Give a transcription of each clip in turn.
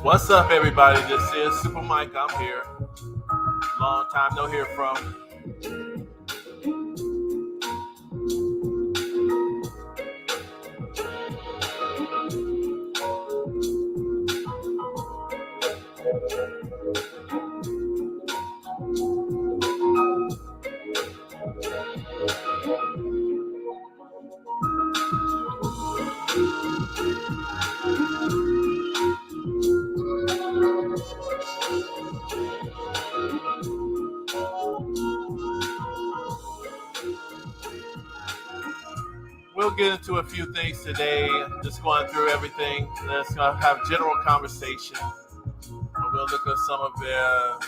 What's up, everybody? This is Super Mike. I'm here. Long time no hear from. We'll get into a few things today. Just going through everything. Let's have general conversation. We'll look at some of the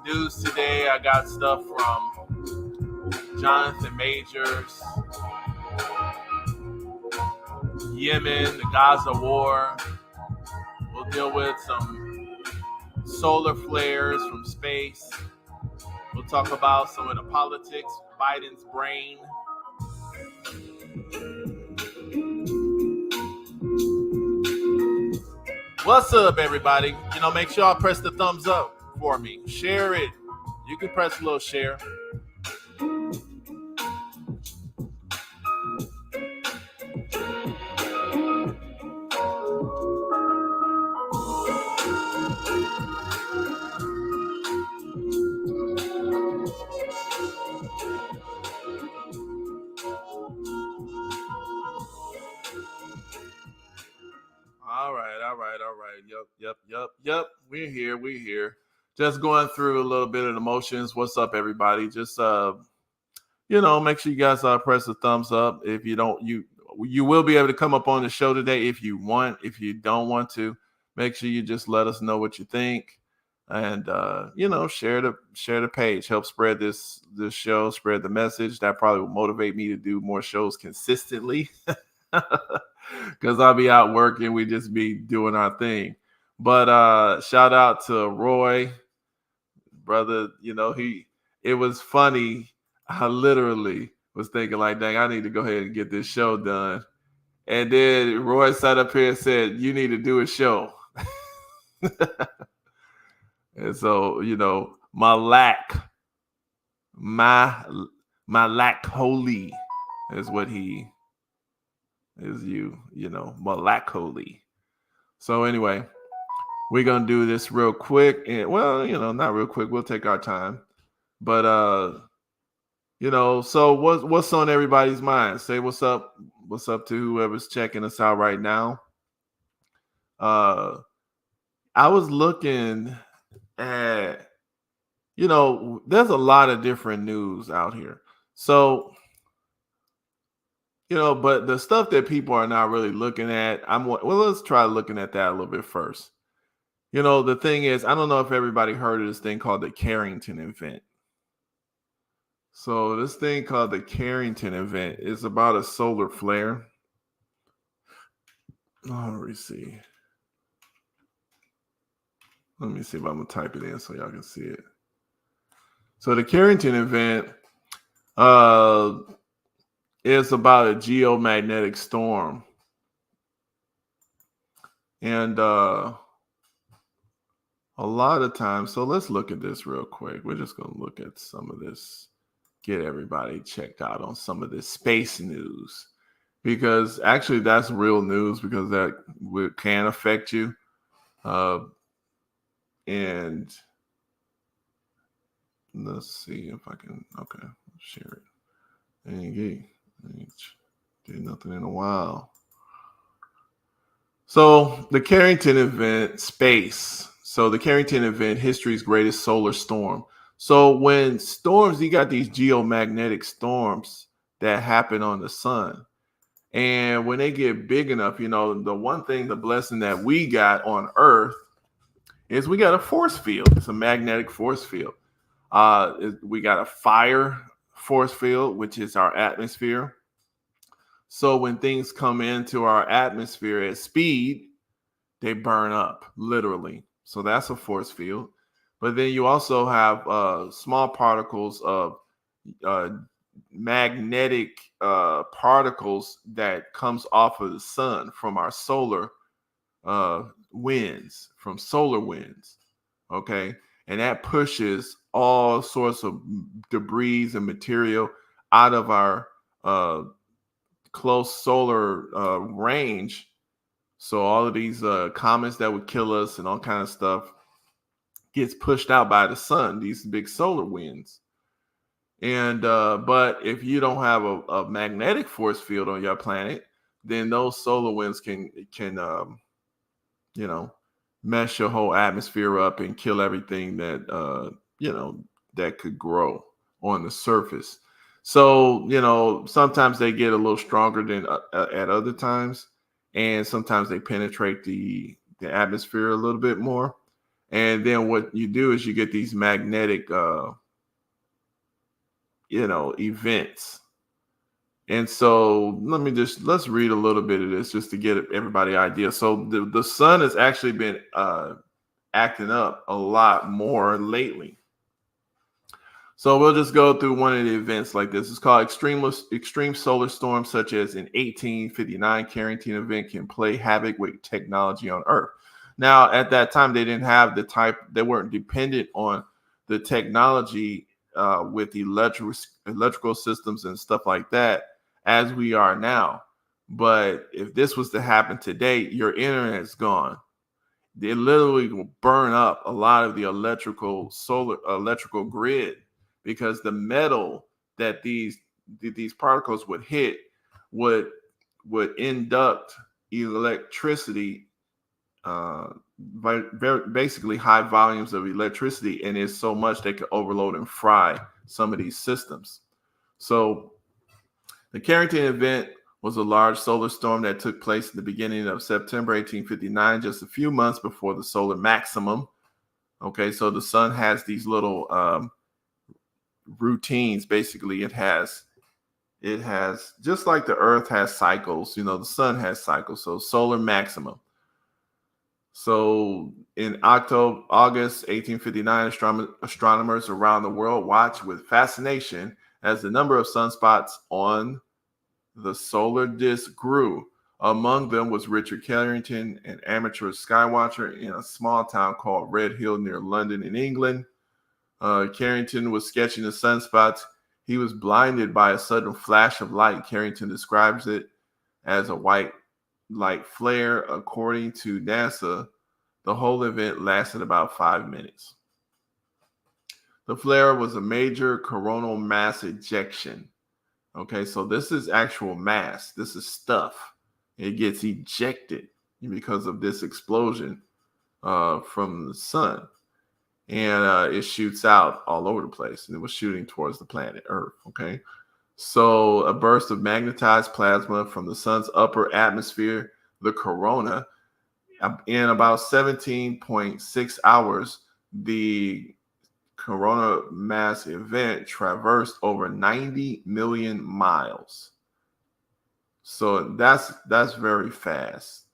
news today. I got stuff from Jonathan Majors, Yemen, the Gaza war. We'll deal with some solar flares from space. We'll talk about some of the politics, Biden's brain. What's up, everybody? Make sure y'all press the thumbs up for me. Share it. You can press a little share. All right. Yep. We're here. Just going through a little bit of the motions. What's up, everybody? Just make sure you guys press the thumbs up. If you don't, you will be able to come up on the show today if you want. If you don't want to, make sure you just let us know what you think, and share the page. Help spread this show, spread the message. That probably will motivate me to do more shows consistently. Because I'll be out working, we just be doing our thing. But shout out to Roy, brother. It was funny. I literally was thinking like, dang, I need to go ahead and get this show done. And then Roy sat up here and said, you need to do a show. And so, my lack holy is what he is, Malakoli. So anyway, we're gonna do this real quick, and not real quick. We'll take our time, but so what's on everybody's mind? Say what's up to whoever's checking us out right now. I was looking at, there's a lot of different news out here, so. But the stuff that people are not really looking at, let's try looking at that a little bit first. The thing is, I don't know if everybody heard of this thing called the Carrington event. So this thing called the Carrington event is about a solar flare. Oh, let me see. Let me see if I'm going to type it in so y'all can see it. So the Carrington event, it's about a geomagnetic storm. And a lot of times, so let's look at this real quick. We're just going to look at some of this, get everybody checked out on some of this space news. Because actually that's real news, because that can affect you. And let's see if I can, okay, share it. Dang, did nothing in a while. So the Carrington event, space. So the Carrington event, history's greatest solar storm. So when storms, you got these geomagnetic storms that happen on the sun. And when they get big enough, the one thing, the blessing that we got on Earth is we got a force field. It's a magnetic force field. We got a fire force field, which is our atmosphere. So when things come into our atmosphere at speed, they burn up, literally. So that's a force field. But then you also have small particles of uh, magnetic particles that comes off of the sun from our solar winds, from solar winds. Okay. And that pushes all sorts of debris and material out of our close solar range. So all of these comets that would kill us and all kind of stuff gets pushed out by the sun, these big solar winds. And but if you don't have a magnetic force field on your planet, then those solar winds can mess your whole atmosphere up and kill everything that that could grow on the surface. So sometimes they get a little stronger than at other times, and sometimes they penetrate the atmosphere a little bit more. And then what you do is you get these magnetic events. And so let's read a little bit of this just to get everybody idea. So the sun has actually been acting up a lot more lately. So we'll just go through one of the events like this. It's called extreme solar storms, such as in 1859 Carrington event can play havoc with technology on Earth. Now, at that time, they didn't have they weren't dependent on the technology with electrical systems and stuff like that as we are now. But if this was to happen today, your internet's gone. They literally will burn up a lot of the electrical grid, because the metal that these particles would hit would induct electricity, basically high volumes of electricity, and it's so much they could overload and fry some of these systems. So the Carrington event was a large solar storm that took place at the beginning of September 1859, just a few months before the solar maximum. Okay, so the sun has these little routines. Basically, it has just like the Earth has cycles. The sun has cycles. So solar maximum. So in August 1859, astronomers around the world watched with fascination as the number of sunspots on the solar disk grew. Among them was Richard Carrington, an amateur skywatcher in a small town called Red Hill near London in England. Carrington was sketching the sunspots. He was blinded by a sudden flash of light. Carrington describes it as a white light flare. According to NASA, the whole event lasted about 5 minutes. The flare was a major coronal mass ejection. Okay, so this is actual mass. This is stuff. It gets ejected because of this explosion from the sun. And it shoots out all over the place. And it was shooting towards the planet Earth. Okay, so a burst of magnetized plasma from the sun's upper atmosphere, the corona, in about 17.6 hours, the corona mass event traversed over 90 million miles. So that's very fast,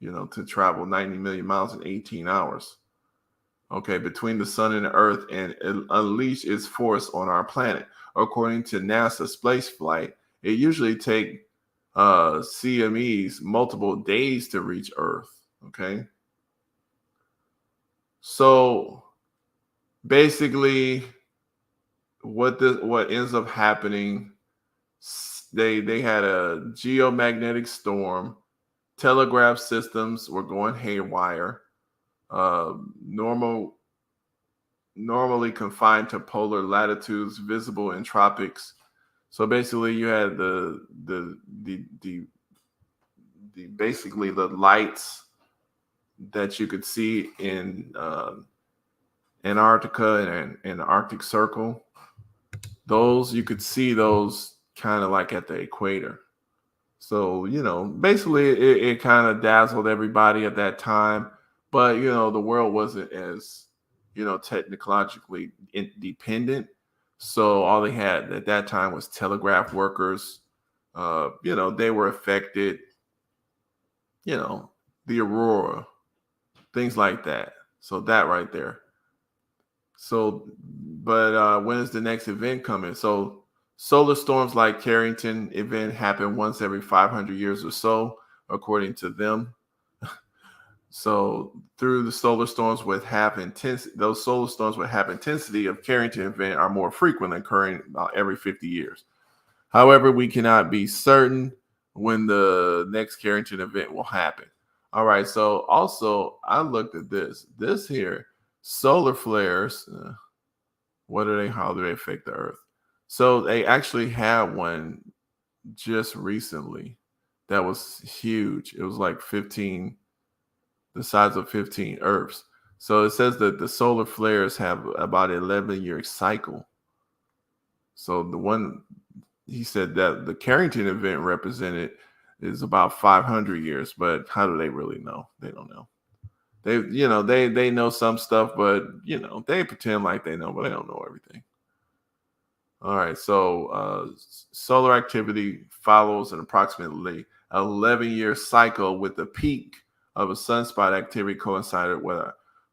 to travel 90 million miles in 18 hours. Okay, between the sun and the Earth, and unleash its force on our planet. According to NASA space flight, it usually takes CMEs multiple days to reach Earth. Okay, so basically, what ends up happening? They had a geomagnetic storm. Telegraph systems were going haywire. Normal normally confined to polar latitudes, visible in tropics. So basically, you had the basically the lights that you could see in Antarctica and the Arctic Circle. Those you could see those kind of like at the equator. So, basically it kind of dazzled everybody at that time. But, the world wasn't as, technologically independent. So all they had at that time was telegraph workers. They were affected, you know, the aurora, things like that. So that right there. So, but when is the next event coming? So, solar storms like Carrington event happen once every 500 years or so, according to them. So, through the solar storms with half intensity, those solar storms with half intensity of Carrington event are more frequent, occurring about every 50 years. However, we cannot be certain when the next Carrington event will happen. All right. So, also, I looked at this. This here, solar flares. What are they? How do they affect the Earth? So they actually had one just recently that was huge. It was like 15, the size of 15 Earths. So it says that the solar flares have about an 11-year cycle. So the one he said that the Carrington event represented is about 500 years, but how do they really know? They don't know. They know some stuff, but they pretend like they know, but they don't know everything. All right, so solar activity follows an approximately 11-year cycle, with the peak of a sunspot activity coincided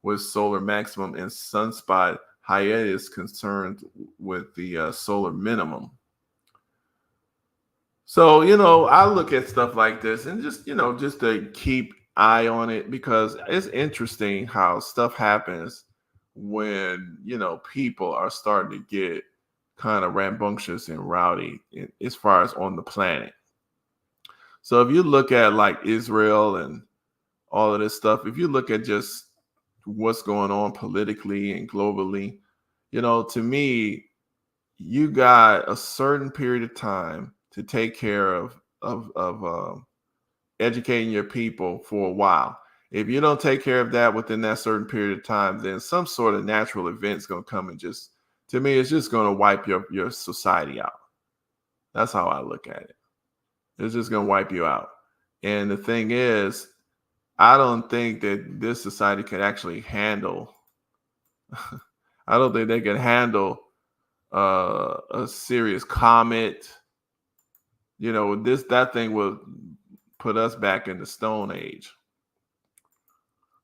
with solar maximum, and sunspot hiatus concerned with the solar minimum. So, I look at stuff like this and just to keep eye on it, because it's interesting how stuff happens when, people are starting to get kind of rambunctious and rowdy as far as on the planet. So if you look at like Israel and all of this stuff, if you look at just what's going on politically and globally, to me, you got a certain period of time to take care of educating your people for a while. If you don't take care of that within that certain period of time, then some sort of natural event's going to come and just, to me, it's just going to wipe your society out. That's how I look at it. It's just going to wipe you out. And the thing is, I don't think that this society can actually handle, I don't think they can handle a serious comet. That thing will put us back in the Stone Age.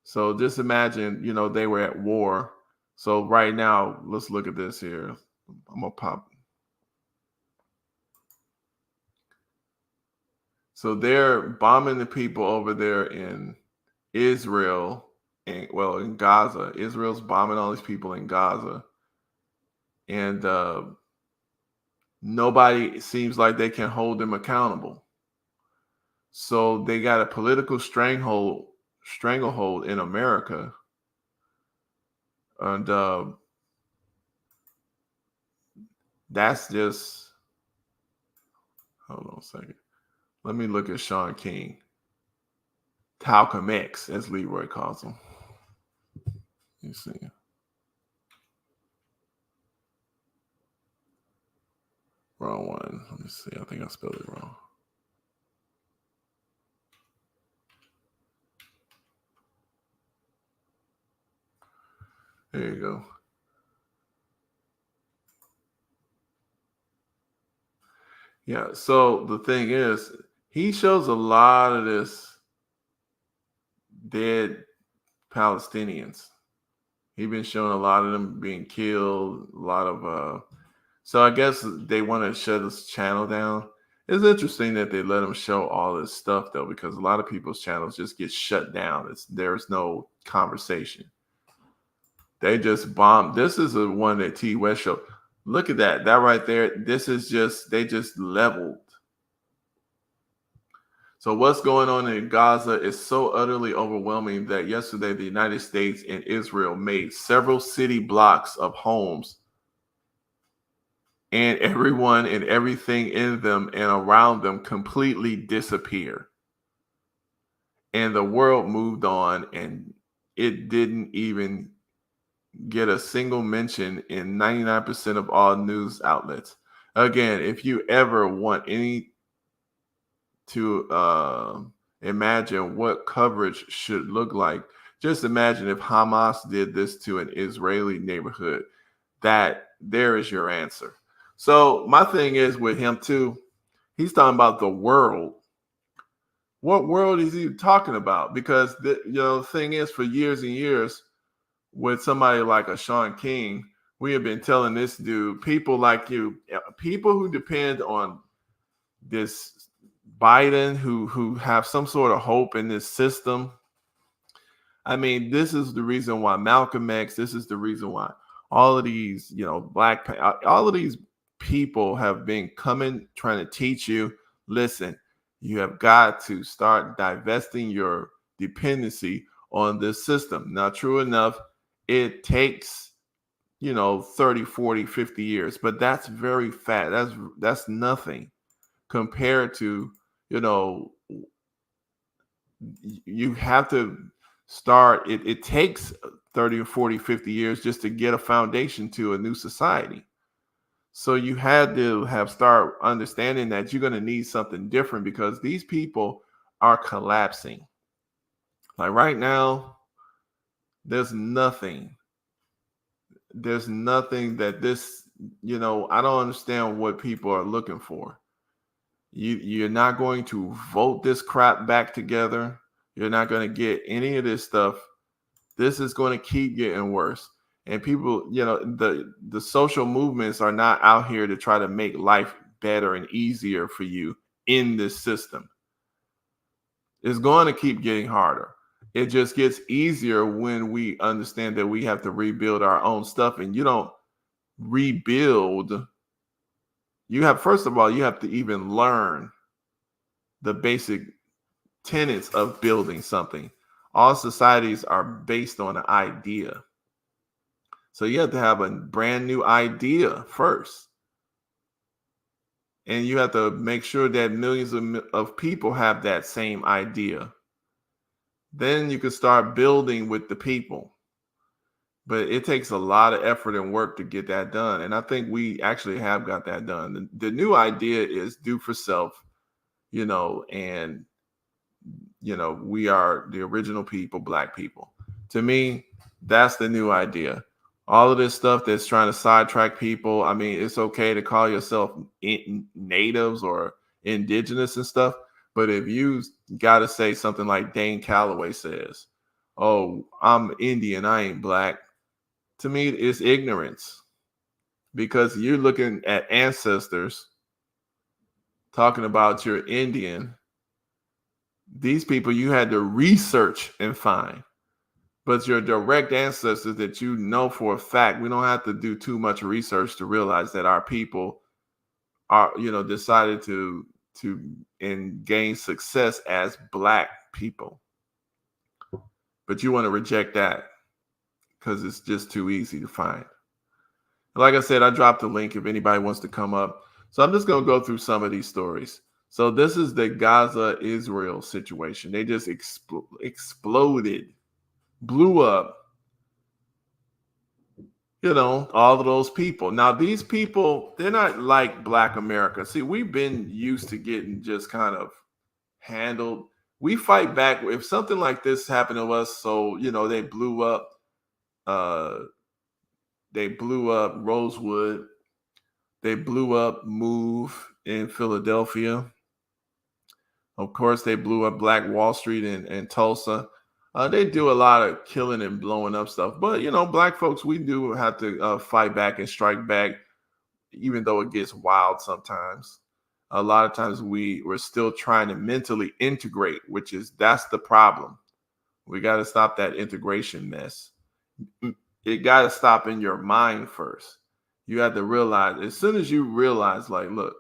So just imagine, they were at war. So right now, let's look at this here. I'm gonna pop. So they're bombing the people over there in Israel, and in Gaza. Israel's bombing all these people in Gaza, and nobody seems like they can hold them accountable. So they got a political stranglehold in America, and that's just. Hold on a second. Let me look at Sean King. Talcum X, as Leroy calls him. You see. Wrong one. Let me see. I think I spelled it wrong. There you go. Yeah. So the thing is, he shows a lot of this dead Palestinians. He's been showing a lot of them being killed, a lot of so I guess they want to shut this channel down. It's interesting that they let them show all this stuff though, because a lot of people's channels just get shut down. There's no conversation. They just bombed. This is the one that T West showed. Look at that. That right there. This is just, they just leveled. So what's going on in Gaza is so utterly overwhelming that yesterday the United States and Israel made several city blocks of homes and everyone and everything in them and around them completely disappear. And the world moved on and it didn't even get a single mention in 99% of all news outlets. Again, if you ever want any to imagine what coverage should look like, just imagine if Hamas did this to an Israeli neighborhood. That there is your answer. So my thing is with him too, he's talking about the world. What world is he talking about? Because the thing is, for years and years, with somebody like a Sean King, we have been telling this dude, people like you, people who depend on this Biden, who have some sort of hope in this system. I mean, this is the reason why Malcolm X, this is the reason why all of these, all of these people have been coming, trying to teach you, listen, you have got to start divesting your dependency on this system. Now, true enough, it takes, 30, 40, 50 years, but that's very fast. That's nothing compared to, you know, you have to start it takes 30 or 40, 50 years just to get a foundation to a new society. So you had to have start understanding that you're going to need something different because these people are collapsing. Like right now, there's nothing. There's nothing that this, I don't understand what people are looking for. You're not going to vote this crap back together. You're not going to get any of this stuff. This is going to keep getting worse. And people, the social movements are not out here to try to make life better and easier for you in this system. It's going to keep getting harder. It just gets easier when we understand that we have to rebuild our own stuff. And you don't rebuild. First of all, you have to even learn the basic tenets of building something. All societies are based on an idea. So you have to have a brand new idea first. And you have to make sure that millions of people have that same idea. Then you can start building with the people. But it takes a lot of effort and work to get that done. And I think we actually have got that done. The new idea is do for self, and we are the original people, Black people. To me, that's the new idea. All of this stuff that's trying to sidetrack people. I mean, it's okay to call yourself natives or indigenous and stuff. But if you got to say something like Dane Calloway says, oh, I'm Indian, I ain't Black. To me, it's ignorance because you're looking at ancestors talking about you're Indian. These people you had to research and find. But your direct ancestors that you know for a fact, we don't have to do too much research to realize that our people are, decided to and gain success as Black people. But you want to reject that because it's just too easy to find. Like I said, I dropped a link if anybody wants to come up. So I'm just going to go through some of these stories. So this is the Gaza-Israel situation. They just exploded, blew up, all of those people. Now, these people, they're not like Black America. See, we've been used to getting just kind of handled. We fight back if something like this happened to us. So, they blew up Rosewood. They blew up Move in Philadelphia. Of course, they blew up Black Wall Street in Tulsa. They do a lot of killing and blowing up stuff. But, Black folks, we do have to fight back and strike back, even though it gets wild sometimes. A lot of times we're still trying to mentally integrate, that's the problem. We got to stop that integration mess. It got to stop in your mind first. You have to realize, as soon as you realize, like, look,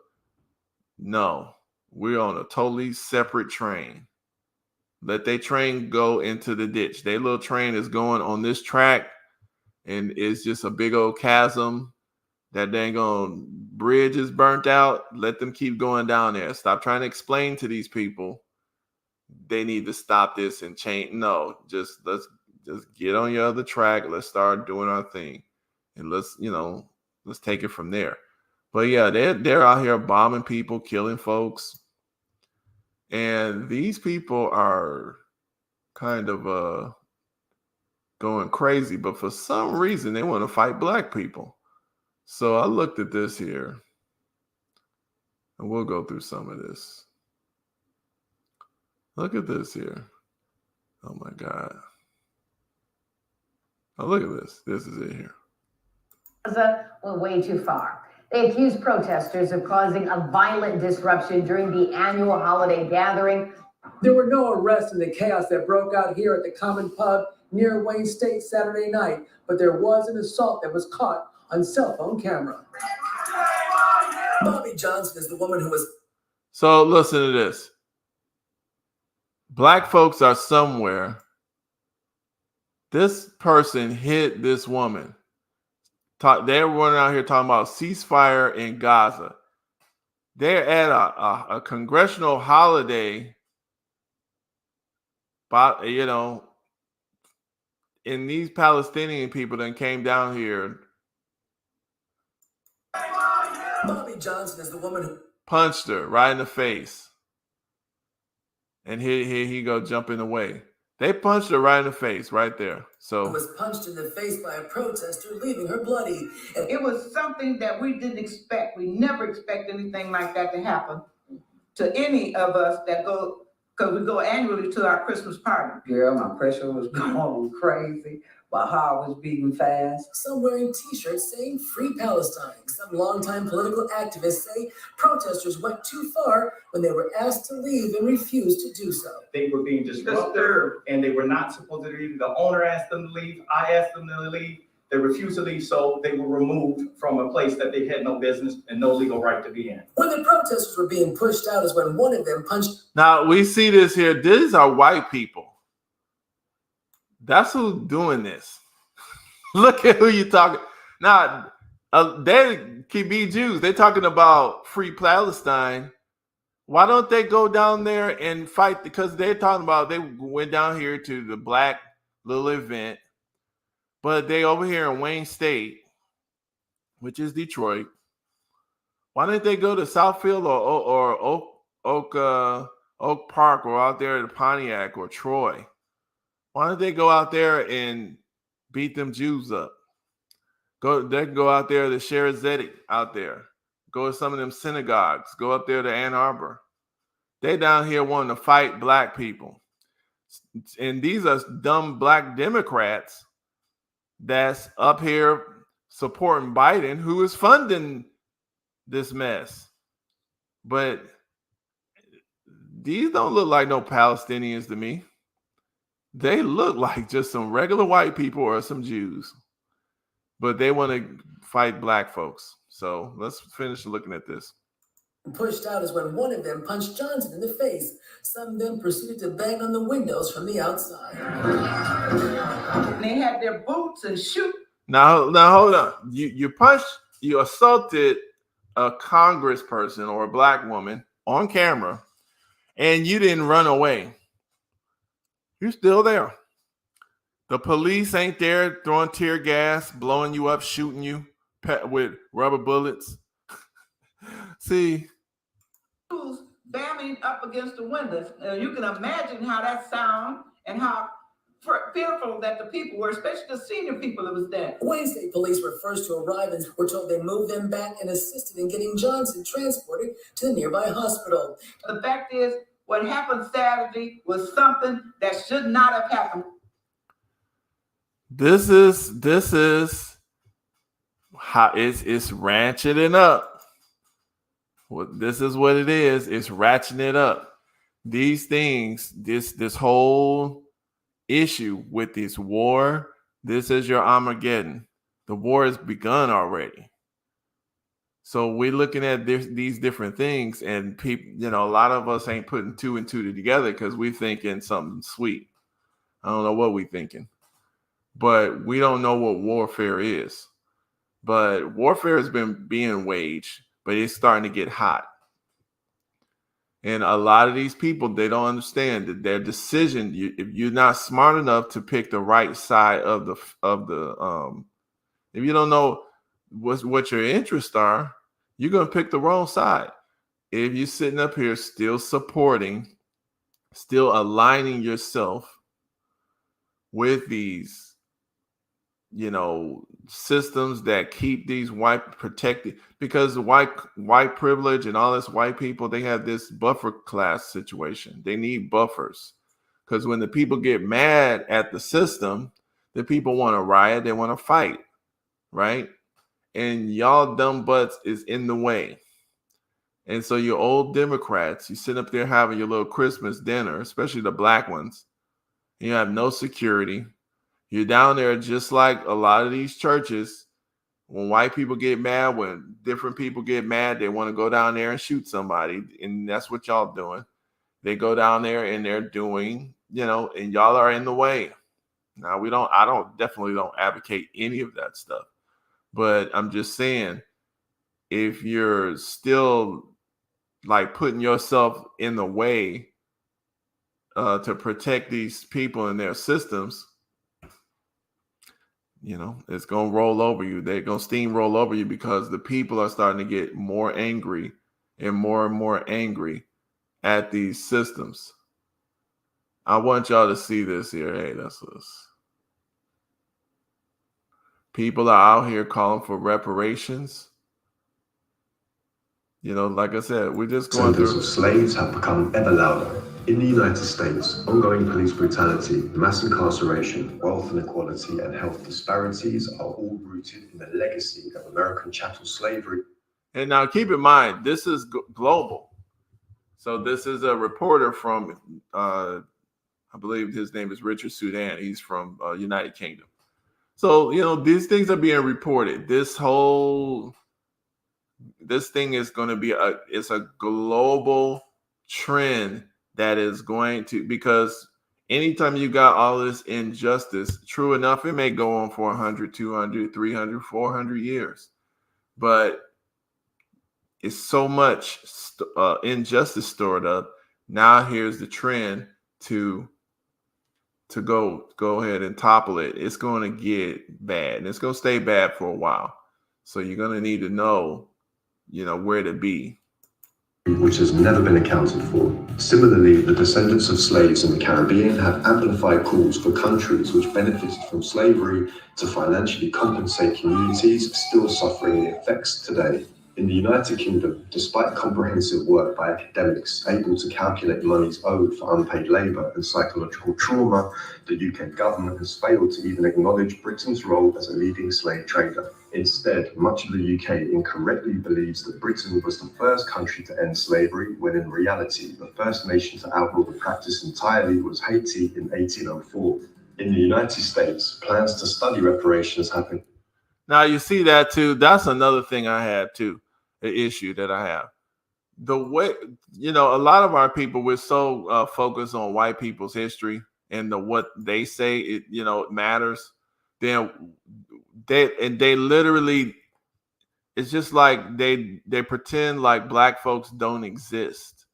no, we're on a totally separate train. Let their train go into the ditch. Their little train is going on this track, and it's just a big old chasm. That dang on bridge is burnt out. Let them keep going down there. Stop trying to explain to these people they need to stop this and change. No, let's get on your other track. Let's start doing our thing, and let's take it from there. But yeah, they're out here bombing people, killing folks, and these people are kind of going crazy. But for some reason, they want to fight black people. So I looked at this here, and we'll go through some of this. Look at this here. Oh my God. Oh, look at this. This is it here. Went way too far. They accused protesters of causing a violent disruption during the annual holiday gathering. There were no arrests in the chaos that broke out here at the Common Pub near Wayne State Saturday night, but there was an assault that was caught on cell phone camera. Bobby Johnson is the woman who was... So listen to this. Black folks are somewhere. This person hit this woman. They're running out here talking about ceasefire in Gaza. They're at a congressional holiday, but and these Palestinian people then came down here. Bobby Johnson is the woman who punched her right in the face. And here he go jumping away. They punched her right in the face, right there. So was punched in the face by a protester, leaving her bloody. It was something that we didn't expect. We never expect anything like that to happen to any of us that go, because we go annually to our Christmas party. Girl, my pressure was going crazy. My heart was beating fast. Some wearing t-shirts saying Free Palestine. Some longtime political activists say protesters went too far when they were asked to leave and refused to do so. They were being disruptive and they were not supposed to leave. The owner asked them to leave. I asked them to leave. They refused to leave, so they were removed from a place that they had no business and no legal right to be in. When the protesters were being pushed out is when one of them punched. Now we see this here. These are white people. That's who's doing this. Look at who you're talking. Now, they can be Jews. They're talking about Free Palestine. Why don't they go down there and fight? Because they're talking about they went down here to the black little event, but they over here in Wayne State, which is Detroit. Why didn't they go to Southfield or Oak Park or out there at Pontiac or Troy? Why don't they go out there and beat them Jews up? They can go out there to Sherazeti out there. Go to some of them synagogues. Go up there to Ann Arbor. They down here wanting to fight black people. And these are dumb black Democrats that's up here supporting Biden, who is funding this mess. But these don't look like no Palestinians to me. They look like just some regular white people or some Jews, but they want to fight black folks. So let's finish looking at this. Pushed out is when one of them punched Johnson in the face. Some then proceeded to bang on the windows from the outside. And they had their boots and shoot. Now hold on. You assaulted a congressperson or a black woman on camera, and you didn't run away. You're still there. The police ain't there throwing tear gas, blowing you up, shooting you with rubber bullets. See, Bamming up against the windows. You can imagine how that sound and how fearful that the people were, especially the senior people that was there. Wayne State police were first to arrive and were told they moved them back and assisted in getting Johnson transported to the nearby hospital. The fact is, what happened Saturday was something that should not have happened. This is how it's ratcheting up. Well, this is what it is. It's ratcheting it up. These things, this whole issue with this war, this is your Armageddon. The war has begun already. So we're looking at these different things, and people, you know, a lot of us ain't putting two and two together because we thinking something sweet. I don't know what we thinking, but we don't know what warfare is. But warfare has been being waged, but it's starting to get hot. And a lot of these people, they don't understand that their decision. If you're not smart enough to pick the right side of the, if you don't know what your interests are, you're gonna pick the wrong side. If you're sitting up here still supporting, still aligning yourself with these, you know, systems that keep these white protected, because white privilege and all this white people, they have this buffer class situation. They need buffers because when the people get mad at the system, the people want to riot, they want to fight, right? And y'all dumb butts is in the way. And so your old Democrats, you sit up there having your little Christmas dinner, especially the black ones. You have no security. You're down there just like a lot of these churches. When white people get mad, when different people get mad, they want to go down there and shoot somebody. And that's what y'all doing. They go down there and they're doing, you know, and y'all are in the way. Now I definitely don't advocate any of that stuff. But I'm just saying, if you're still like putting yourself in the way to protect these people and their systems, you know, it's going to roll over you. They're going to steamroll over you because the people are starting to get more angry and more angry at these systems. I want y'all to see this here. Hey, that's us. People are out here calling for reparations. You know, like I said, we're just going through. Descendants of slaves have become ever louder. In the United States, ongoing police brutality, mass incarceration, wealth inequality, and health disparities are all rooted in the legacy of American chattel slavery. And now keep in mind, this is global. So this is a reporter from, I believe his name is Richard Sudan. He's from United Kingdom. So, you know, these things are being reported. This thing is going to be it's a global trend that is going to, because anytime you got all this injustice, true enough, it may go on for 100, 200, 300, 400 years. But it's so much injustice stored up. Now here's the trend to go ahead and topple it. It's going to get bad, and it's going to stay bad for a while. So you're going to need to know, you know, where to be. Which has never been accounted for. Similarly, the descendants of slaves in the Caribbean have amplified calls for countries which benefited from slavery to financially compensate communities still suffering the effects today. In the United Kingdom, despite comprehensive work by academics able to calculate monies owed for unpaid labour and psychological trauma, the UK government has failed to even acknowledge Britain's role as a leading slave trader. Instead, much of the UK incorrectly believes that Britain was the first country to end slavery, when in reality, the first nation to outlaw the practice entirely was Haiti in 1804. In the United States, plans to study reparations have been... Now you see that too. That's another thing I have too, an issue that I have. The way, you know, a lot of our people, we're so focused on white people's history and what they say, it, you know, it matters. Then they literally, it's just like they pretend like black folks don't exist.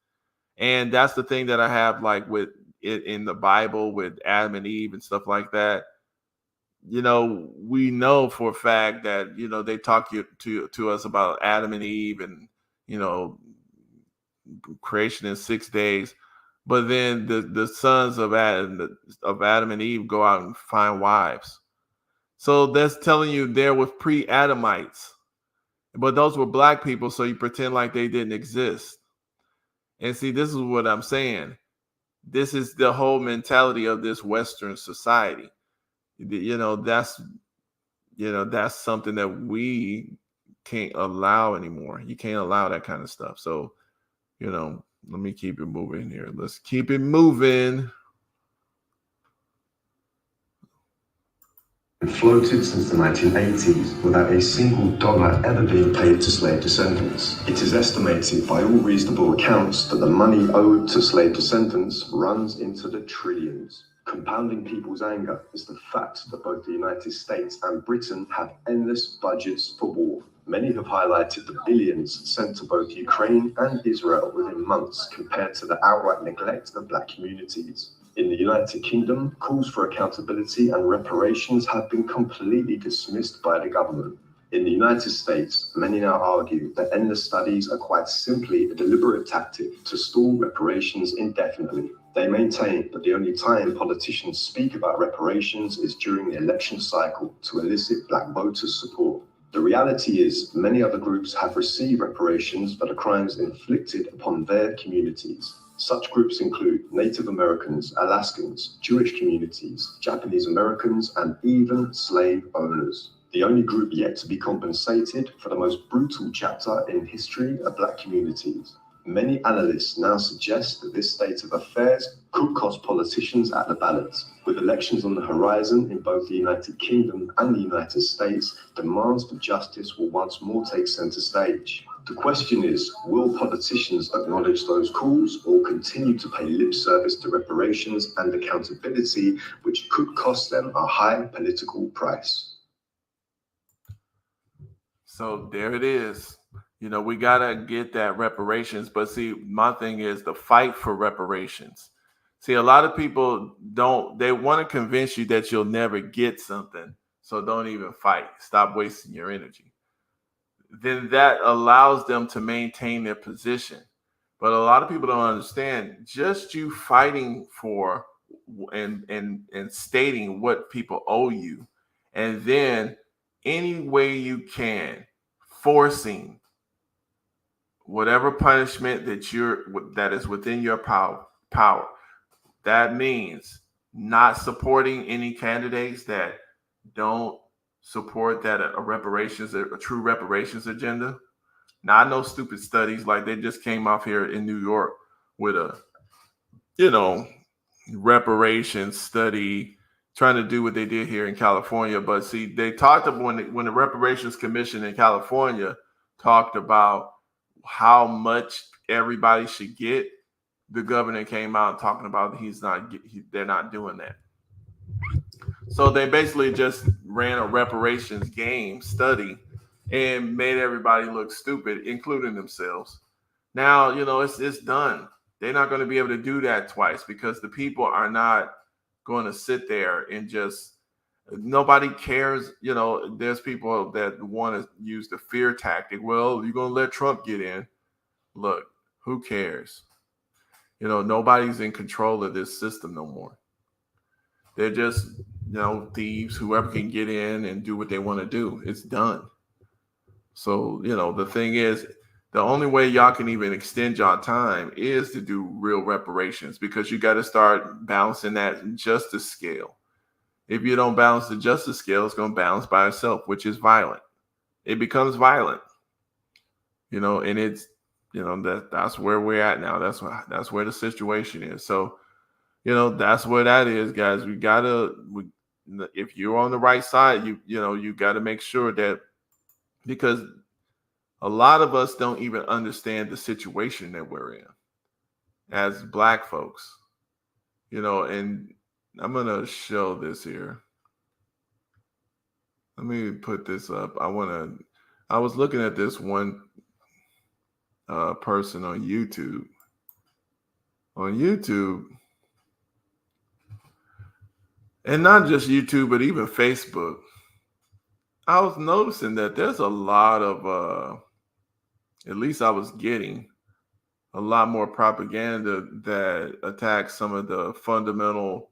And that's the thing that I have, like with it in the Bible with Adam and Eve and stuff like that. You know, we know for a fact that, you know, they talk to us about Adam and Eve and, you know, creation in 6 days. But then the sons of Adam and Eve go out and find wives. So that's telling you there was pre-Adamites. But those were black people, so you pretend like they didn't exist. And see, this is what I'm saying. This is the whole mentality of this Western society. You know, that's something that we can't allow anymore. You can't allow that kind of stuff. So, you know, let me keep it moving here. Let's keep it moving. Floated since the 1980s without a single dollar ever being paid to slave descendants. It is estimated by all reasonable accounts that the money owed to slave descendants runs into the trillions. Compounding people's anger is the fact that both the United States and Britain have endless budgets for war. Many have highlighted the billions sent to both Ukraine and Israel within months compared to the outright neglect of black communities. In the United Kingdom, calls for accountability and reparations have been completely dismissed by the government. In the United States, many now argue that endless studies are quite simply a deliberate tactic to stall reparations indefinitely. They maintain that the only time politicians speak about reparations is during the election cycle to elicit black voters' support. The reality is, many other groups have received reparations for the crimes inflicted upon their communities. Such groups include Native Americans, Alaskans, Jewish communities, Japanese Americans, and even slave owners. The only group yet to be compensated for the most brutal chapter in history of black communities. Many analysts now suggest that this state of affairs could cost politicians at the ballot. With elections on the horizon in both the United Kingdom and the United States, demands for justice will once more take center stage. The question is, will politicians acknowledge those calls or continue to pay lip service to reparations and accountability, which could cost them a high political price? So there it is. You know, we got to get that reparations. But see, my thing is the fight for reparations. See, a lot of people they want to convince you that you'll never get something. So don't even fight. Stop wasting your energy. Then that allows them to maintain their position. But a lot of people don't understand just you fighting for and stating what people owe you, and then any way you can forcing whatever punishment that is within your power. That means not supporting any candidates that don't support that a true reparations agenda. Now I know stupid studies like they just came off here in New York with a reparations study trying to do what they did here in California. But see, they talked about when the Reparations Commission in California talked about how much everybody should get, the governor came out talking about they're not doing that. So they basically just ran a reparations game study and made everybody look stupid, including themselves. Now, it's done. They're not going to be able to do that twice because the people are not going to sit there and nobody cares. There's people that want to use the fear tactic. Well, you're going to let Trump get in. Look, who cares? Nobody's in control of this system no more. They're just, thieves, whoever can get in and do what they want to do. It's done. So, the thing is, the only way y'all can even extend y'all time is to do real reparations, because you got to start balancing that justice scale. If you don't balance the justice scale, it's going to balance by itself, which is violent. It becomes violent, and it's, that's where we're at now. That's where the situation is. So, that's where that is, guys. If you're on the right side, you got to make sure that, because a lot of us don't even understand the situation that we're in as Black folks, and I'm going to show this here. Let me put this up. I was looking at this one person on YouTube. And not just YouTube, but even Facebook. I was noticing that there's a lot of, at least I was getting a lot more propaganda that attacks some of the fundamental,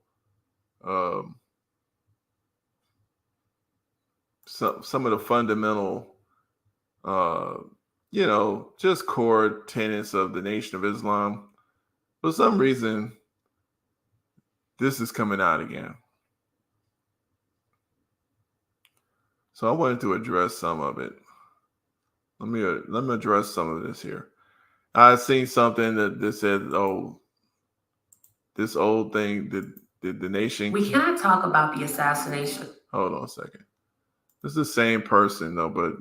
some of the fundamental, just core tenets of the Nation of Islam. For some reason, this is coming out again. So I wanted to address some of it. Let me address some of this here. I seen something that said, "Oh, this old thing, did the nation." We cannot talk about the assassination Hold on a second. This is the same person though, but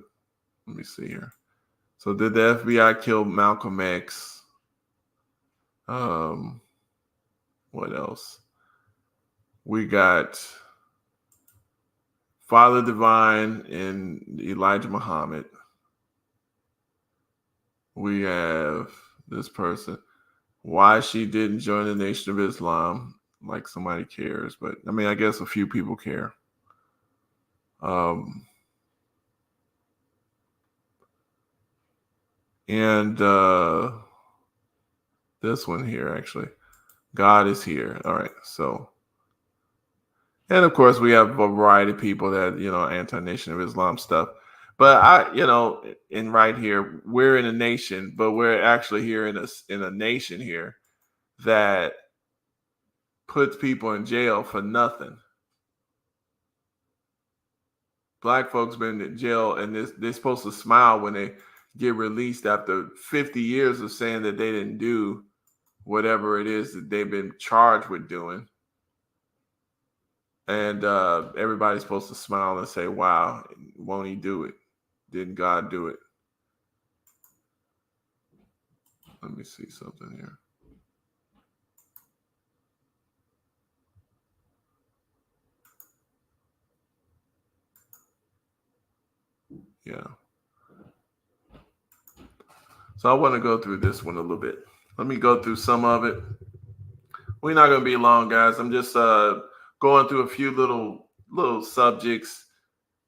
let me see here. So did the FBI kill Malcolm X? What else? We got Father Divine and Elijah Muhammad. We have this person. Why she didn't join the Nation of Islam, like somebody cares, but I mean, I guess a few people care. And this one here, actually, God is here. All right, so, and of course, we have a variety of people that, anti-Nation of Islam stuff. But in right here, we're in a nation, but we're actually here in a nation here that puts people in jail for nothing. Black folks been in jail, and they're supposed to smile when they get released after 50 years of saying that they didn't do whatever it is that they've been charged with doing. And everybody's supposed to smile and say, wow, won't he do it? Didn't God do it? Let me see something here. Yeah. So I want to go through this one a little bit. Let me go through some of it. We're not going to be long, guys. I'm just going through a few little subjects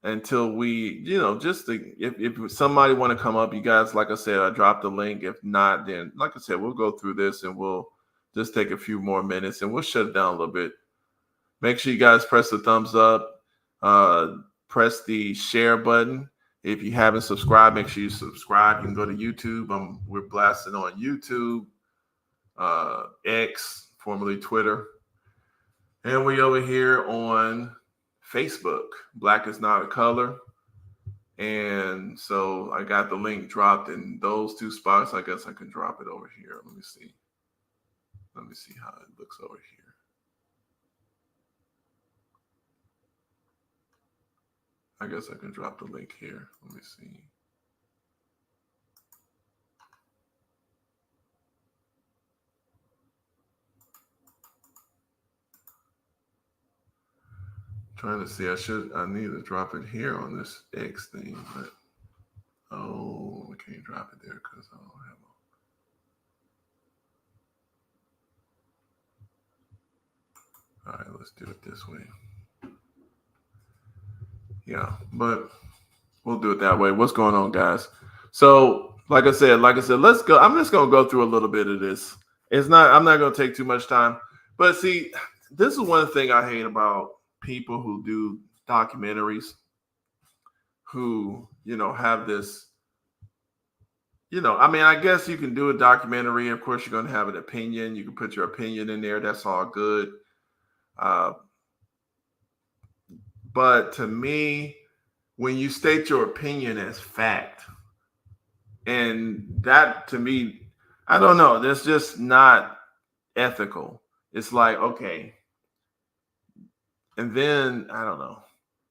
until we, if somebody want to come up, you guys, like I said, I dropped the link. If not, then like I said, we'll go through this and we'll just take a few more minutes and we'll shut it down a little bit. Make sure you guys press the thumbs up, press the share button. If you haven't subscribed, make sure you subscribe. You can go to YouTube. We're blasting on YouTube, X, formerly Twitter. And we over here on Facebook, Black is Not a Color. And so I got the link dropped in those two spots. I guess I can drop it over here. Let me see. Let me see how it looks over here. I guess I can drop the link here. Let me see. Trying to see, I need to drop it here on this X thing, but I can't drop it there because I don't have All right, let's do it this way. Yeah, but we'll do it that way. What's going on, guys? So, like I said, let's go. I'm just gonna go through a little bit of this. I'm not gonna take too much time. But see, this is one thing I hate about people who do documentaries, who, have this, I guess you can do a documentary. Of course, you're going to have an opinion. You can put your opinion in there. That's all good. But to me, when you state your opinion as fact, and that to me, I don't know, that's just not ethical. It's like, okay. And then, I don't know.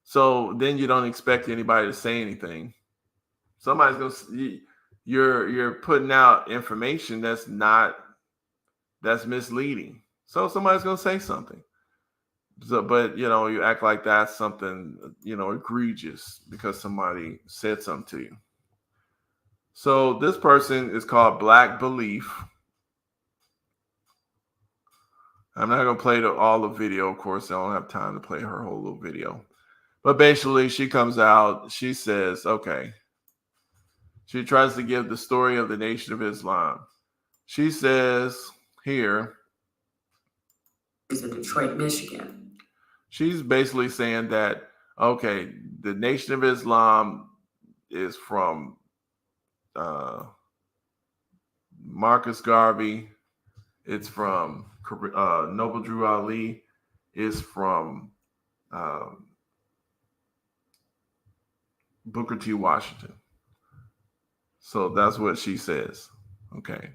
So then you don't expect anybody to say anything. Somebody's going to, you're putting out information that's misleading. So somebody's going to say something. So, but, you act like that's something, egregious because somebody said something to you. So this person is called Black Belief. I'm not going to play all the video, of course. I don't have time to play her whole little video. But basically, she comes out. She says, okay. She tries to give the story of the Nation of Islam. She says here. Is in Detroit, Michigan. She's basically saying that, okay, the Nation of Islam is from Marcus Garvey. It's from Noble Drew Ali. It's from Booker T. Washington. So that's what she says. Okay.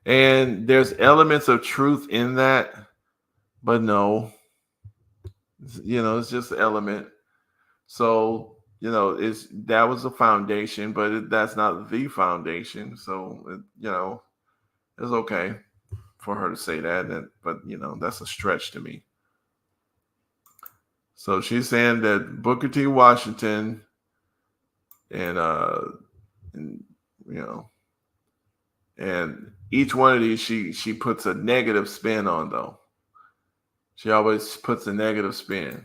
And there's elements of truth in that, but no, You know, it's just an element. So, you know, that was a foundation, but that's not the foundation. So, you know, it's okay for her to say that, but you know, that's a stretch to me. So she's saying that Booker T. Washington and you know, and each one of these she puts a negative spin on though. She always puts a negative spin.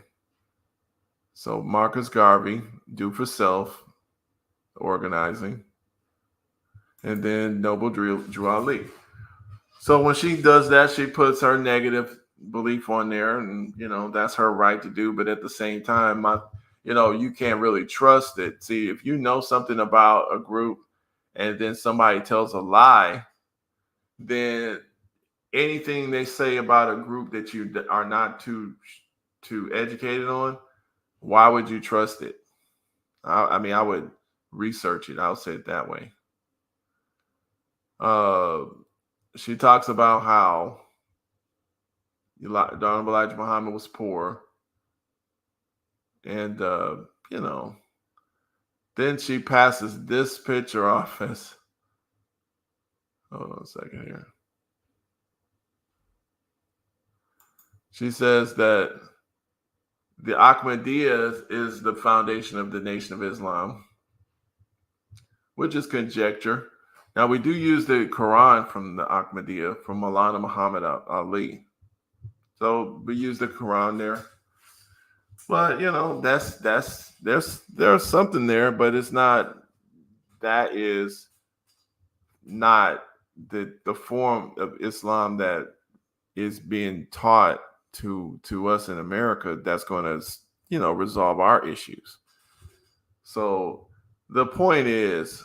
So Marcus Garvey, do for self, organizing, and then Noble Drew Ali. So when she does that, she puts her negative belief on there, and you know that's her right to do. But at the same time, you can't really trust it. See, if you know something about a group, and then somebody tells a lie, then anything they say about a group that you are not too educated on, why would you trust it? I mean, I would research it. I'll say it that way. She talks about how Honorable Elijah Muhammad was poor, and you know, then she passes this picture off as. Hold on a second here. She says that the Ahmadiyya is the foundation of the Nation of Islam, which is conjecture. Now, we do use the Quran from the Ahmadiyya, from Maulana Muhammad Ali. So we use the Quran there. But, you know, there's something there, but it's not, that is not the form of Islam that is being taught to us in America that's going to, you know, resolve our issues. So the point is,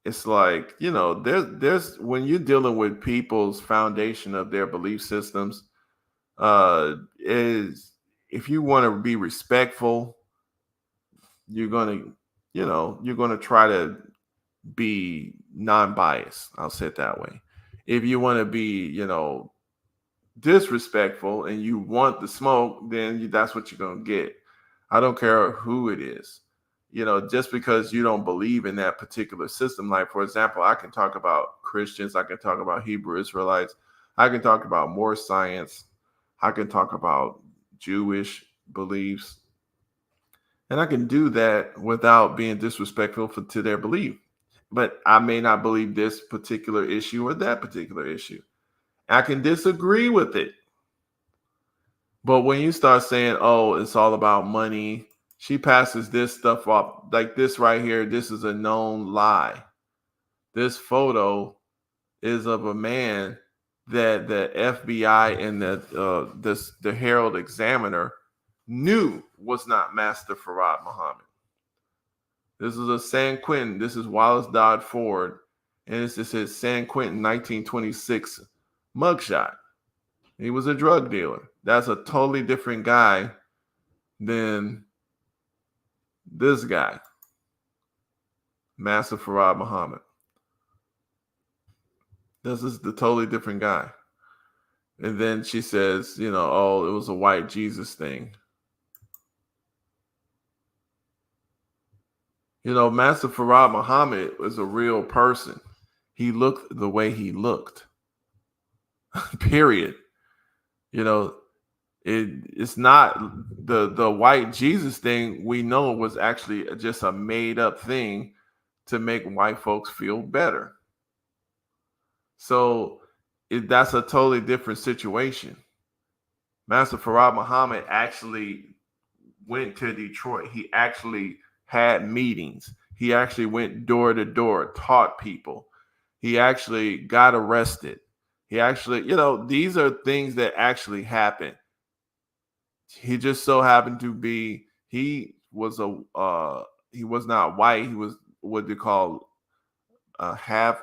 it's like, you know, there's when you're dealing with people's foundation of their belief systems, is if you want to be respectful, you're gonna try to be non-biased. I'll say it that way. If you want to be, you know, disrespectful and you want the smoke, then that's what you're gonna get. I don't care who it is. You know, just because you don't believe in that particular system. Like, for example, I can talk about Christians, I can talk about Hebrew Israelites, I can talk about more science, I can talk about Jewish beliefs, and I can do that without being disrespectful to their belief. But I may not believe this particular issue or that particular issue. I can disagree with it. But when you start saying, oh, it's all about money, she passes this stuff off like this right here. This is a known lie. This photo is of a man that the FBI and the Herald Examiner knew was not Master Farad Muhammad. This is a San Quentin. This is Wallace Dodd Ford. And this is his San Quentin 1926 mugshot. He was a drug dealer. That's a totally different guy than this guy, Master Farad Muhammad. This is the totally different guy. And then she says, you know, oh, it was a white Jesus thing. You know, Master Farad Muhammad was a real person. He looked the way he looked. Period. You know, it's not the white Jesus thing. We know was actually just a made up thing to make white folks feel better. So that's a totally different situation. Master Farad Muhammad actually went to Detroit. He actually had meetings. He actually went door to door, taught people. He actually got arrested. He actually, you know, these are things that actually happened. He just so happened to be, he was not white. He was what they call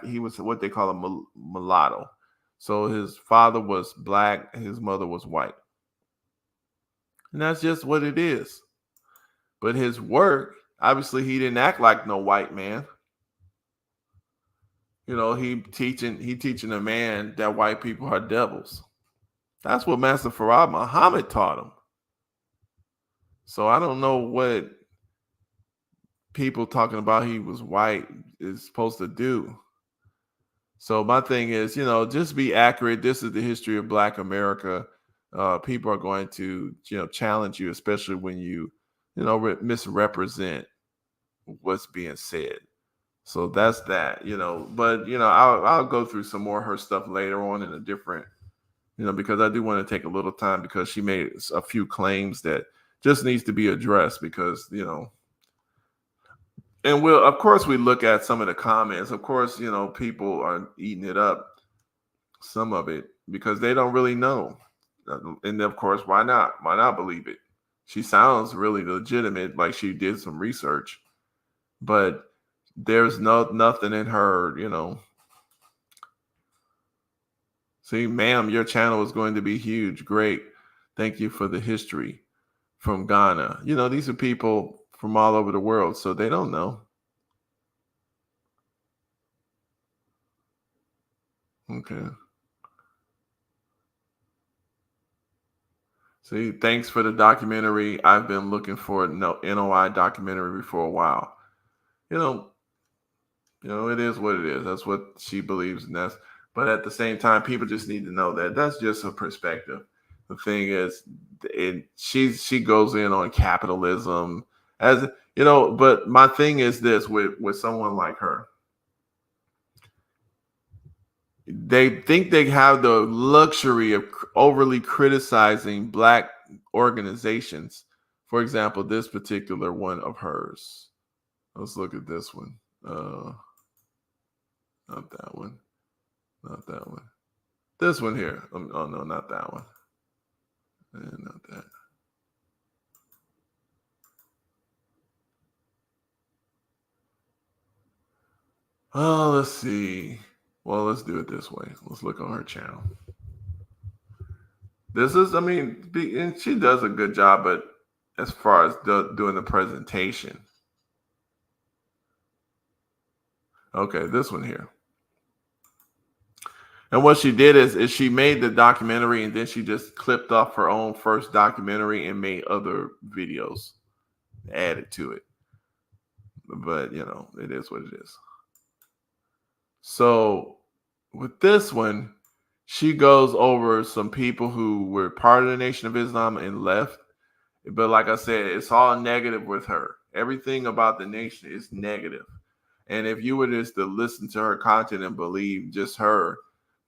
he was what they call a mulatto. So his father was black, his mother was white. And that's just what it is. But his work, obviously he didn't act like no white man. You know, he teaching a man that white people are devils. That's what Master Farad Muhammad taught him. So I don't know what people talking about he was white is supposed to do. So my thing is, just be accurate. This is the history of Black America. People are going to, challenge you, especially when you, misrepresent what's being said. So that's that, But I'll go through some more of her stuff later on in a different, because I do want to take a little time because she made a few claims that just needs to be addressed because, and of course, we look at some of the comments. Of course, people are eating it up, some of it, because they don't really know. And of course, why not? Why not believe it? She sounds really legitimate, like she did some research, but there's nothing in her, See, ma'am, your channel is going to be huge. Great. Thank you for the history from Ghana. These are people from all over the world, so they don't know. Okay. See, thanks for the documentary. I've been looking for a NOI documentary for a while. It is what it is. That's what she believes, and but at the same time, people just need to know that that's just a perspective. The thing is, she goes in on capitalism but my thing is this with someone like her. They think they have the luxury of overly criticizing Black organizations. For example, this particular one of hers. Let's look at this one. Not that one. Not that one. This one here. Oh, no, not that one. And not that. Oh, let's see. Well, let's do it this way. Let's look on her channel. This is, and she does a good job, but as far as doing the presentation. Okay, this one here. And what she did is she made the documentary and then she just clipped off her own first documentary and made other videos added to it. But, it is what it is. So with this one, she goes over some people who were part of the Nation of Islam and left. But like I said, it's all negative with her. Everything about the nation is negative. And if you were just to listen to her content and believe just her,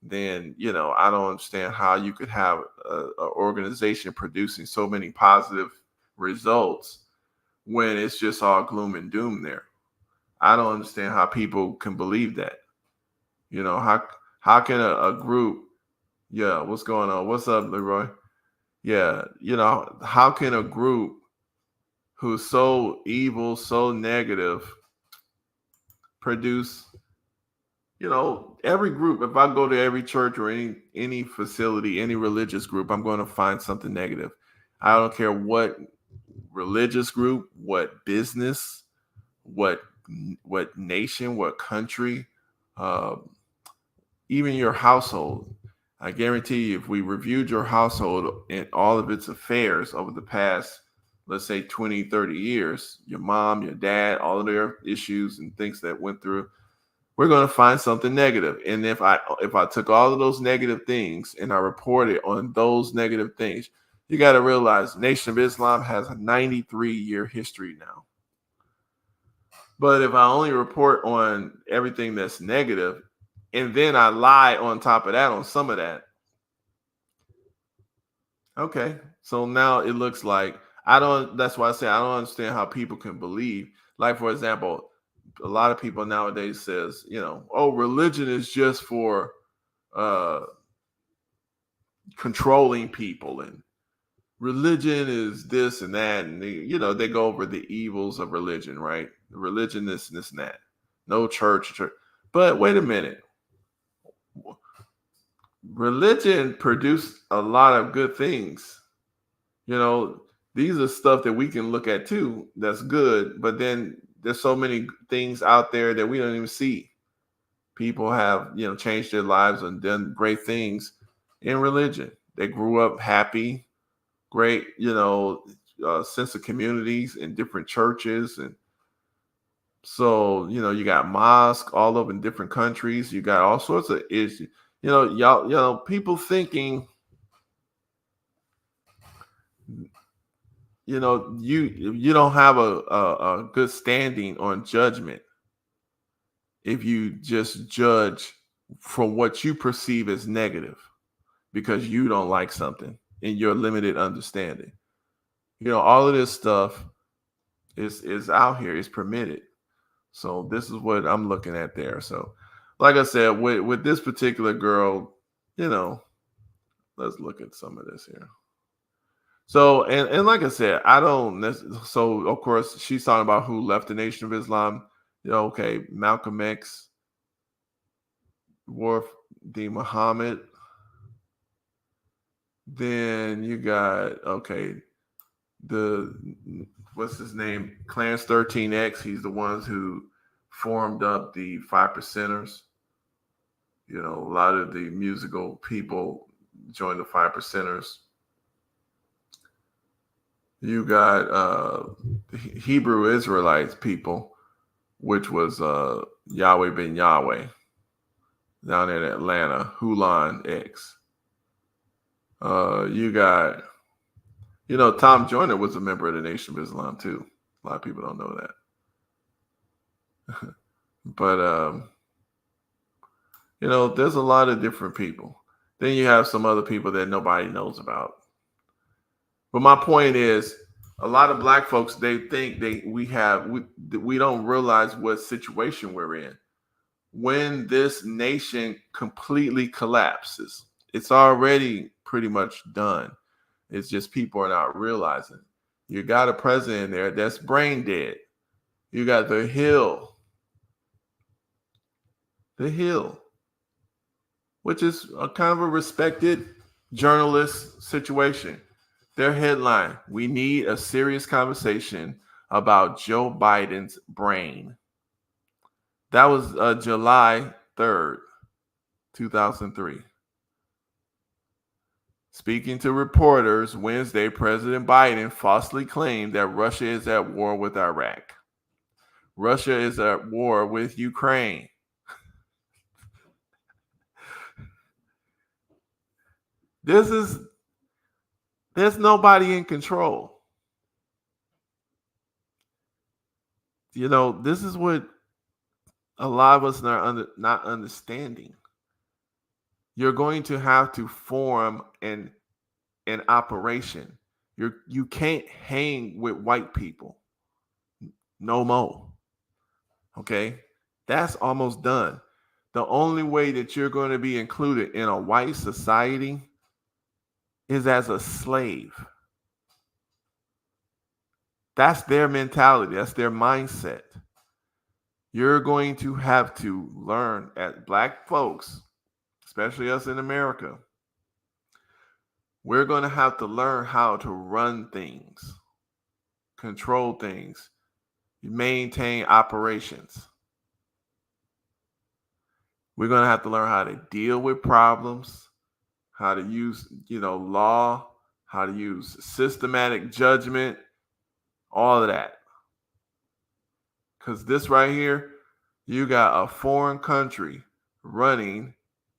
then, I don't understand how you could have an organization producing so many positive results when it's just all gloom and doom there. I don't understand how people can believe that. How can a group, yeah, what's going on? What's up, Leroy? Yeah, how can a group who's so evil, so negative, produce, every group? If I go to every church or any facility, any religious group, I'm going to find something negative. I don't care what religious group, what business, what nation, what country, even your household. I guarantee you, if we reviewed your household and all of its affairs over the past, let's say 20, 30 years, your mom, your dad, all of their issues and things that went through, we're going to find something negative. And if I took all of those negative things and I reported on those negative things, you got to realize Nation of Islam has a 93-year history now. But if I only report on everything that's negative, and then I lie on top of that on some of that, okay, so now it looks like that's why I say I don't understand how people can believe. Like, for example, a lot of people nowadays says, religion is just for controlling people, and religion is this and that, and they go over the evils of religion, right? Religion, this and that. No church. But wait a minute. Religion produced a lot of good things. These are stuff that we can look at too. That's good. But then there's so many things out there that we don't even see. People have, changed their lives and done great things in religion. They grew up happy, great, sense of communities in different churches. And so, you got mosques all over in different countries. You got all sorts of issues. People thinking, you don't have a good standing on judgment if you just judge from what you perceive as negative because you don't like something in your limited understanding. All of this stuff is out here, is permitted. So this is what I'm looking at there. So like I said, with this particular girl, let's look at some of this here. So, and like I said, so of course she's talking about who left the Nation of Islam. Okay, Malcolm X, Wharf D. Muhammad. Then you got, what's his name? Clarence 13X. He's the ones who formed up the 5%ers. A lot of the musical people joined the 5%ers. You got Hebrew Israelites people, which was Yahweh ben Yahweh down in Atlanta, Hulan X. You got, Tom Joyner was a member of the Nation of Islam too. A lot of people don't know that. But, there's a lot of different people. Then you have some other people that nobody knows about. But my point is, a lot of black folks, they think we don't realize what situation we're in. When this nation completely collapses, it's already pretty much done. It's just people are not realizing. You got a president there that's brain dead. You got the Hill, which is a kind of a respected journalist situation. Their headline: "We need a serious conversation about Joe Biden's brain." That was July 3rd, 2003. Speaking to reporters Wednesday, President Biden falsely claimed that Russia is at war with Iraq. Russia is at war with Ukraine. There's nobody in control. This is what a lot of us are not understanding. You're going to have to form an operation. You can't hang with white people no more. Okay? That's almost done. The only way that you're going to be included in a white society is as a slave. That's their mentality. That's their mindset. You're going to have to learn, as black folks, especially us in America, we're going to have to learn how to run things, control things, maintain operations. We're going to have to learn how to deal with problems, how to use, law, how to use systematic judgment, all of that. Because this right here, you got a foreign country running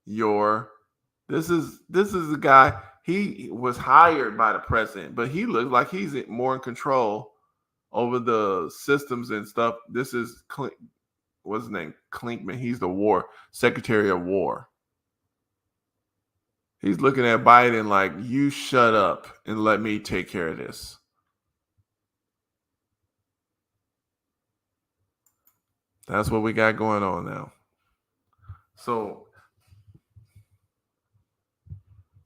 this is a guy, he was hired by the president, but he looks like he's more in control over the systems and stuff. This is, what's his name? Klinkman. He's the Secretary of War. He's looking at Biden like, you shut up and let me take care of this. That's what we got going on now. So,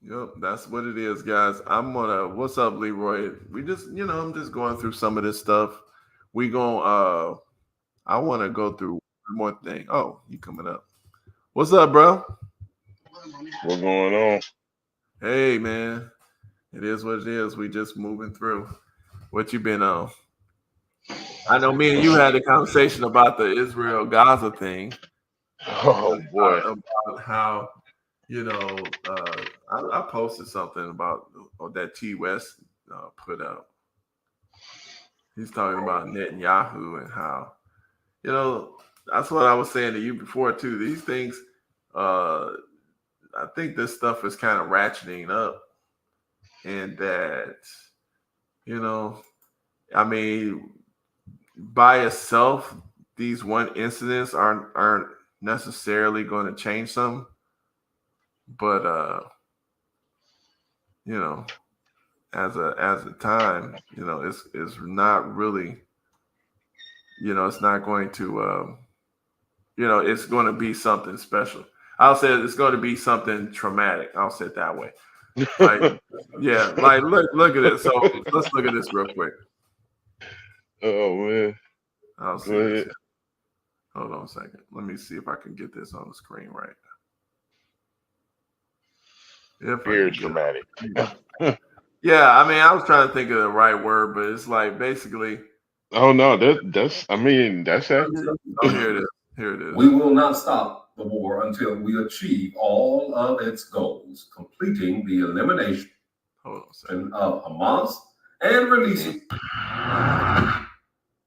yep, that's what it is, guys. What's up, Leroy? We just, I'm just going through some of this stuff. I want to go through one more thing. Oh, you coming up. What's up, bro? What's going on? Hey, man. It is what it is. We just moving through. What you been on? I know me and you had a conversation about the Israel-Gaza thing. Oh, boy. About how, I posted something about that T West put up. He's talking about Netanyahu and how, that's what I was saying to you before too. These things, I think this stuff is kind of ratcheting up, and that, I mean, by itself, these one incidents aren't necessarily going to change something, but as a time, it's not really, it's not going to, it's going to be something special. I'll say it's going to be something traumatic. I'll say it that way. Like, yeah, like look at it. So let's look at this real quick. Oh man. I'll see this. Hold on a second. Let me see if I can get this on the screen right. Very dramatic. Yeah, I mean, I was trying to think of the right word, but it's like basically. Oh no, that's accurate. Oh, here it is. Here it is. We will not stop the war until we achieve all of its goals, completing the elimination of Hamas and releasing.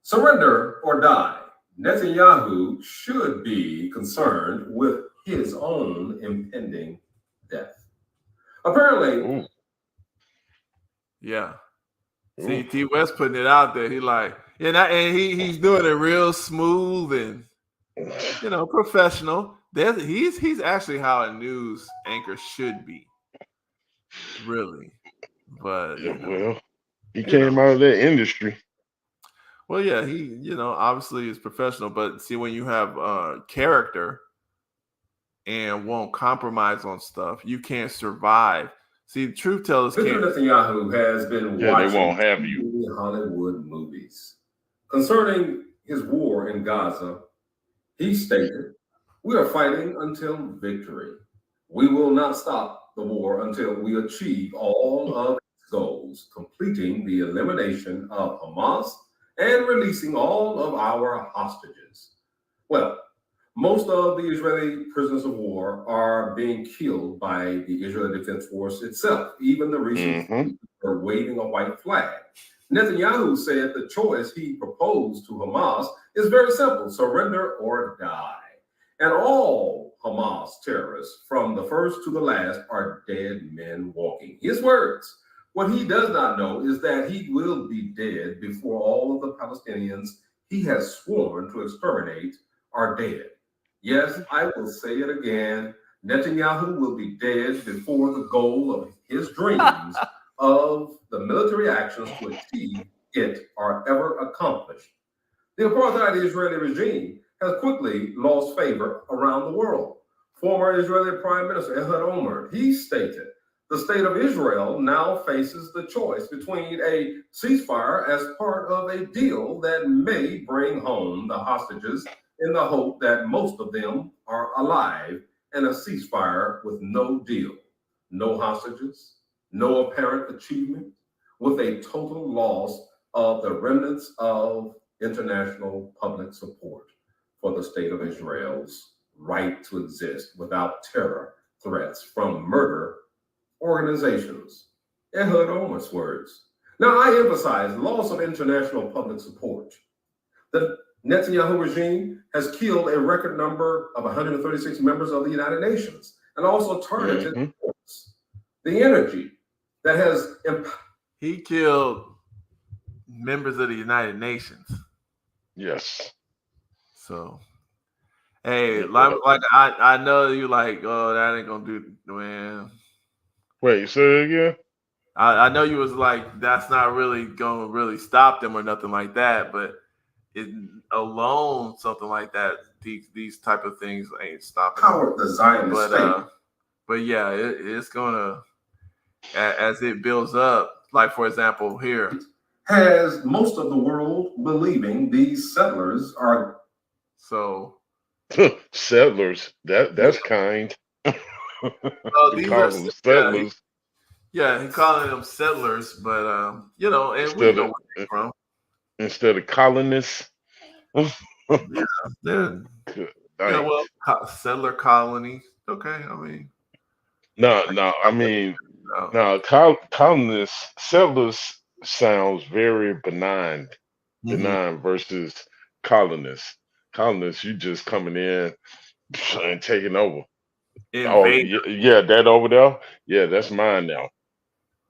Surrender or die. Netanyahu should be concerned with his own impending death. Apparently. Yeah. See, T West putting it out there. He like, and he's doing it real smooth and professional. He's actually how a news anchor should be. Really. But he came out of that industry. Well, yeah, he, obviously is professional, but see, when you have character and won't compromise on stuff, you can't survive. See, the truth tellers can't. Mr. Netanyahu has been watching they won't have you. Hollywood movies. Concerning his war in Gaza, he stated, "We are fighting until victory. We will not stop the war until we achieve all of its goals, completing the elimination of Hamas and releasing all of our hostages." Well, most of the Israeli prisoners of war are being killed by the Israeli Defense Force itself. Even the recent are waving a white flag. Netanyahu said the choice he proposed to Hamas is very simple: surrender or die. And all Hamas terrorists, from the first to the last, are dead men walking. His words. What he does not know is that he will be dead before all of the Palestinians he has sworn to exterminate are dead. Yes, I will say it again. Netanyahu will be dead before the goal of his dreams of the military actions to achieve it are ever accomplished. The apartheid Israeli regime has quickly lost favor around the world. Former Israeli Prime Minister Ehud Olmert, he stated, the state of Israel now faces the choice between a ceasefire as part of a deal that may bring home the hostages in the hope that most of them are alive, and a ceasefire with no deal, no hostages, no apparent achievement, with a total loss of the remnants of international public support for the state of Israel's right to exist without terror threats from murder organizations. Ehud Olmert's words. Now, I emphasize loss of international public support. The Netanyahu regime has killed a record number of 136 members of the United Nations and also targeted the energy that has. He killed members of the United Nations. Yes. So, hey, like I know you like, oh, that ain't gonna do, man. Wait, say it again. I know you was like, that's not really gonna really stop them or nothing like that, but it alone, something like that, these type of things ain't stopping. Power the Zionist state. But yeah, it's gonna, as it builds up. Like, for example, here has most of the world believing these settlers are settlers. That's kind. These call them settlers. Yeah, he calling them settlers, but and we know where they're from. Instead of colonists. Well, settler colony. Okay, I mean. Colonists, settlers sounds very benign benign versus colonists. Colonists, you just coming in and taking over. Oh Invade. yeah, that over there. Yeah, that's mine now.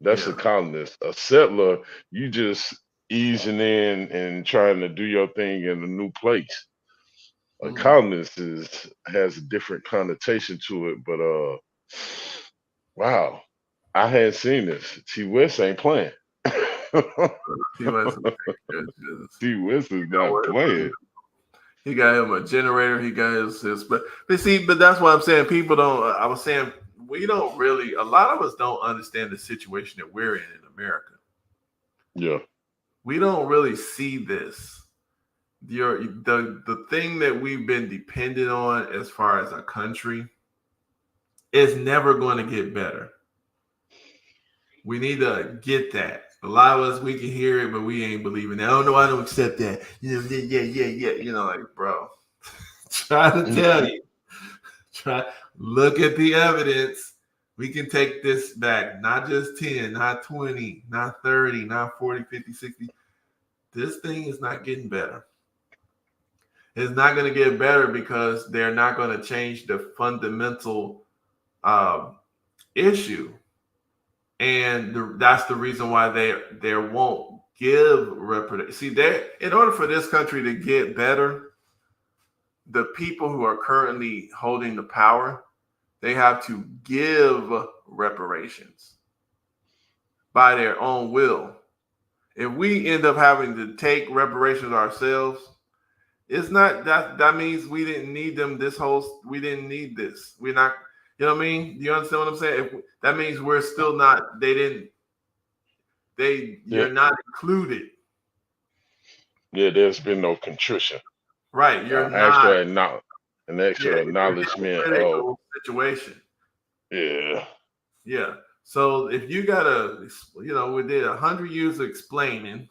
That's a Yeah. colonist. A settler, you just easing in and trying to do your thing in a new place. A Mhm. colonist has a different connotation to it, but wow, I hadn't seen this. T West ain't playing. He was. T West is You know not what? playing. He got him a generator. He got his but see, but that's what I'm saying. People don't. I was saying we don't really. A lot of us don't understand the situation that we're in America. Yeah. We don't really see this. The thing that we've been dependent on as far as a country is never going to get better. We need to get that. A lot of us we can hear it, but we ain't believing it. Oh no, I don't accept that. You know, yeah. You know, like bro, try to tell you. Try look at the evidence. We can take this back. Not just 10, not 20, not 30, not 40, 50, 60. This thing is not getting better. It's not going to get better because they're not going to change the fundamental issue, and that's the reason why they won't give reparation. See, they in order for this country to get better, the people who are currently holding the power, they have to give reparations by their own will. If we end up having to take reparations ourselves, it's not that means we didn't need them we didn't need this. We're not, you know what I mean? Do you understand what I'm saying? That means we're still not, Yeah. you're not included. Yeah, there's been no contrition. Right. You're not, An yeah, actual it's a acknowledgement of hypocritical situation. yeah. Yeah. So if you gotta, we did 100 years of explaining,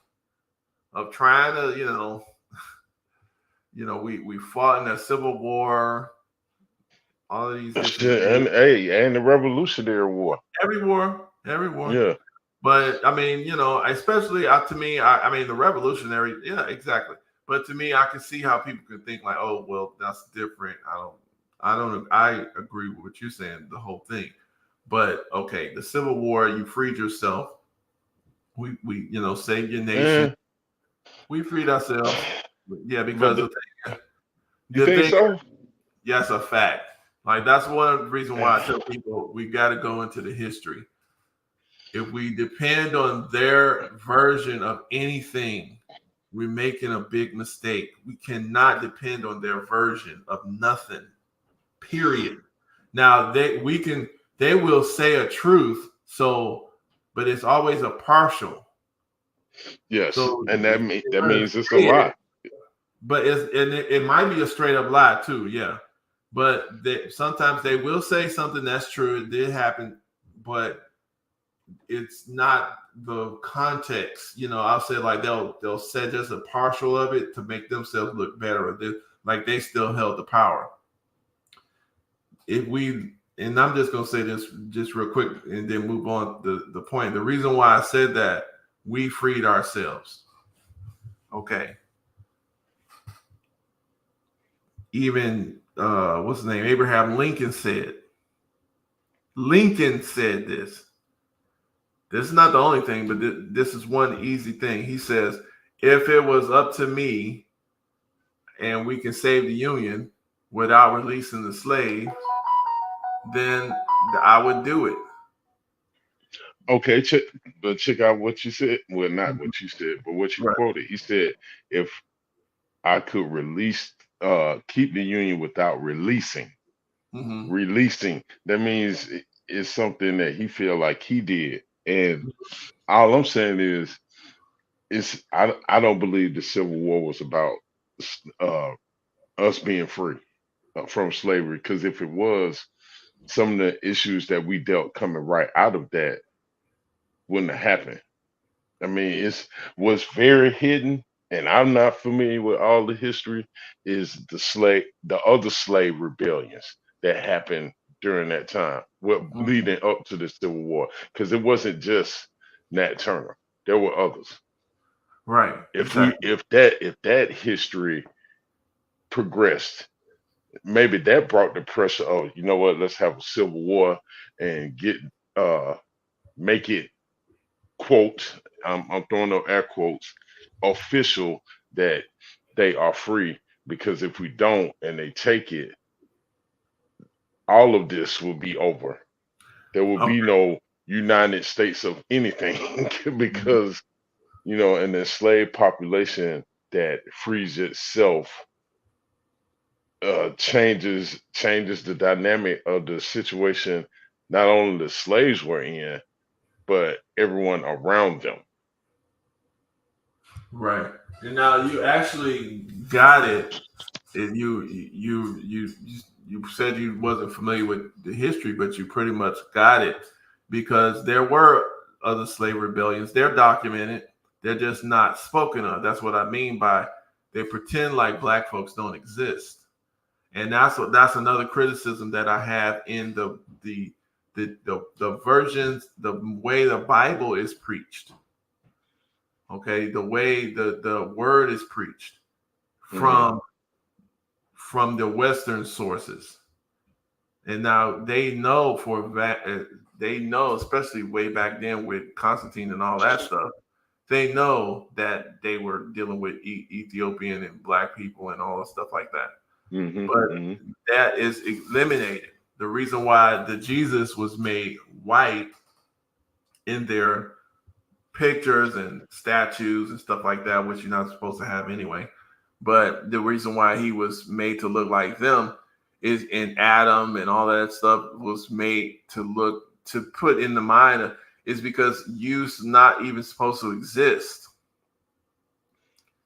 of trying to, we fought in a civil war, all of these different things. And the Revolutionary War. Every war. Yeah. But I mean, especially to me, I mean, the revolutionary, yeah, exactly. But to me, I can see how people can think like, oh, well, that's different. I agree with what you're saying, the whole thing. But okay, the Civil War, you freed yourself. We saved your nation. Eh, We freed ourselves. Yeah, but because you the think thing, so? yes, a fact. Like that's one reason why I tell people we got to go into the history. If we depend on their version of anything, we're making a big mistake. We cannot depend on their version of nothing. Period. Now they will say a truth, but it's always a partial. Yes. So And that means it's a lie. but it might be a straight up lie too, yeah. But sometimes they will say something that's true, it did happen, but it's not the context. I'll say like they'll say just a partial of it to make themselves look better. Like they still held the power. And I'm just gonna say this just real quick and then move on the point. The reason why I said that we freed ourselves. Okay. Even what's his name? Abraham Lincoln said. Lincoln said this. This is not the only thing, but this is one easy thing. He says, if it was up to me and we can save the Union without releasing the slaves, then I would do it. Okay, check out what you said. Well, not what you said, but what you Right. quoted. He said, if I could keep the Union without releasing. Mm-hmm. Releasing, that means it's something that he feel like he did. And all I'm saying is I don't believe the Civil War was about uh, us being free from slavery. Because if it was, some of the issues that we dealt coming right out of that wouldn't have happened. I mean, it's what's very hidden, and I'm not familiar with all the history, is the other slave rebellions that happened during that time, leading up to the Civil War, because it wasn't just Nat Turner. There were others. Right. If Exactly. if that history progressed, maybe that brought the pressure of, you know what, let's have a civil war and uh make it, quote, I'm throwing up air quotes, official, that they are free. Because if we don't and they take it, all of this will be over. There will be Okay. no United States of anything because, an enslaved population that frees itself changes the dynamic of the situation not only the slaves were in, but everyone around them. Right. And now you actually got it. And you said you wasn't familiar with the history, but you pretty much got it because there were other slave rebellions. They're documented. They're just not spoken of. That's what I mean by they pretend like black folks don't exist. And that's another criticism that I have in the versions, the way the Bible is preached. Okay, the way the word is preached Hmm. from the Western sources. And now they know they know, especially way back then with Constantine and all that stuff, they know that they were dealing with Ethiopian and black people and all the stuff like that. Hmm. But Hmm. that is eliminated. The reason why the Jesus was made white in their pictures and statues and stuff like that, which you're not supposed to have anyway. But the reason why he was made to look like them is in Adam and all that stuff was made to look to put in the mind of, is because you's not even supposed to exist.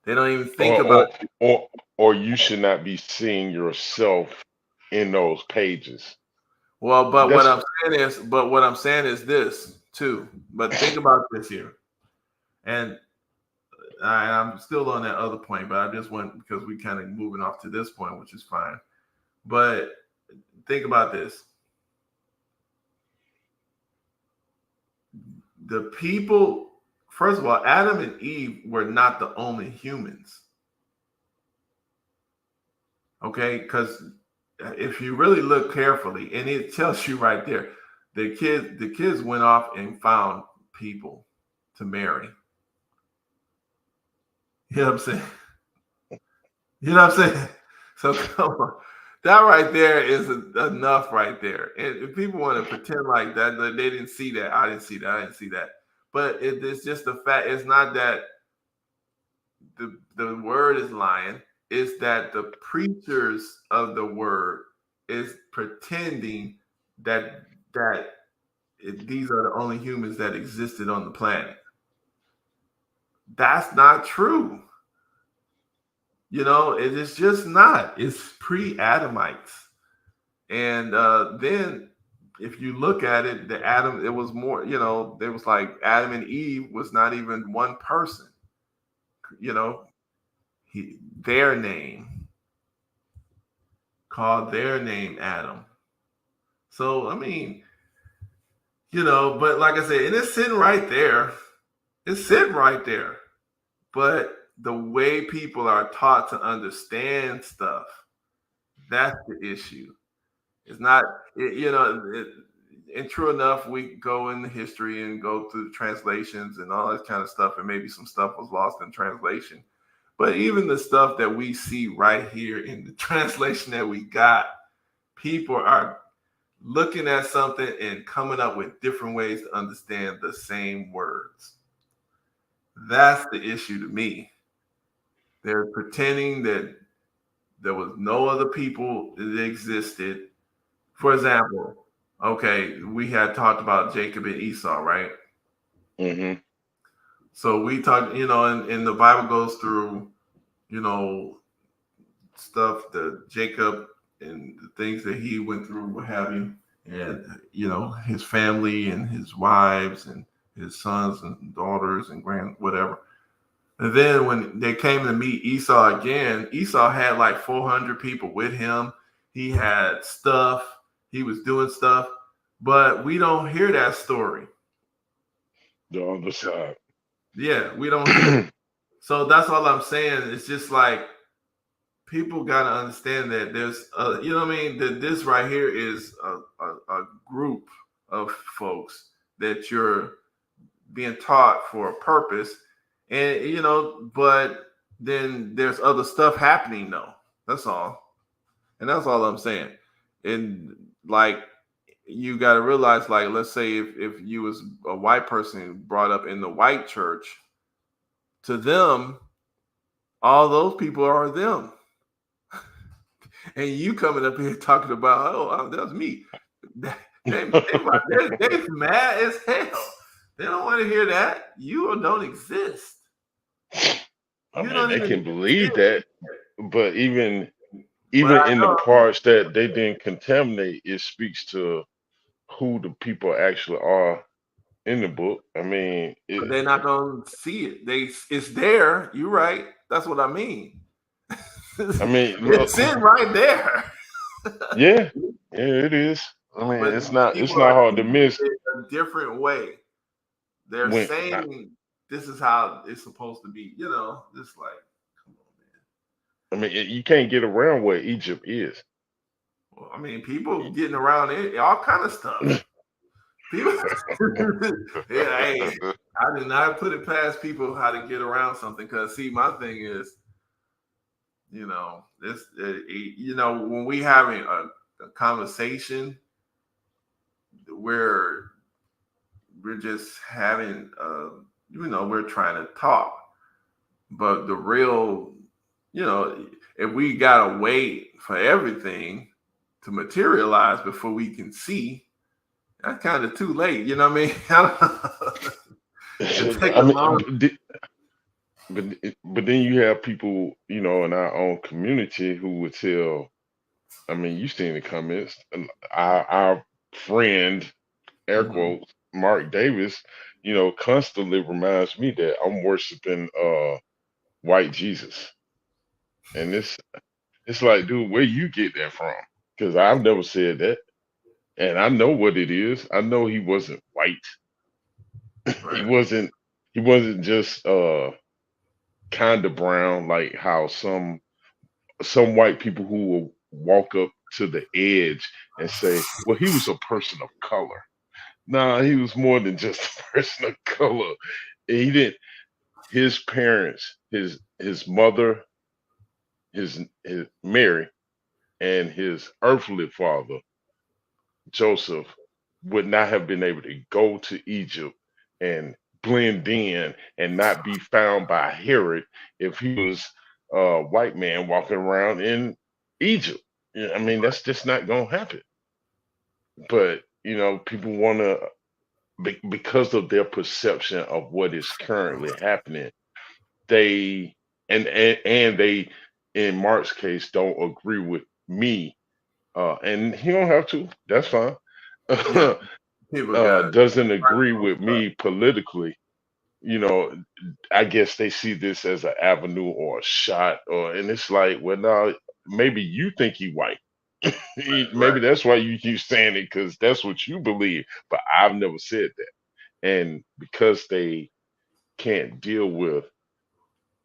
They don't even think Or, about or or or you should not be seeing yourself in those pages. well, That's but what I'm saying is this too. But think about this here, and I'm still on that other point, but I just went because we kind of moving off to this point, which is fine. But think about this: the people, first of all, Adam and Eve were not the only humans. Okay, because if you really look carefully, and it tells you right there, the kids went off and found people to marry. You know what I'm saying? You know what I'm saying? So come on. That right there is enough right there. And if people want to pretend like that, they didn't see that. I didn't see that. I didn't see that. But it's just the fact. It's not that the word is lying. It's that the preachers of the word is pretending that these are the only humans that existed on the planet. That's not true. It is just not. It's pre-Adamites. And then if you look at it, it was more, it was like Adam and Eve was not even one person, you know, their name, called their name Adam. So, I mean, but like I said, and it's sitting right there. It's sitting right there. But the way people are taught to understand stuff, that's the issue. It's not, and true enough, we go in the history and go through the translations and all that kind of stuff, and maybe some stuff was lost in translation. But even the stuff that we see right here in the translation that we got, people are looking at something and coming up with different ways to understand the same words. That's the issue to me. They're pretending that there was no other people that existed. For example, okay, we had talked about Jacob and Esau, right? hmm So we talked, and the Bible goes through, you know, stuff that Jacob and the things that he went through, what have you, and his family and his wives and his sons and daughters and grand whatever. And then when they came to meet Esau again, Esau had like 400 people with him. He had stuff. He was doing stuff, but we don't hear that story. The other side. Yeah, we don't hear it. So that's all I'm saying. It's just like people got to understand that there's, you know what I mean? That this right here is a group of folks that you're being taught for a purpose. And, you know, but then there's other stuff happening though. That's all. And that's all I'm saying. And like, you got to realize, like, let's say if you was a white person brought up in the white church, to them, all those people are them. And you coming up here talking about, oh, that was me. They mad as hell. They don't want to hear that. You don't exist. I You mean, don't they even can believe exist. that, but even But I in the know. parts that they didn't contaminate, it speaks to who the people actually are in the book. I mean, But they're not gonna see it. It's there. You're right. That's what I mean. I mean, look, It's sitting right there. yeah, yeah, it is. I mean, But it's people not are hard to teaching miss it a different way. They're when saying this is how it's supposed to be. You know, just like, come I mean, you can't get around where Egypt is. on, man. Well, I mean, people getting around it, all kind of stuff. People, yeah, hey, I did not put it past people how to get around something. Because see, my thing is, you know, this, you know, when we having a conversation, we're just having, you know, we're trying to talk. But the real, you know, if we gotta wait for everything to materialize before we can see, that's kind of too late. You know what I mean? It take I a long. mean, but then you have people, you know, in our own community who would tell. I mean, you seen the comments. Our friend, air Mhm. quotes, Mark Davis, you know, constantly reminds me that I'm worshiping white Jesus, and it's like, dude, where you get that from? Because I've never said that, and I know what it is. I know he wasn't white. He Right. wasn't. He wasn't just kind of brown like how some white people who will walk up to the edge and say, well, he was a person of color. Nah, he was more than just a person of color. He didn't. His parents, his mother, his Mary, and his earthly father Joseph would not have been able to go to Egypt and blend in and not be found by Herod if he was a white man walking around in Egypt. Yeah, I mean, that's just not going to happen. But, you know, people want to, because of their perception of what is currently happening, they, and they, in Mark's case, don't agree with me. And he don't have to. That's fine. Yeah. People got it. Doesn't agree with me politically, you know, I guess they see this as an avenue or a shot, or and it's like, well, now maybe you think he white. Right. Maybe that's why you keep saying it because that's what you believe. But I've never said that, and because they can't deal with,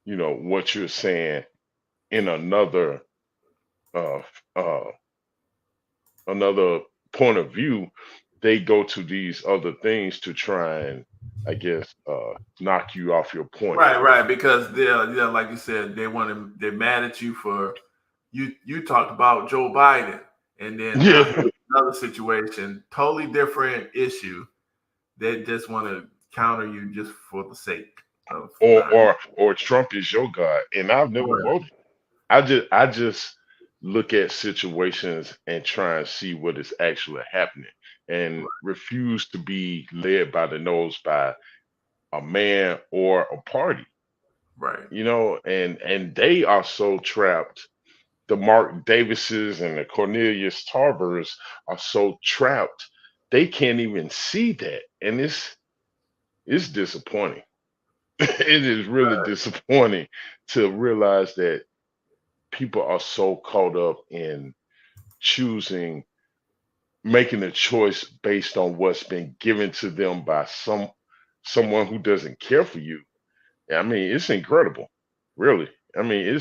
you know, what you're saying in uh, uh, another point of view, they go to these other things to try and, I guess, knock you off your point. Right, right. Because they're, yeah, like you said, they're mad at you for you talked about Joe Biden, and then now Yeah, here's another situation, totally different issue. They just want to counter you just for the sake of not. or Trump is your God, and I've never Right, voted. I just look at situations and try and see what is actually happening, and refuse to be led by the nose by a man or a party. right, You know, and they are so trapped. The Mark Davises and the Cornelius Tarbers are so trapped they can't even see that, and it's disappointing. It is really disappointing to realize that people are so caught up in choosing, making a choice based on what's been given to them by someone who doesn't care for you, I mean, it's incredible, really. I mean,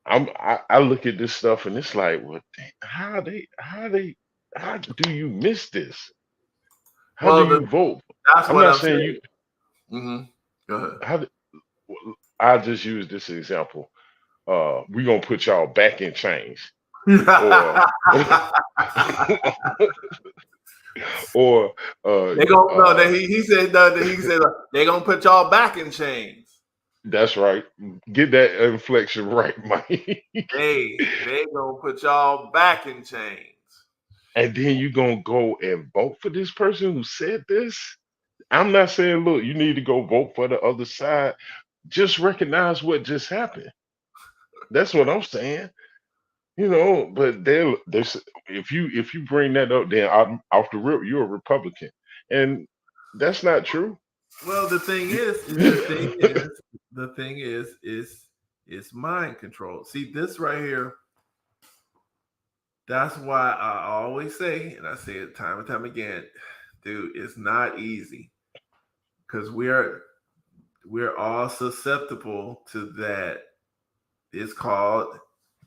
I look at this stuff and it's like, well, how do you miss this? How do Well, you vote? that's I'm what not I'm saying saying. you. Hmm. Go ahead. How do, I just use this example. We gonna put y'all back in chains, or or They gonna no. He said no, he said they gonna put y'all back in chains. that's right. Get that inflection right, Mike. They gonna put y'all back in chains. And then you gonna go and vote for this person who said this. I'm not saying, look, you need to go vote for the other side. Just recognize what just happened. That's what I'm saying. But there's if you bring that up, then I'm off the rip, you're a Republican, and that's not true. Well, the thing is it's mind control. See this right here. That's why I always say, and I say it time and time again, dude, it's not easy because we're all susceptible to that. It's called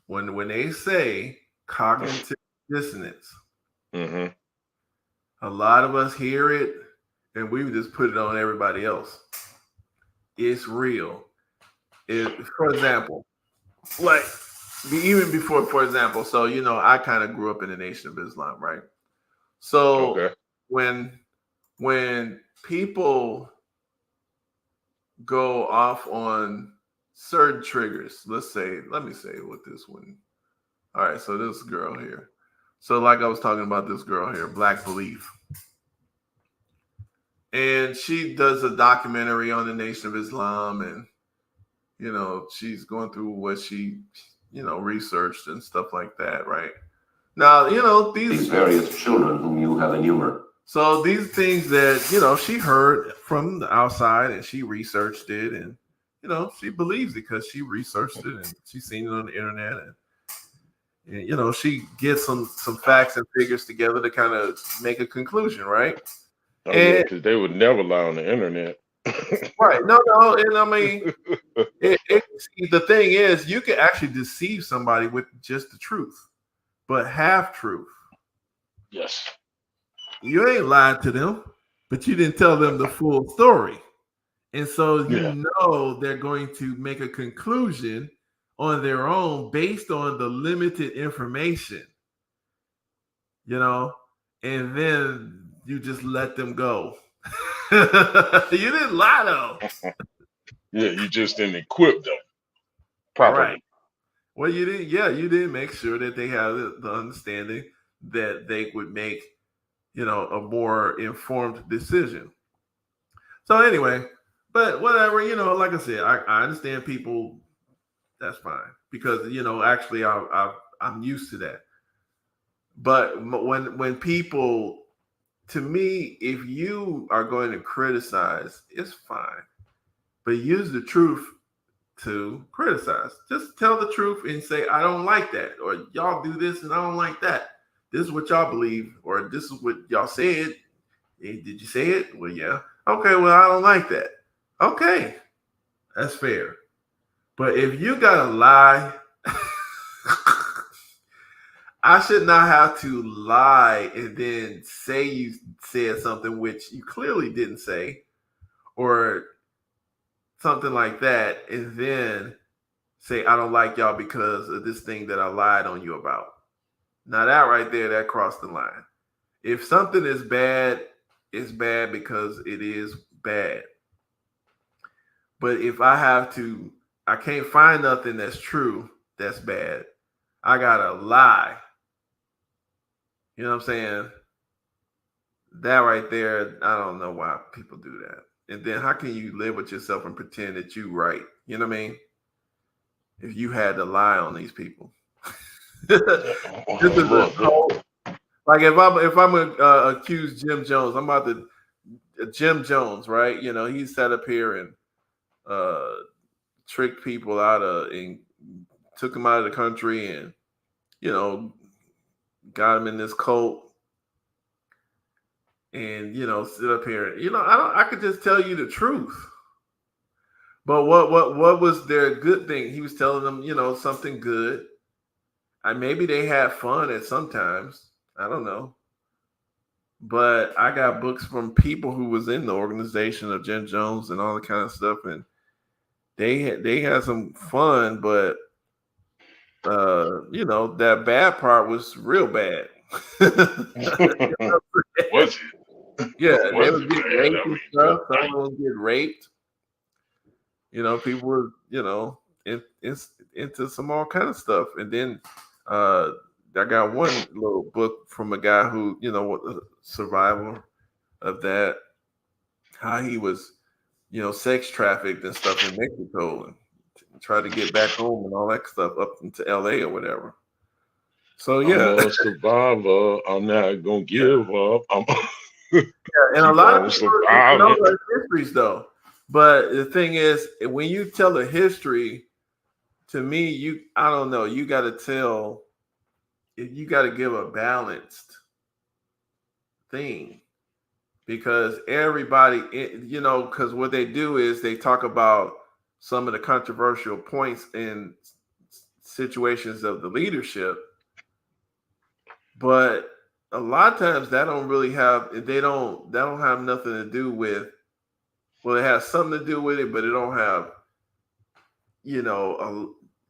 when they say cognitive dissonance. Hmm. A lot of us hear it and we just put it on everybody else. It's real. For example, like even before, for example, so I kind of grew up in the Nation of Islam, right? So Okay. when people go off on certain triggers, let me say what this one. All right, so this girl here. So like I was talking about this girl here, Black Belief. And she does a documentary on the Nation of Islam, and she's going through what she researched and stuff like that, right? Now, these various children whom you have enumerate. So these things that she heard from the outside and she researched it, and she believes it because she researched it and she's seen it on the internet, and she gets some facts and figures together to kind of make a conclusion, right? Oh yeah, And because they would never lie on the internet. right, no, and I mean, the thing is, you can actually deceive somebody with just the truth, but half truth. Yes. You ain't lied to them, but you didn't tell them the full story. And so Yeah. they're going to make a conclusion on their own based on the limited information, and then you just let them go. You didn't lie though. Yeah, you just didn't equip them properly. Right. Well, you didn't. Yeah, you didn't make sure that they have the understanding that they would make, a more informed decision. So anyway, but whatever, like I said, I understand people. That's fine because actually, I'm used to that. But when people, to me, if you are going to criticize, it's fine, but use the truth to criticize. Just tell the truth and say, I don't like that, or y'all do this and I don't like that. This is what y'all believe, or this is what y'all said. Did you say it? Well, yeah. Okay, well, I don't like that. Okay, that's fair. But if you gotta lie, I should not have to lie and then say you said something which you clearly didn't say, or something like that, and then say I don't like y'all because of this thing that I lied on you about. Now that right there, that crossed the line. If something is bad, it's bad because it is bad. But if I can't find nothing that's true that's bad. I gotta lie. You know what I'm saying? That right there, I don't know why people do that. And then how can you live with yourself and pretend that you right? You know what I mean? If you had to lie on these people. This is like if I'm gonna accuse Jim Jones, I'm about to Jim Jones, right? He sat up here and uh tricked people and took them out of the country, and you know got them in this cult, and sit up here. I could just tell you the truth. But what was their good thing? He was telling them, something good. And maybe they had fun at sometimes. I don't know. But I got books from people who was in the organization of Jim Jones and all that kind of stuff, and they had some fun, but that bad part was real bad. Was Yeah, they was would it get bad? raped I and mean, stuff. good Some night. of them get raped. People were, into some all kind of stuff. And then I got one little book from a guy who, what the survival of that, how he was, sex trafficked and stuff in Mexico and tried to get back home and all that stuff up into LA or whatever. So I'm yeah, a survivor. I'm not gonna give up. I'm and a keep lot of on people know surviving. their histories though. But the thing is, when you tell a history, to me, I don't know, you got to give a balanced thing because everybody, because what they do is they talk about some of the controversial points in situations of the leadership, but a lot of times that don't really have that don't have nothing to do with, well, it has something to do with it, but it don't have,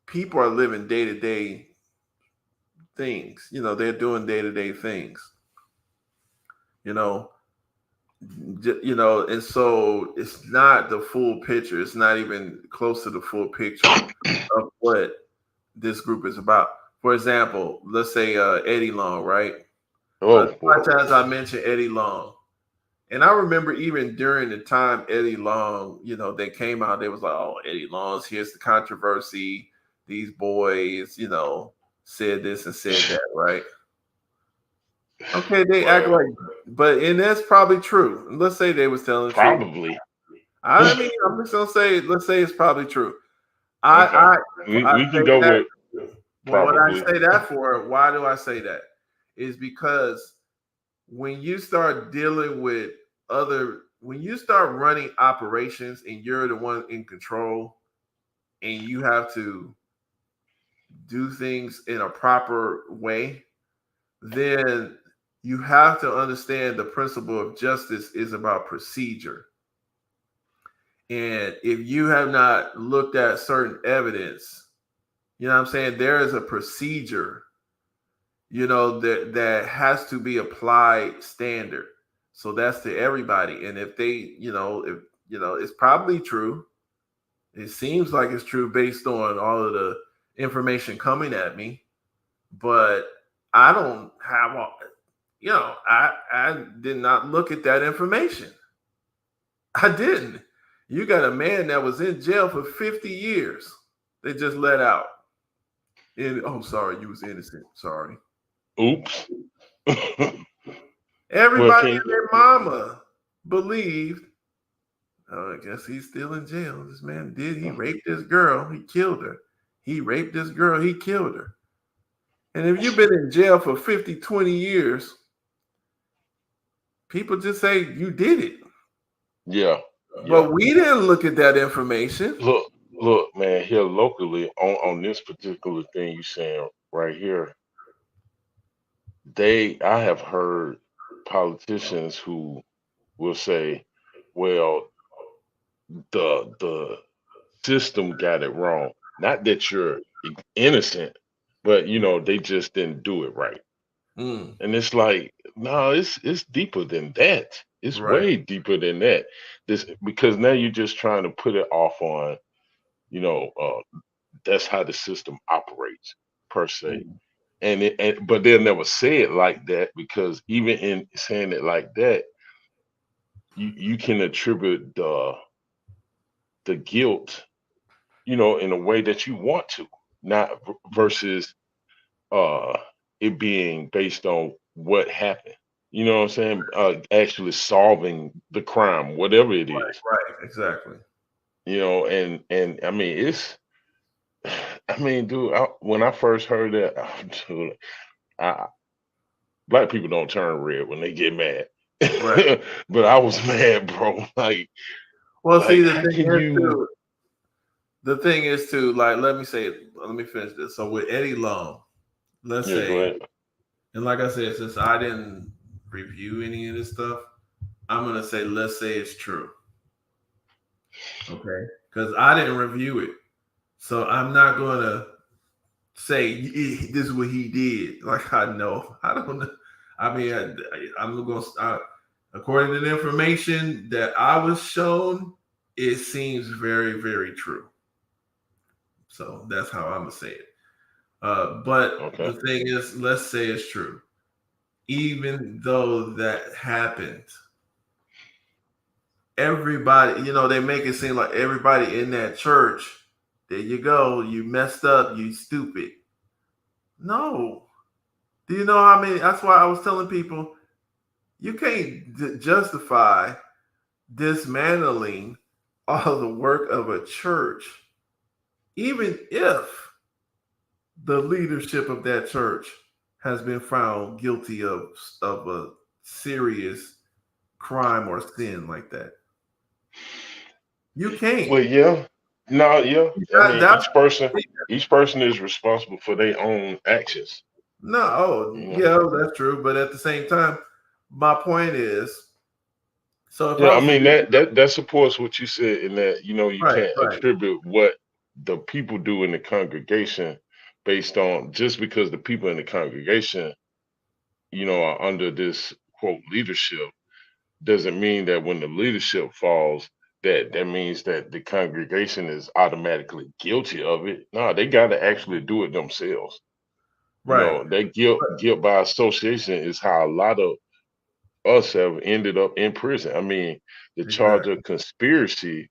people are living day to day things. They're doing day to day things. You know, and so it's not the full picture. It's not even close to the full picture of what this group is about. For example, let's say Eddie Long, right? A Oh lot of boy. times I mention Eddie Long. And I remember even during the time Eddie Long, they came out, they was like, oh, Eddie Long's, here's the controversy. These boys, said this and said that, right? Okay, they act Well, like, and that's probably true. Let's say they was telling the truth. probably. I mean, I'm just gonna say, let's say it's probably true. Okay. I We can say go that. with Well, what I probably. say that for, why do I say that? Is because when you start dealing with when you start running operations and you're the one in control and you have to do things in a proper way, then you have to understand the principle of justice is about procedure. And if you have not looked at certain evidence, what I'm saying? There is a procedure, that has to be applied standard. So that's to everybody. And if they, if it's probably true. It seems like it's true based on all of the information coming at me, but I don't have all, I did not look at that information. I didn't. You got a man that was in jail for 50 years. They just let out. And oh, sorry, you was innocent. Sorry. Oops. Well, Everybody can and their mama believed. Oh, I guess he's still in jail. This man he raped this girl, he killed her. He raped this girl, he killed her. And if you've been in jail for 50, 20 years, people just say you did it. yeah. But we didn't look at that information. Look, man, here locally on this particular thing you saying right here, I have heard politicians who will say, well, the system got it wrong. Not that you're innocent, but they just didn't do it right. Mm, And it's like, no, it's deeper than that. It's right. way deeper than that. This because now you're just trying to put it off on, you know, that's how the system operates per se. Mm, But they'll never say it like that because even in saying it like that, you can attribute the guilt, in a way that you want to, not versus uh it being based on what happened. You know what I'm saying? Actually solving the crime, whatever it is. right, exactly. And I mean it's I mean, dude, when I first heard that, dude, I, black people don't turn red when they get mad. Right. But I was mad, bro. Like, Well, see, like the how thing can is you too, the thing is to like, let me finish this. So with Eddie Long, let's Yeah, go say, ahead. and like I said, since I didn't review any of this stuff, I'm gonna say let's say it's true. Okay. Because I didn't review it. So I'm not gonna say this is what he did. Like I know. I don't know. I mean, I'm gonna according to the information that I was shown, it seems very, very true. So that's how I'm gonna say it. But the Okay. thing is, let's say it's true. Even though that happened, everybody, they make it seem like everybody in that church, there you go, you messed up, you stupid. No. Do you know how many? That's why I was telling people you can't justify dismantling all the work of a church, even if the leadership of that church has been found guilty of a serious crime or sin like that. You can't. Well, yeah. No, yeah. I That, mean, that's each person is responsible for their own actions. no. Oh, You know. yeah, that's true. But at the same time, my point is, so if Yeah, I I was to mean do that supports what you said in that you right, can't right, attribute what the people do in the congregation based on just because the people in the congregation are under this quote leadership doesn't mean that when the leadership falls that means that the congregation is automatically guilty of it. No, they got to actually do it themselves. right. That guilt by association is how a lot of us have ended up in prison. I mean, the charge Exactly. of conspiracy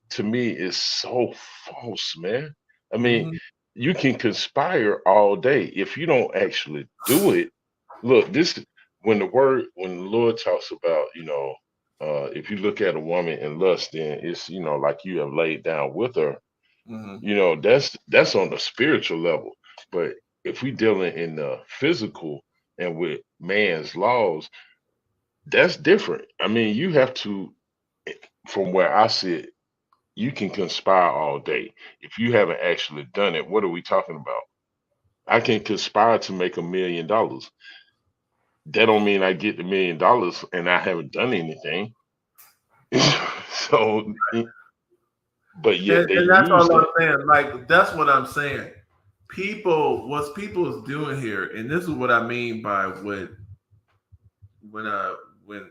to me is so false, man. I mean, Hmm. you can conspire all day if you don't actually do it. Look, this when the Lord talks about, if you look at a woman in lust, then it's like you have laid down with her. Hmm. That's on the spiritual level. But if we dealing in the physical and with man's laws, that's different. I mean, you have to, from where I sit, you can conspire all day. If you haven't actually done it, what are we talking about? I can conspire to make $1 million. That don't mean I get the $1 million and I haven't done anything. So, but yet they And that's use all I'm that. saying. Like that's what I'm saying. What people is doing here, and this is what I mean by when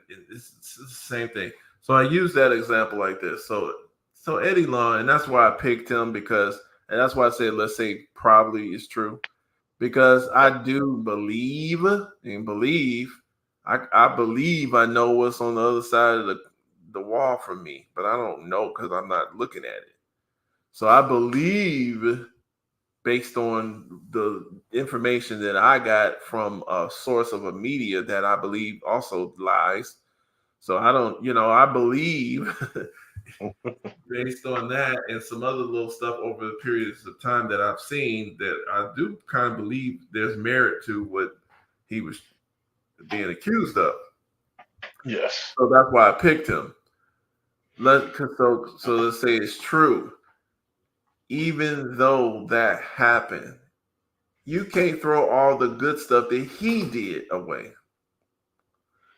it's the same thing. So I use that example like this. So Eddie Long, and that's why I picked him because, and that's why I said let's say probably is true because I do believe and believe I believe I know what's on the other side of the wall from me, but I don't know because I'm not looking at it. So I believe based on the information that I got from a source of a media that I believe also lies. So I don't, I believe based on that and some other little stuff over the periods of time that I've seen that I do kind of believe there's merit to what he was being accused of. Yes. So that's why I picked him. So let's say it's true. Even though that happened, you can't throw all the good stuff that he did away.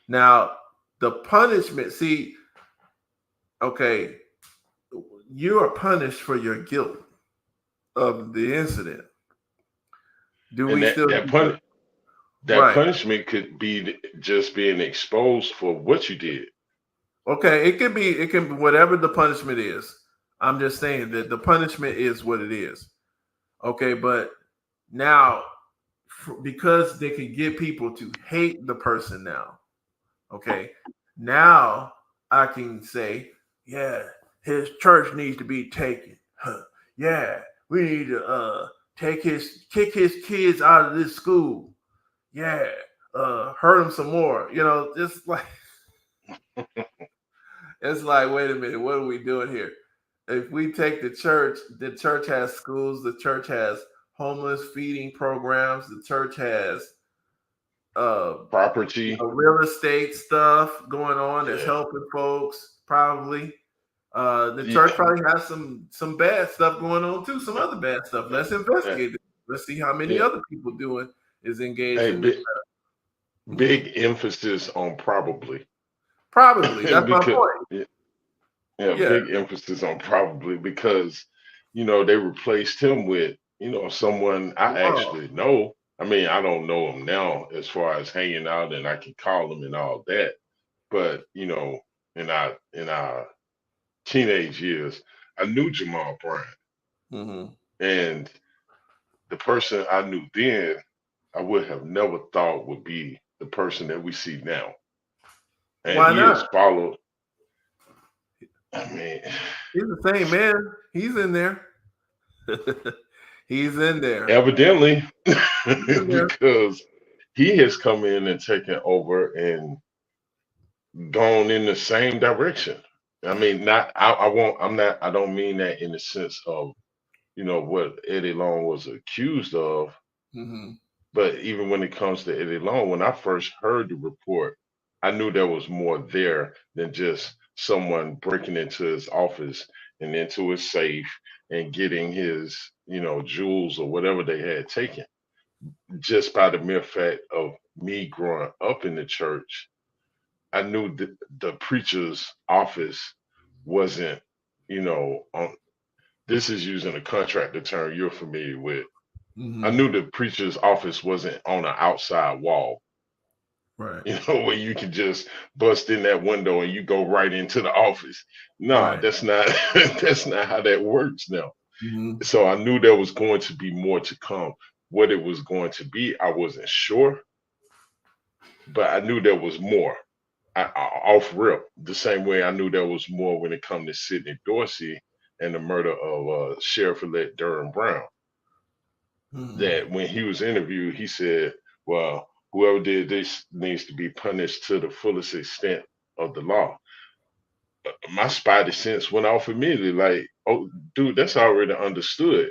Now, the punishment, see, okay, you are punished for your guilt of the incident. Do And we that still that pun that right? punishment could be just being exposed for what you did. Okay, it can be whatever the punishment is. I'm just saying that the punishment is what it is. Okay, but now because they can get people to hate the person now. Okay. Now I can say, yeah, his church needs to be taken. Huh. Yeah, we need to kick his kids out of this school. Yeah, hurt him some more. Just like it's like, wait a minute, what are we doing here? If we take the church has schools, the church has homeless feeding programs, the church has uh Property. real estate stuff going on that's Yeah. helping folks probably. The church probably has some bad stuff going on too, some other bad stuff. Let's investigate it. Let's see how many other people doing is engaged Hey, in this. big emphasis on probably. Probably. That's my Because point. yeah, big emphasis on probably because they replaced him with someone I actually know. I mean, I don't know him now as far as hanging out and I can call him and all that. But in our teenage years, I knew Jamal Bryant. And the person I knew then, I would have never thought would be the person that we see now. And Why he has not? followed. I mean, He's the same man. He's in there. He's in there. evidently, in there. because he has come in and taken over and gone in the same direction. I mean, not I won't. I'm not. I don't mean that in the sense of what Eddie Long was accused of. But even when it comes to Eddie Long, when I first heard the report, I knew there was more there than just someone breaking into his office and into his safe and getting his, jewels or whatever they had taken. Just by the mere fact of me growing up in the church, I knew that the preacher's office wasn't, this is using a contractor term you're familiar with. I knew the preacher's office wasn't on an outside wall. Right. Where you can just bust in that window and you go right into the office. No, Right. that's not that's not how that works now. So I knew there was going to be more to come. What it was going to be, I wasn't sure, but I knew there was more. Off rip, the same way I knew there was more when it come to Sidney Dorsey and the murder of Sheriff-elect Durham Brown. That when he was interviewed, he said, well, whoever did this needs to be punished to the fullest extent of the law. My spidey sense went off immediately, like, oh, dude, that's already understood.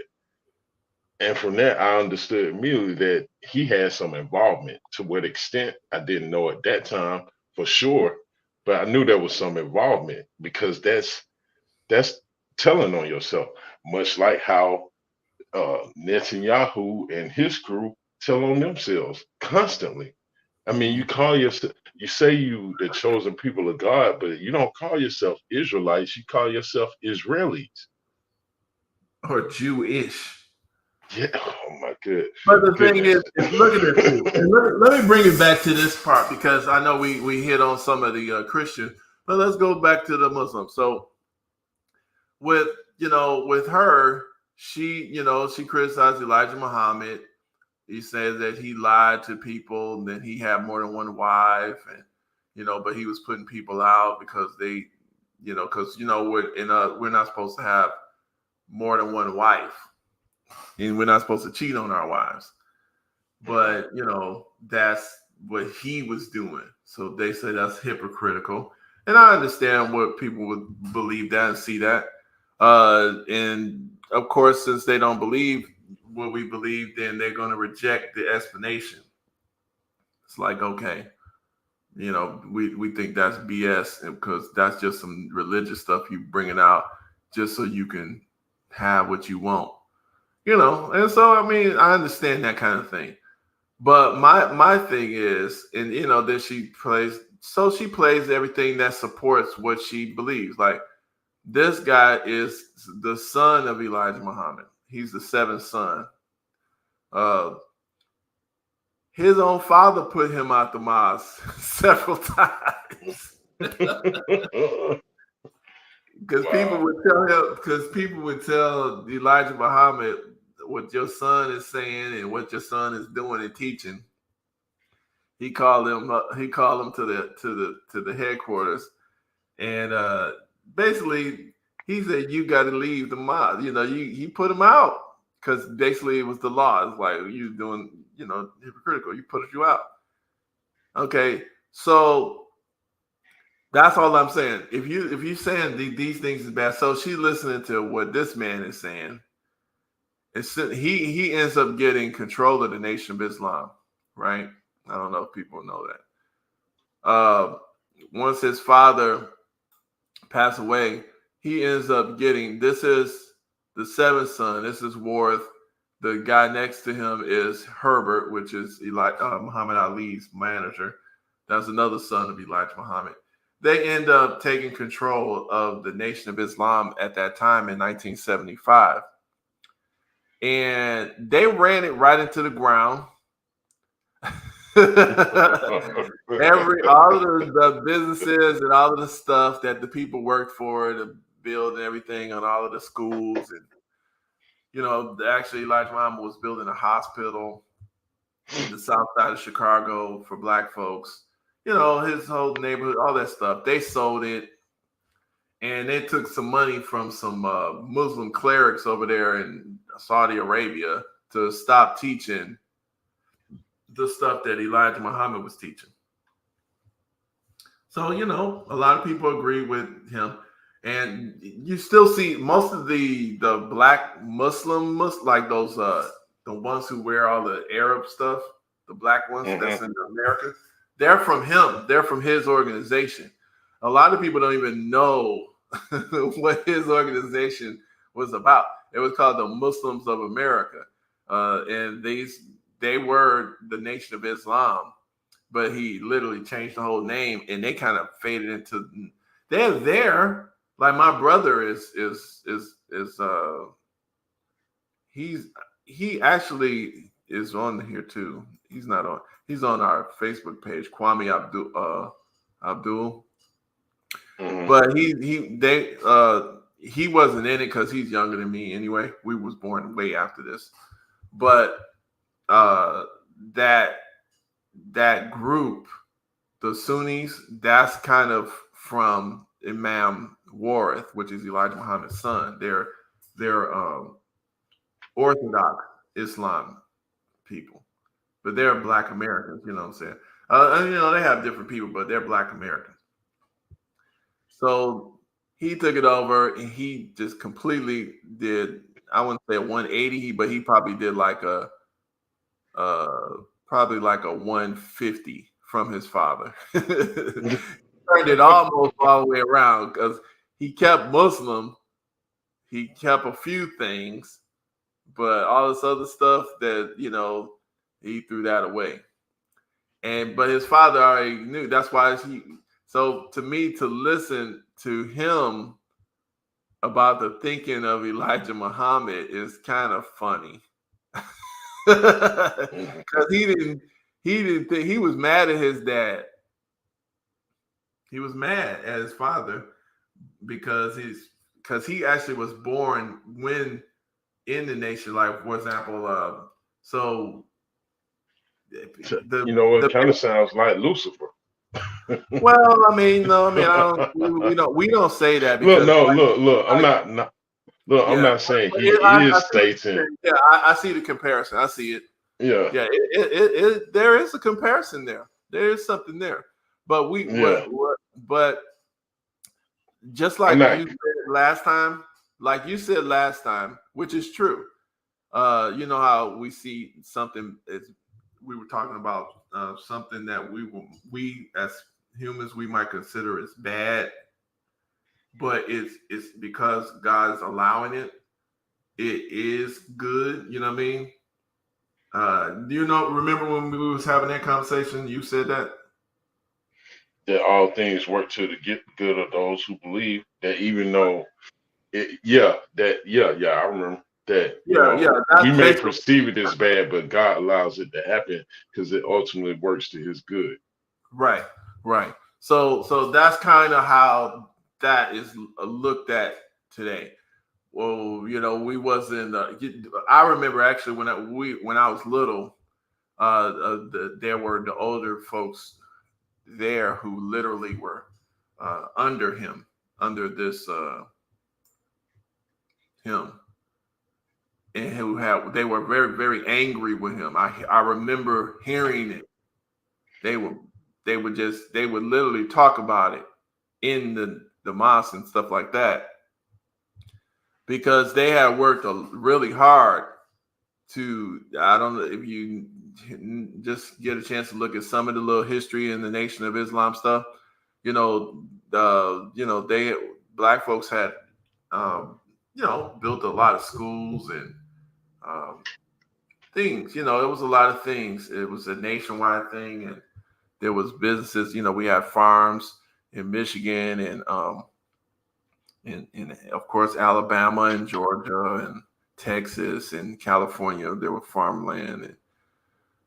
And from that, I understood immediately that he had some involvement. To what extent, I didn't know at that time for sure, but I knew there was some involvement because that's telling on yourself, much like how Netanyahu and his crew tell on themselves constantly. I mean, you say you the chosen people of God, but you don't call yourself Israelites. You call yourself Israelis or Jewish. Yeah. Oh my good. But the thing is, look at this. And let me bring it back to this part because I know we hit on some of the Christian, but let's go back to the Muslim. So with her, she criticized Elijah Muhammad. He says that he lied to people and that he had more than one wife, and but he was putting people out because they, because we're not supposed to have more than one wife, and we're not supposed to cheat on our wives. But that's what he was doing. So they say that's hypocritical, and I understand what people would believe that and see that. And of course, since they don't believe what we believe, then they're going to reject the explanation. It's like, okay, we think that's BS because that's just some religious stuff you bringing out just so you can have what you want, And so, I mean, I understand that kind of thing. But my thing is, and that she plays everything that supports what she believes. Like this guy is the son of Elijah Muhammad. He's the seventh son. His own father put him out the mosque several times. Because people would tell Elijah Muhammad what your son is saying and what your son is doing and teaching. He called him to the headquarters, and basically he said, "You got to leave the mosque." He put him out because basically it was the law. It's like you doing, hypocritical. You put you out. Okay, so that's all I'm saying. If you saying these things is bad, so she's listening to what this man is saying. He ends up getting control of the Nation of Islam, right? I don't know if people know that. Once his father passed away, he ends up getting, this is the seventh son. This is Warith. The guy next to him is Herbert, which is Muhammad Ali's manager. That's another son of Elijah Muhammad. They end up taking control of the Nation of Islam at that time in 1975. And they ran it right into the ground. All of the businesses and all of the stuff that the people worked for to build and everything on all of the schools, and actually Elijah Muhammad was building a hospital in the south side of Chicago for black folks. His whole neighborhood, all that stuff. They sold it, and they took some money from some Muslim clerics over there in Saudi Arabia to stop teaching the stuff that Elijah Muhammad was teaching. So, a lot of people agree with him. And you still see most of the black Muslim, like those, the ones who wear all the Arab stuff, the black ones that's in America, they're from him. They're from his organization. A lot of people don't even know what his organization was about. It was called the Muslims of America. And they were the Nation of Islam, but he literally changed the whole name, and they kind of faded into, they're there. Like my brother he actually is on here too. He's on our Facebook page, Kwame Abdul. But he wasn't in it because he's younger than me anyway. We was born way after this. But that group, the Sunnis, that's kind of from Imam Warith, which is Elijah Muhammad's son. They're Orthodox Islam people, but they're Black Americans. You know what I'm saying? And, they have different people, but they're Black Americans. So he took it over, and he just completely did, I wouldn't say a 180, but he probably did like a 150 from his father. Turned it almost all the way around because he kept Muslim. He kept a few things, but all this other stuff that, he threw that away. But his father already knew. That's why so to me, to listen to him about the thinking of Elijah Muhammad is kind of funny. Because he didn't think, he was mad at his dad. He was mad at his father because he actually was born when in the nation, like for example, it kind of sounds like Lucifer. Well, I don't. We don't say that. Because, look. I'm not saying he is Satan. Yeah, I see the comparison. I see it. Yeah. There is a comparison there. There is something there. But but just like you said last time, which is true. You know how we see something, as we were talking about, something that we as humans we might consider as bad, but it's because God's allowing it. It is good. You know what I mean? Do you remember when we was having that conversation? You said that all things work to the good of those who believe. That even though, I remember that. We may perceive it as bad, but God allows it to happen because it ultimately works to His good. Right. So that's kind of how that is looked at today. Well, we wasn't. I remember actually when I was little, there were the older folks there who literally were under this him, and they were very, very angry with him. I remember hearing it. They would literally talk about it in the mosque and stuff like that, because they had worked really hard to, I don't know if you just get a chance to look at some of the little history in the Nation of Islam stuff. Black folks had built a lot of schools and um, things. It was a lot of things. It was a nationwide thing, and there was businesses. We had farms in Michigan and in of course Alabama and Georgia and Texas and California. There were farmland,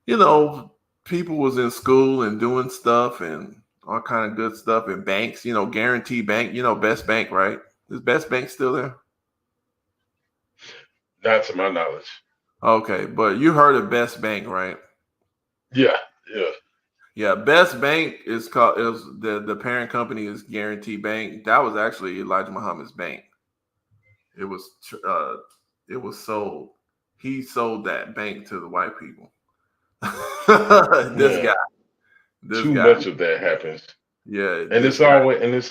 and people was in school and doing stuff and all kind of good stuff and banks. Guarantee Bank. Best Bank, right? Is Best Bank still there? Not to my knowledge. Okay, but you heard of Best Bank, right? Yeah. Yeah, Best Bank is called. It was the parent company is Guarantee Bank. That was actually Elijah Muhammad's bank. It was sold. He sold that bank to the white people. This Man, too guy. much of that happens. Yeah, And it's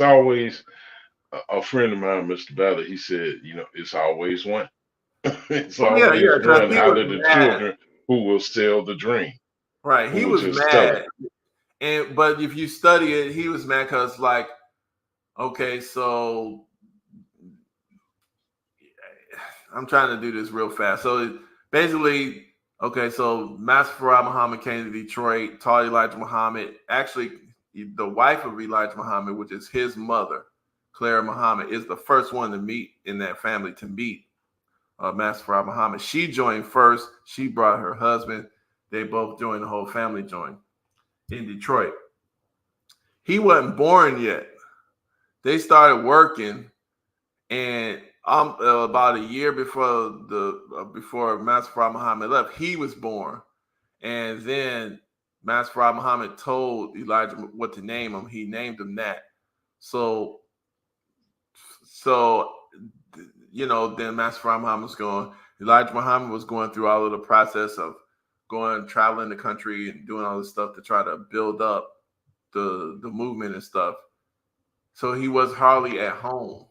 always a friend of mine, Mr. Ballard. He said, it's always one. It's always one out of the children who will sell the dream. Right. He was mad. But if you study it, he was mad because, like, okay, so I'm trying to do this real fast. So basically, okay, so Master Farad Muhammad came to Detroit, taught Elijah Muhammad. Actually, the wife of Elijah Muhammad, which is his mother, Clara Muhammad, is the first one to meet in that family to meet Master Farad Muhammad. She joined first. She brought her husband. They both joined. The whole family joined in Detroit. He wasn't born yet. They started working, and about a year before before Master Farad Muhammad left, he was born, and then Master Farad Muhammad told Elijah what to name him. He named him that. So then Master Farad Muhammad was going. Elijah Muhammad was going through all of the process of traveling the country and doing all this stuff to try to build up the movement and stuff. So he was hardly at home.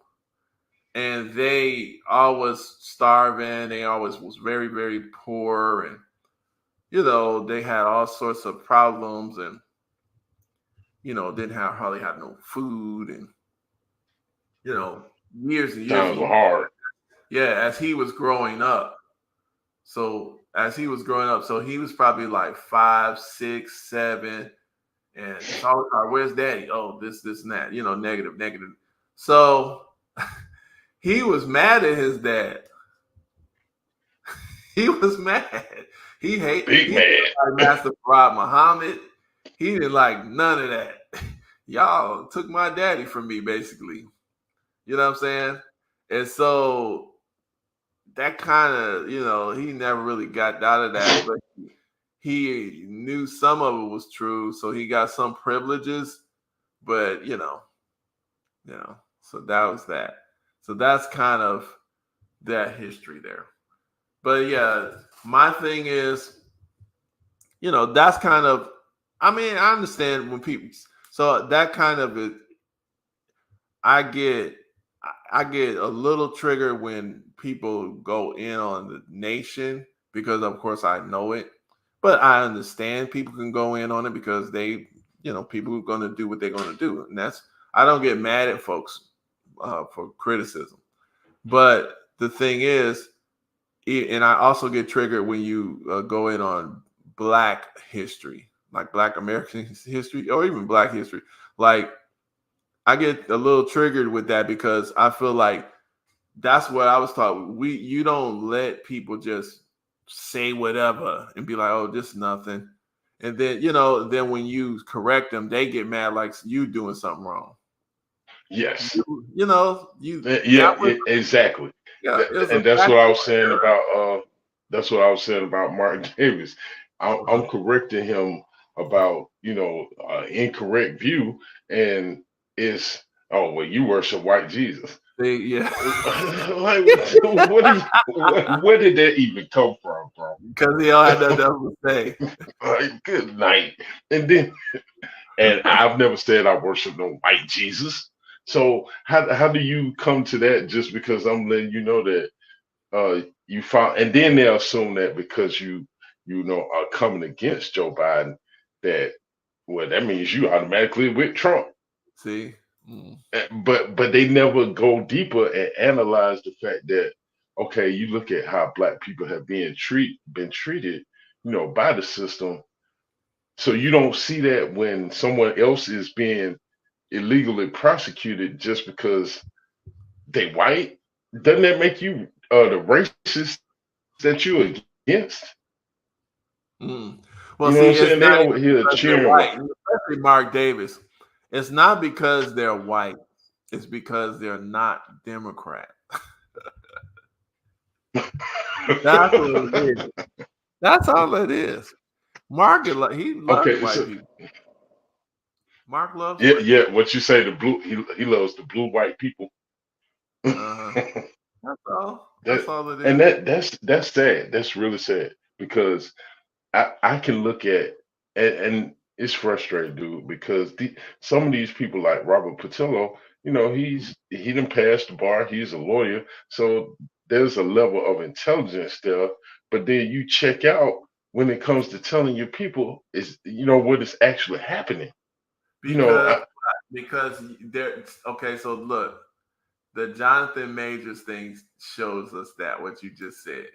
And they always starving. They always was very, very poor. And, they had all sorts of problems and, didn't hardly have no food and, years and years. Times were hard. Yeah, as he was growing up. So he was probably like 5, 6, 7. And it's always like, where's daddy? Oh, this and that, negative. So he was mad at his dad. He was mad. He hated Master Farad Muhammad. He didn't like none of that. Y'all took my daddy from me, basically. You know what I'm saying? And so that kind of, he never really got out of that, but he knew some of it was true, so he got some privileges, but so that was that. So that's kind of that history there. But yeah, my thing is, that's kind of, I understand when people, so that kind of it, I get a little triggered when people go in on the nation because of course I know it, but I understand people can go in on it because they, people are going to do what they're going to do. And I don't get mad at folks for criticism. But the thing is, and I also get triggered when you go in on Black history, like Black American history or even Black history. Like, I get a little triggered with that because I feel like that's what I was taught. You don't let people just say whatever and be like, oh, this is nothing. And then, then when you correct them, they get mad like you doing something wrong. Yes. Yeah, exactly. And that's what I was saying about Martin Davis. I'm correcting him about, incorrect view, and it's, oh, well, you worship white Jesus. Yeah. Like, where did that even come from, bro? Because he all had nothing else to say. Like, good night. And I've never said I worship no white Jesus. So how do you come to that just because I'm letting you know that you found, and then they'll assume that because you are coming against Joe Biden, that, well, that means you automatically with Trump. See, Mm. But they never go deeper and analyze the fact that, okay, you look at how black people have been treated, by the system. So you don't see that when someone else is being illegally prosecuted just because they white. Doesn't that make you the racist that you're against? Mm. You Well, know what see, I'm it's saying? They not over even here because they're cheering. white, especially Mark Davis. It's not because they're white. It's because they're not Democrat. That's what it is. That's all it is. Mark, he loves Okay, white so people. Mark loves yeah, white yeah. people. What you say? The blue. He loves the blue white people. Uh-huh. That's all. That's that all it and is. that's sad. That's really sad because I can look at and it's frustrating, dude, because some of these people like Robert Patillo, he done passed the bar. He's a lawyer, so there's a level of intelligence there. But then you check out when it comes to telling your people is what is actually happening. You know, Because because there. Okay, so look, the Jonathan Majors thing shows us that what you just said.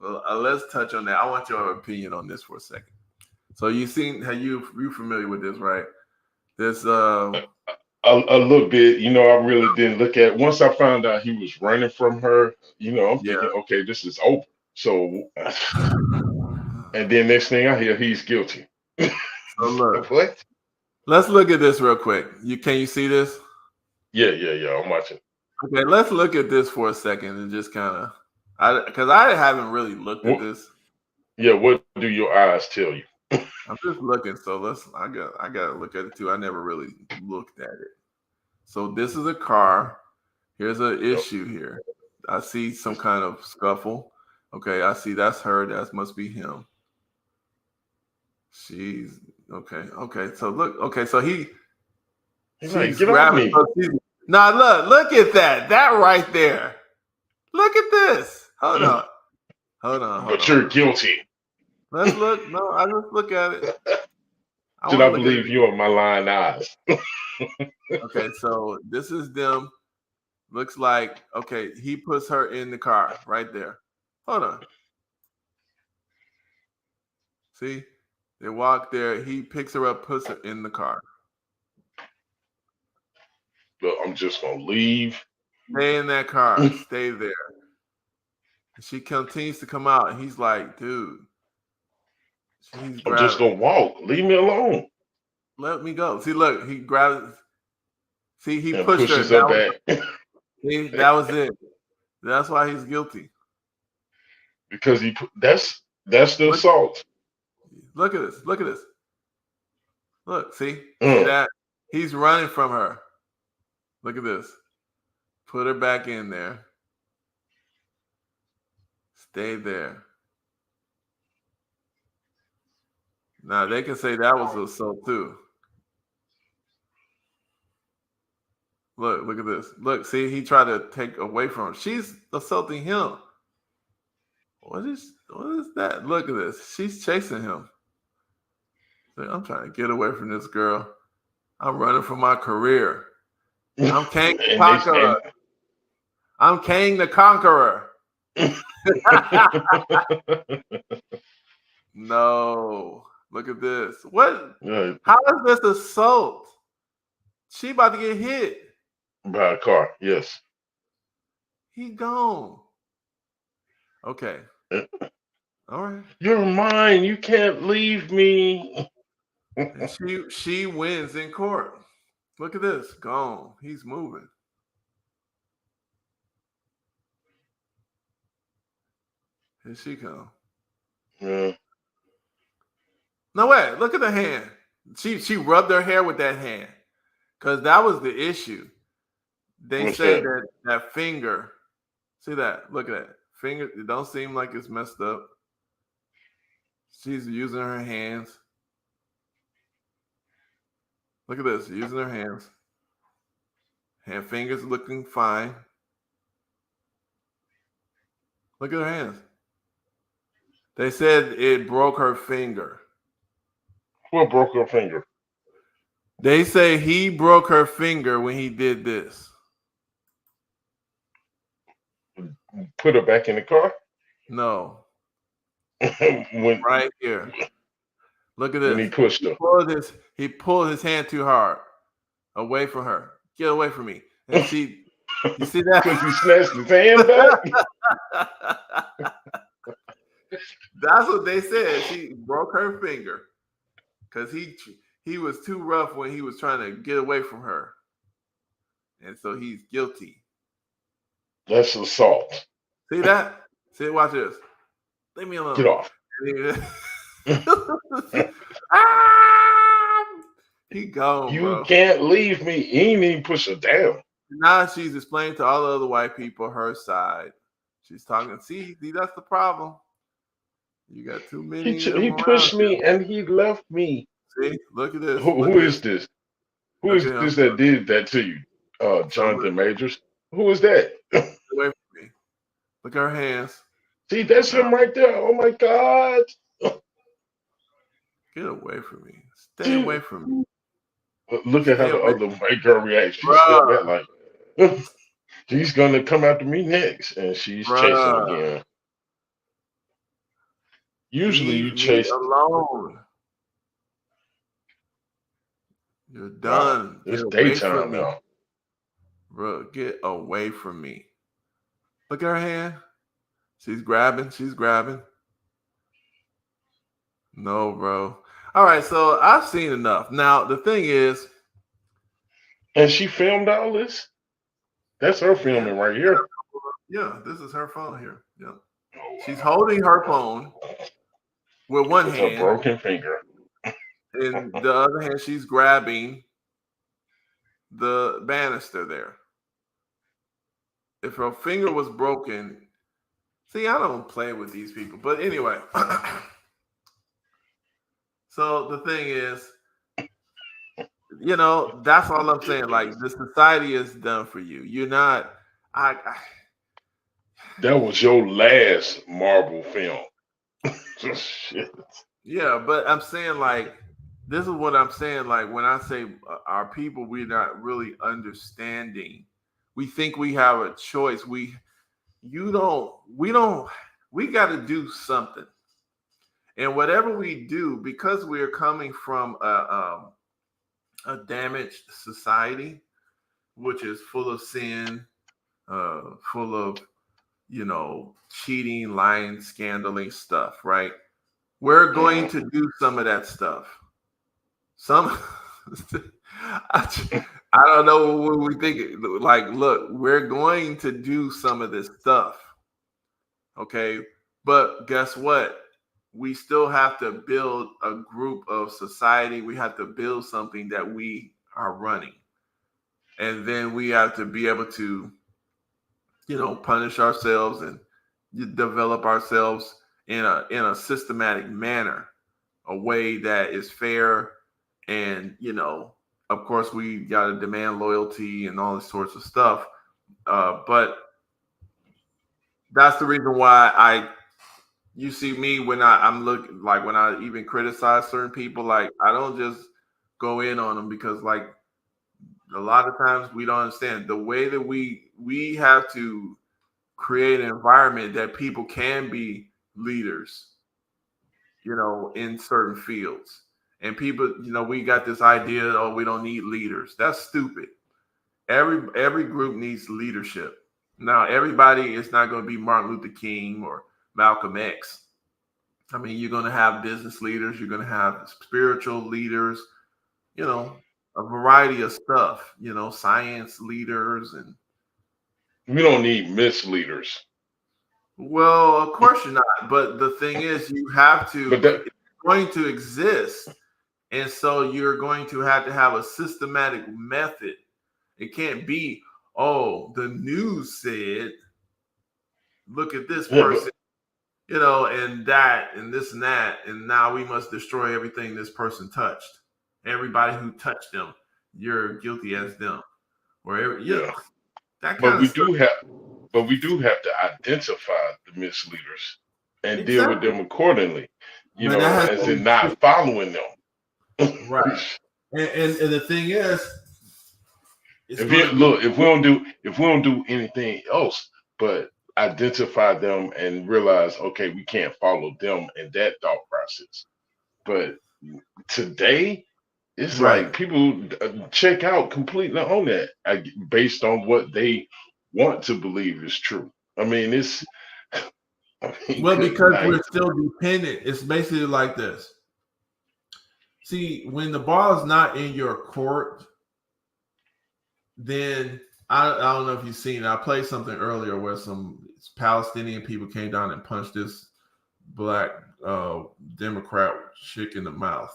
Well, let's touch on that. I want your opinion on this for a second. So you familiar with this, right? This a little bit. I really didn't look at. Once I found out he was running from her, I'm yeah. thinking, okay, this is over. So, and then next thing I hear, he's guilty. So look, What? let's look at this real quick. Can you see this? Yeah. I'm watching. Okay, let's look at this for a second and just kind of, because I haven't really looked at What? this. Yeah. What do your eyes tell you? I'm just looking, so I got to look at it too. I never really looked at it. So this is a car. Here's an Yep. issue here. I see some kind of scuffle. Okay, I see that's her. That must be him. She's okay. Okay, so look. Okay, so He's like, she's get off grabbing. me. Now look at that. That right there. Look at this. Hold on. But you're guilty. Let's look. No, I just look at it. I Should want I to look at believe it. you on my lying eyes? Okay, so this is them. Looks like okay. He puts her in the car right there. Hold on. See, they walk there. He picks her up, puts her in the car. But I'm just gonna leave. Stay in that car. Stay there. She continues to come out, and he's like, "Dude, she's I'm just grabbing. gonna walk. Leave me alone. Let me go." See, look, he grabs. See, he And pushed her. pushes her back That was it. That's why he's guilty. because that's the Look, assault. look at this. Look at this. Look, see Mm. that he's running from her. Look at this. Put her back in there. Stay there. Now they can say that was assault too. Look at this. Look, see, he tried to take away from her. She's assaulting him. What is that? Look at this. She's chasing him. I'm trying to get away from this girl. I'm running for my career. I'm Kang the And Conqueror. I'm Kang the Conqueror. No. Look at this. What? How is this assault? She about to get hit. By a car, yes. He gone. Okay. All right. You're mine. You can't leave me. And she wins in court. Look at this. Gone. He's moving. Here she come. Yeah. No way. Look at the hand. She rubbed her hair with that hand. Because that was the issue. They What's say that? that finger. See that? Look at that. Finger. It don't seem like it's messed up. She's using her hands. Look at this. Using her hands. Hand fingers looking fine. Look at her hands. They said it broke her finger. What broke her finger? They say he broke her finger when he did this. Put her back in the car. No, when right here. Look at when he this. pushed her. He pulled his hand too hard away from her. Get away from me. And see, you see that? Because he snatched his hand back. That's what they said. She broke her finger because he was too rough when he was trying to get away from her, and so he's guilty. That's assault. See that? See, watch this. Leave me alone. Get off. He gone, You bro. can't leave me. He ain't even push her down. Now she's explaining to all the other white people her side. She's talking. See, that's the problem. You got too many. He pushed me and he left me. See, look at this. Who is this? Who is this that did that to you? Jonathan Majors. Who is that? Away from me. Look at her hands. See, that's him right there. Oh my God. Get away from me. Stay away from me. Look at how the other white girl reacts. She stepped back like, she's gonna come after me next, and she's chasing again. Usually you chase alone. You're done. It's daytime now. Bro, get away from me. Look at her hand. She's grabbing. No, bro. All right, so I've seen enough. Now, the thing is. And she filmed all this? That's her filming right here. Yeah, this is her phone here. Yeah. She's holding her phone with one hand. A broken finger. In the other hand, she's grabbing the banister there. If her finger was broken, see, I don't play with these people. But anyway. So the thing is, that's all I'm saying. Like, the society is done for you. You're not. That was your last Marvel film. Shit. Yeah, but I'm saying, like, this is what I'm saying. Like, when I say our people, we're not really understanding. We think we have a choice. We got to do something. And whatever we do, because we are coming from a damaged society, which is full of sin, full of, cheating, lying, scandaling stuff, right? We're going to do some of that stuff. I don't know what we think. Like, look, we're going to do some of this stuff. Okay. But guess what? We still have to build a group of society. We have to build something that we are running. And then we have to be able to, punish ourselves and develop ourselves in a systematic manner, a way that is fair. And, of course, we got to demand loyalty and all this sorts of stuff. But that's the reason why you see me when I'm looking, like, when I even criticize certain people, like, I don't just go in on them, because, like, a lot of times we don't understand the way that we have to create an environment that people can be leaders, in certain fields. And people, we got this idea, oh, we don't need leaders. That's stupid. Every group needs leadership. Now, everybody is not going to be Martin Luther King or Malcolm X. I mean, you're going to have business leaders. You're going to have spiritual leaders, a variety of stuff, science leaders. And we don't need misleaders. Well, of course you're not. But the thing is, you have to, it's going to exist. And so you're going to have a systematic method. It can't be, oh, the news said, look at this person, and that, and this and that. And now we must destroy everything this person touched. Everybody who touched them, you're guilty as them. Or that kind but of we stuff. do have to identify the misleaders and deal with them accordingly. As in not following them. Right. And the thing is, if we don't do anything else but identify them and realize, okay, we can't follow them in that thought process. But today, it's right. like people check out completely on that based on what they want to believe is true. I mean, it's Well, because we're still dependent. It's basically like this. See, when the ball is not in your court, then I don't know if you've seen it. I played something earlier where some Palestinian people came down and punched this black Democrat chick in the mouth.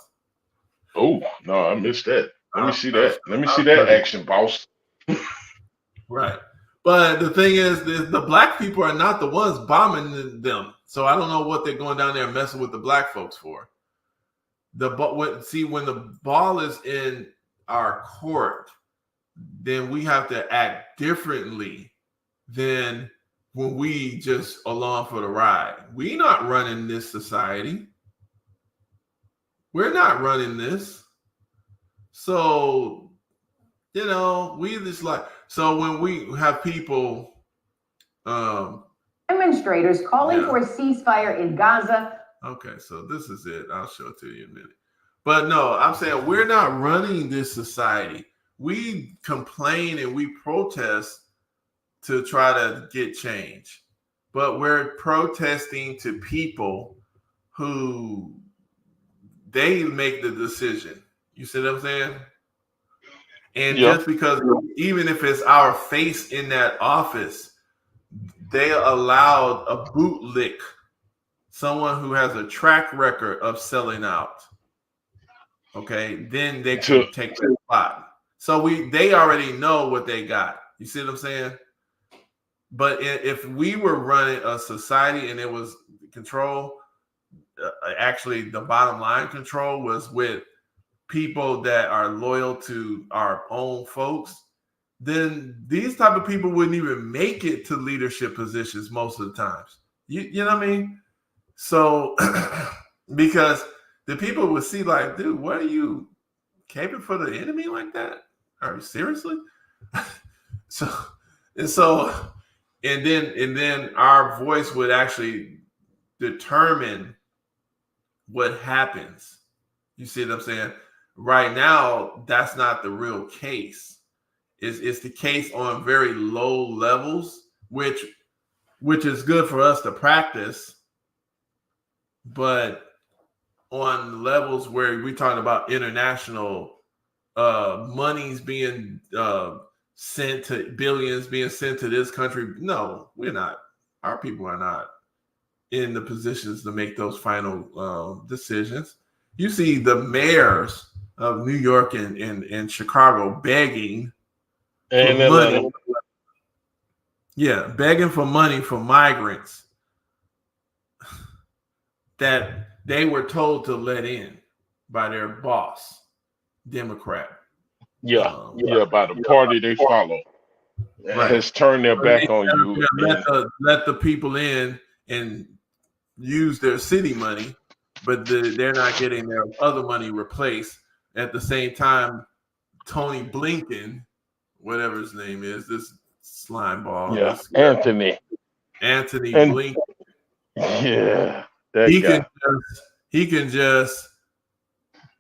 Oh no, I missed that. Let me see that. Let me see that action, boss. Right. But the thing is, the black people are not the ones bombing them. So I don't know what they're going down there and messing with the black folks for. When the ball is in our court, then we have to act differently than when we just along for the ride. We're not running this society. We're not running this. So, we just like, so when we have people demonstrators calling for a ceasefire in Gaza. Okay, so this is it. I'll show it to you in a minute. But no, I'm saying we're not running this society. We complain and we protest to try to get change. But we're protesting to people who they make the decision. You see what I'm saying? And just because, even if it's our face in that office, they allowed a bootlick, someone who has a track record of selling out. Okay, then they can take that spot. So they already know what they got. You see what I'm saying? But if we were running a society and it was control, actually the bottom line control was with people that are loyal to our own folks, then these type of people wouldn't even make it to leadership positions most of the times. You know what I mean? So because the people would see like, dude, what are you caping for the enemy like that? Are you seriously? And then our voice would actually determine what happens. You see what I'm saying? Right now, that's not the real case. It's the case on very low levels, which is good for us to practice, but on levels where we talk about international monies being sent to billions being sent to this country, no, we're not. Our people are not in the positions to make those final decisions. You see the mayors of New York and Chicago begging for money. Yeah, begging for money from migrants that they were told to let in by their boss, Democrat. By the party they follow. Right. Has turned their back on you. Let the people in and use their city money, but they're not getting their other money replaced. At the same time, Tony Blinken, whatever his name is, this slime ball. Yeah, Anthony Blinken. Yeah, he can just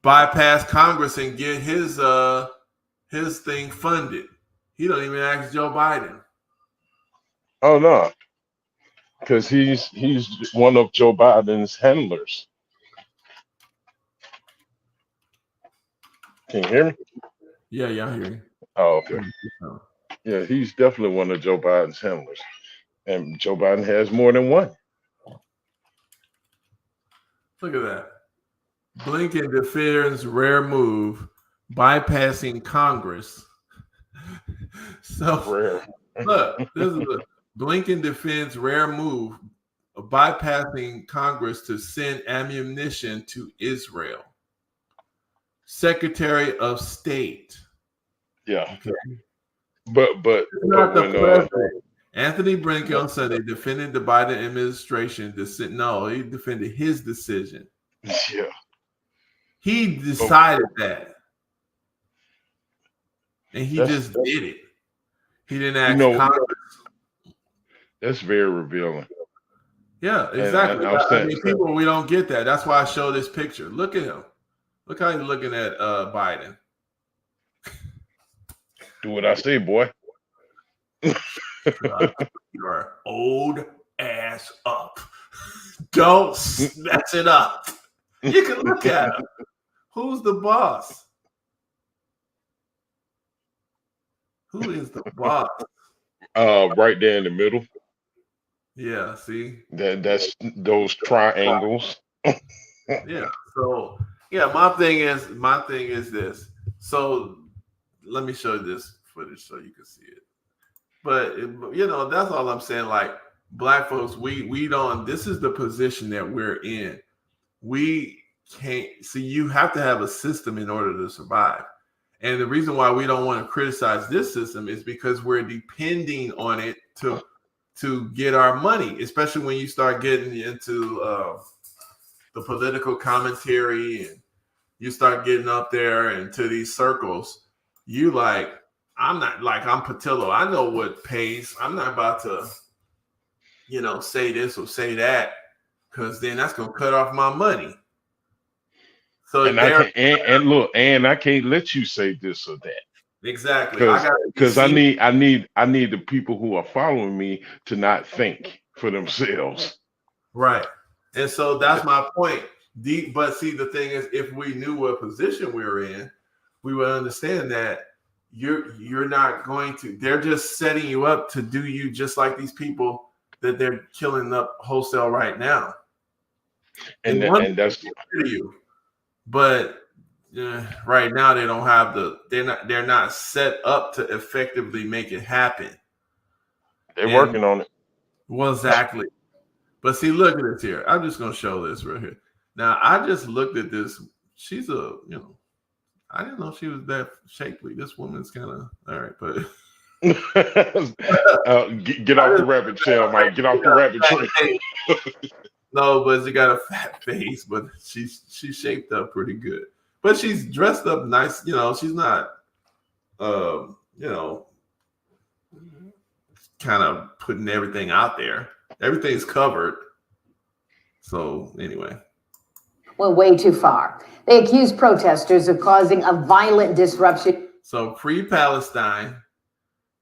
bypass Congress and get his thing funded. He don't even ask Joe Biden. Oh no, because he's one of Joe Biden's handlers. Can you hear me? Yeah, I hear you. Oh, okay. Yeah, he's definitely one of Joe Biden's handlers, and Joe Biden has more than one. Look at that. Blinken defends rare move, bypassing Congress. So rare. Look, this is Blinken defends rare move of bypassing Congress to send ammunition to Israel. Secretary of State. Yeah. Okay. But not the president. Anthony Blinken on Sunday defended the Biden administration. He defended his decision. Yeah. He decided that. and he That's just did it. He didn't you ask know Congress. that's very revealing. Yeah, And exactly. I'm I saying, mean, people, we don't get that. That's why I show this picture. Look at him. Look how he's looking at Biden. do what I say, boy. Your old ass up. Don't mess it up. You can look at him. Who's the boss? Who is the boss? Right there in the middle. Yeah, see? That's those triangles. Yeah. So yeah, my thing is this. So let me show you this footage so you can see it. But that's all I'm saying. Like, black folks, we don't. This is the position that we're in. We can't see. You have to have a system in order to survive. And the reason why we don't want to criticize this system is because we're depending on it to get our money, especially when you start getting into the political commentary and you start getting up there into these circles. You like, I'm Patillo. I know what pays. I'm not about to, say this or say that, because then that's gonna cut off my money. So And I can't and look, and I can't let you say this or that. Exactly. Because I need the people who are following me to not think for themselves. Right. And so that's my point. But see, the thing is, if we knew what position we were in, we would understand that you're not going to. They're just setting you up to do you just like these people that they're killing up wholesale right now. And that's you. But right now they don't have they're not set up to effectively make it happen. They're working on it. Well, exactly. But see, look at this here. I'm just gonna show this right here. Now, I just looked at this. She's I didn't know she was that shapely. This woman's kind of all right, but get off the rabbit trail, Mike. Get off the rabbit trail. No, but she got a fat face, but she's shaped up pretty good. But she's dressed up nice. She's not, kind of putting everything out there. Everything's covered. So anyway. Went way too far. They accused protesters of causing a violent disruption. So pre-Palestine,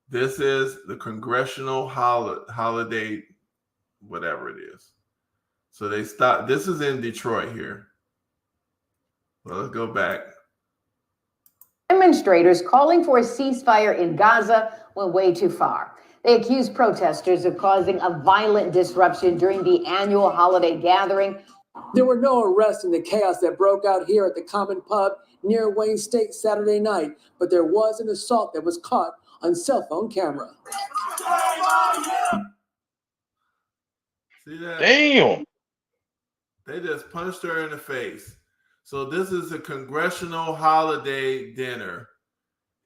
this is the congressional holiday, whatever it is. So they stopped. This is in Detroit here. Well, let's go back. Demonstrators calling for a ceasefire in Gaza went way too far. They accused protesters of causing a violent disruption during the annual holiday gathering. There were no arrests in the chaos that broke out here at the Common Pub near Wayne State Saturday night, but there was an assault that was caught on cell phone camera. See that? Damn. They just punched her in the face. So this is a congressional holiday dinner,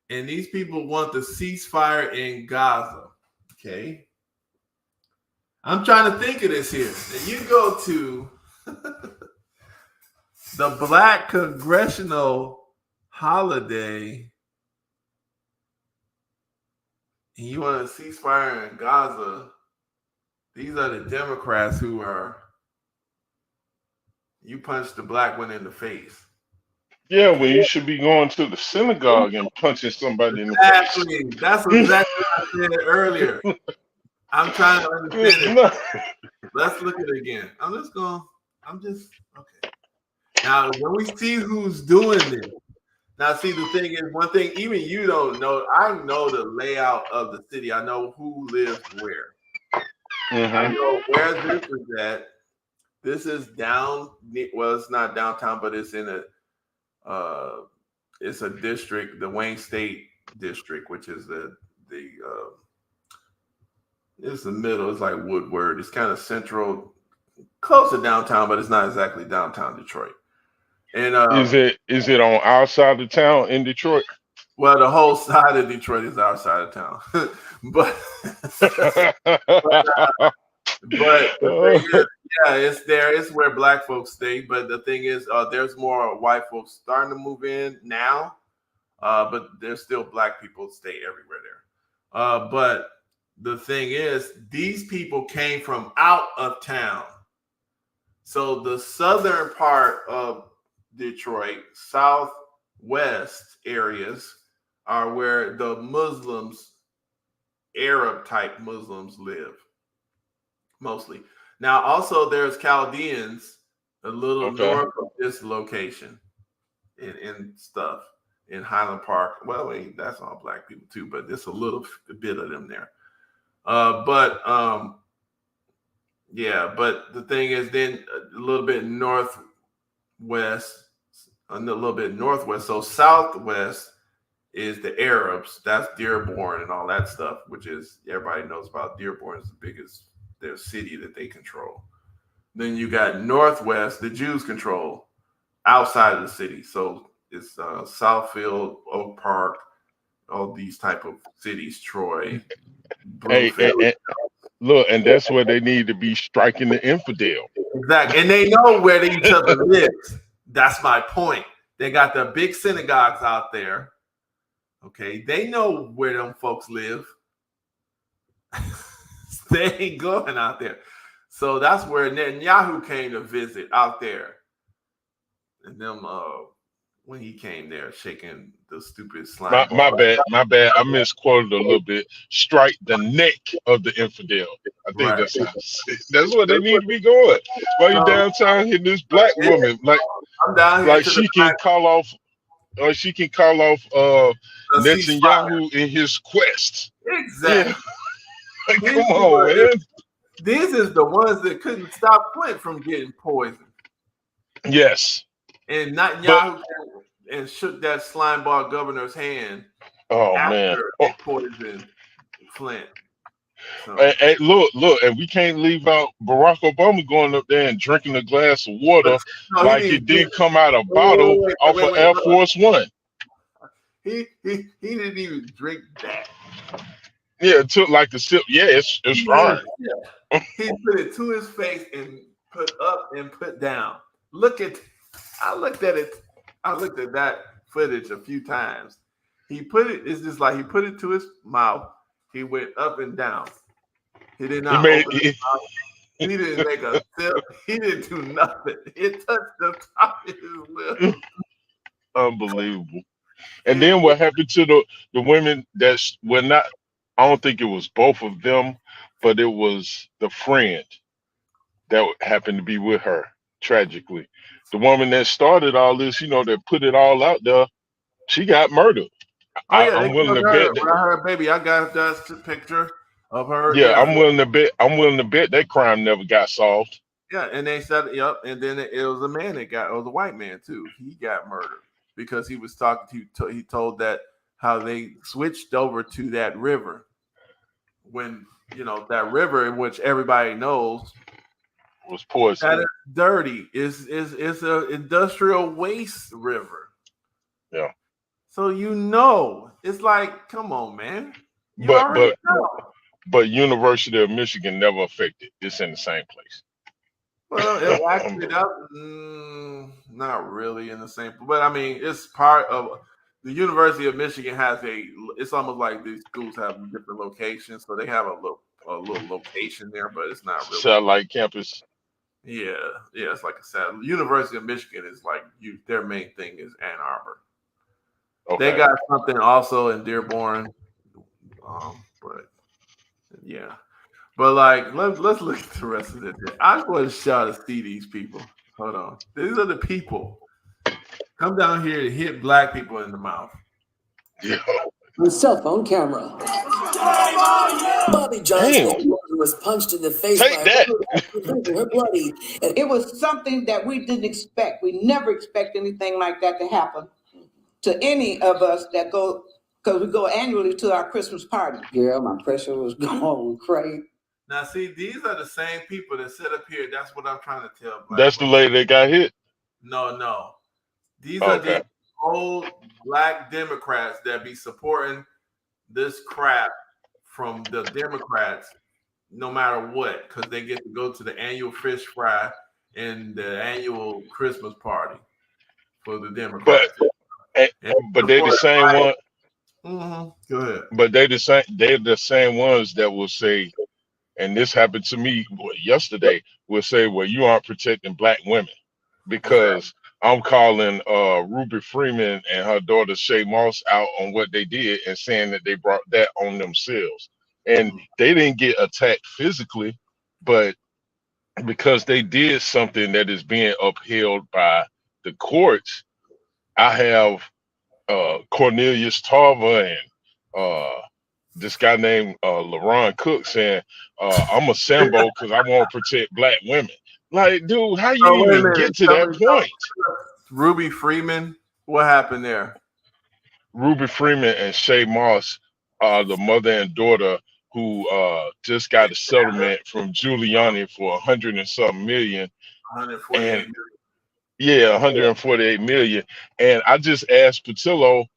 and these people want the ceasefire in Gaza. Okay. I'm trying to think of this here. And you go to the Black Congressional Holiday, and you want a ceasefire in Gaza. These are the Democrats who are. You punched the black one in the face. Yeah, when you should be going to the synagogue and punching somebody in the Exactly. face. That's exactly what I said earlier. I'm trying to understand it. Let's look at it again. Okay. Now, when we see who's doing this, now see, the thing is, one thing even you don't know, I know the layout of the city. I know who lives where. Mm-hmm. I know where this is at. This is it's not downtown, but it's in it's a district, the Wayne State district, which is it's the middle. It's like Woodward. It's kind of central, close to downtown, but it's not exactly downtown Detroit. And is it on our side of town in Detroit? Well, the whole side of Detroit is our side of town, but but the thing is, yeah, it's there. It's where black folks stay. But the thing is, there's more white folks starting to move in now. but there's still black people stay everywhere there. But the thing is, these people came from out of town. So the southern part of Detroit, southwest areas are where the Muslims, Arab type Muslims live mostly. Now, also there's Chaldeans a little north of this location in stuff in Highland Park. Well, wait, that's all black people too, but there's a little bit of them there. Yeah, but the thing is, then a little bit northwest, a little bit northwest. So southwest is the Arabs. That's Dearborn and all that stuff, which is everybody knows about. Dearborn is the biggest their city that they control. Then you got northwest, the Jews control outside of the city. So it's Southfield, Oak Park, all these type of cities, Troy. Look, and that's where they need to be striking the infidel. Exactly. And they know where each other lives. That's my point. They got the big synagogues out there. Okay. They know where them folks live. They ain't going out there. So that's where Netanyahu came to visit out there. And them when he came there shaking the stupid slime. My bad. I misquoted a little bit. Strike the neck of the infidel. I think that's what they need to be going. While you downtown hitting this black woman, I'm down here she can call off Netanyahu in his quest. Exactly. Yeah. Come on, man. These is the ones that couldn't stop Flint from getting poisoned. Yes. And Netanyahu and shook that slime ball governor's hand. Oh man! They poisoned Flint. So. Hey, look, and we can't leave out Barack Obama going up there and drinking a glass of water like it didn't come out of a bottle off of Air Force One. He didn't even drink that. Yeah, it took like a sip. Yeah, it's fine. Yeah. He put it to his face and put up and put down. I looked at that footage a few times. It's just like he put it to his mouth. He went up and down. He did not open his mouth. He didn't make a sip. He didn't do nothing. It touched the top of his lip. Unbelievable. And then what happened to the women that were not, I don't think it was both of them, but it was the friend that happened to be with her, tragically. The woman that started all this, that put it all out there, she got murdered. I'm willing to bet that. Her baby, I got that picture of her. Yeah, I'm willing to bet. I'm willing to bet that crime never got solved. Yeah, and they said, yep. And then it was a man it was a white man too. He got murdered because he was talking to. He told that how they switched over to that river when that river, which everybody knows was poison. That is dirty. It's an industrial waste river. Yeah. So it's like, come on, man. But University of Michigan never affected. It's in the same place. Well, it actually not really in the same, but I mean, it's part of the University of Michigan it's almost like these schools have different locations, so they have a little location there, but it's not really satellite campus. Yeah, it's like a satellite. University of Michigan is like their main thing is Ann Arbor. Okay. They got something also in Dearborn, but yeah. But let's look at the rest of it. I just want to shout to see these people. Hold on, these are the people come down here to hit black people in the mouth. Yeah. On cell phone camera. Bobby Johnson was punched in the face. Take that. Her bloody. It was something that we didn't expect. We never expect anything like that to happen to any of us that go, because we go annually to our Christmas party. Girl, my pressure was going crazy. Now, see, these are the same people that sit up here. That's what I'm trying to tell. That's the lady that got hit? No. These are the old black Democrats that be supporting this crap from the Democrats no matter what, because they get to go to the annual fish fry and the annual Christmas party for the Democrats. And, And but they the same one. Go ahead. But they the same. They're the same ones that will say, and this happened to me yesterday. Will say, "Well, you aren't protecting black women," Exactly. because I'm calling Ruby Freeman and her daughter Shay Moss out on what they did and saying that they brought that on themselves. And they didn't get attacked physically, but because they did something that is being upheld by the courts, I have Cornelius Tarver and this guy named LaRon Cook saying, I'm a Sambo because I want to protect black women. Like, dude, how you Oh, wait a even minute. get to that point? Ruby Freeman, what happened there? Ruby Freeman and Shay Moss are the mother and daughter who just got a settlement from Giuliani for 100 and something million. 148 And million. yeah, 148 million. And I just asked Patillo,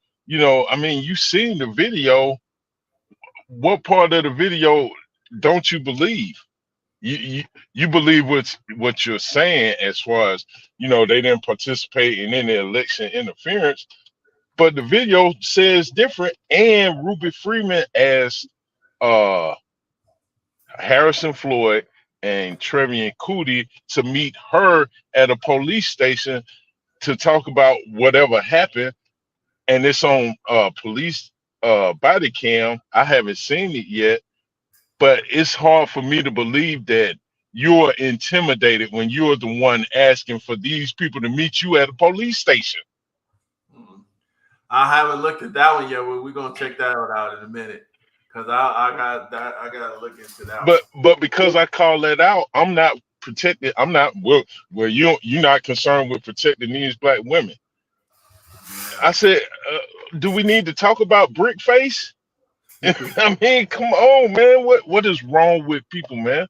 I mean, you seen the video. What part of the video don't you believe? You believe what you're saying as far as they didn't participate in any election interference, but the video says different. And Ruby Freeman asked Harrison Floyd and Trevian Cootie to meet her at a police station to talk about whatever happened, and it's on police body cam. I haven't seen it yet, but it's hard for me to believe that you're intimidated when you're the one asking for these people to meet you at a police station. I haven't looked at that one yet. We're gonna check that one out in a minute because I got that. I gotta look into that. But because I call that out, I'm not protected. I'm not where you're not concerned with protecting these black women. I said, do we need to talk about brick face? I mean, come on, man. What is wrong with people, man?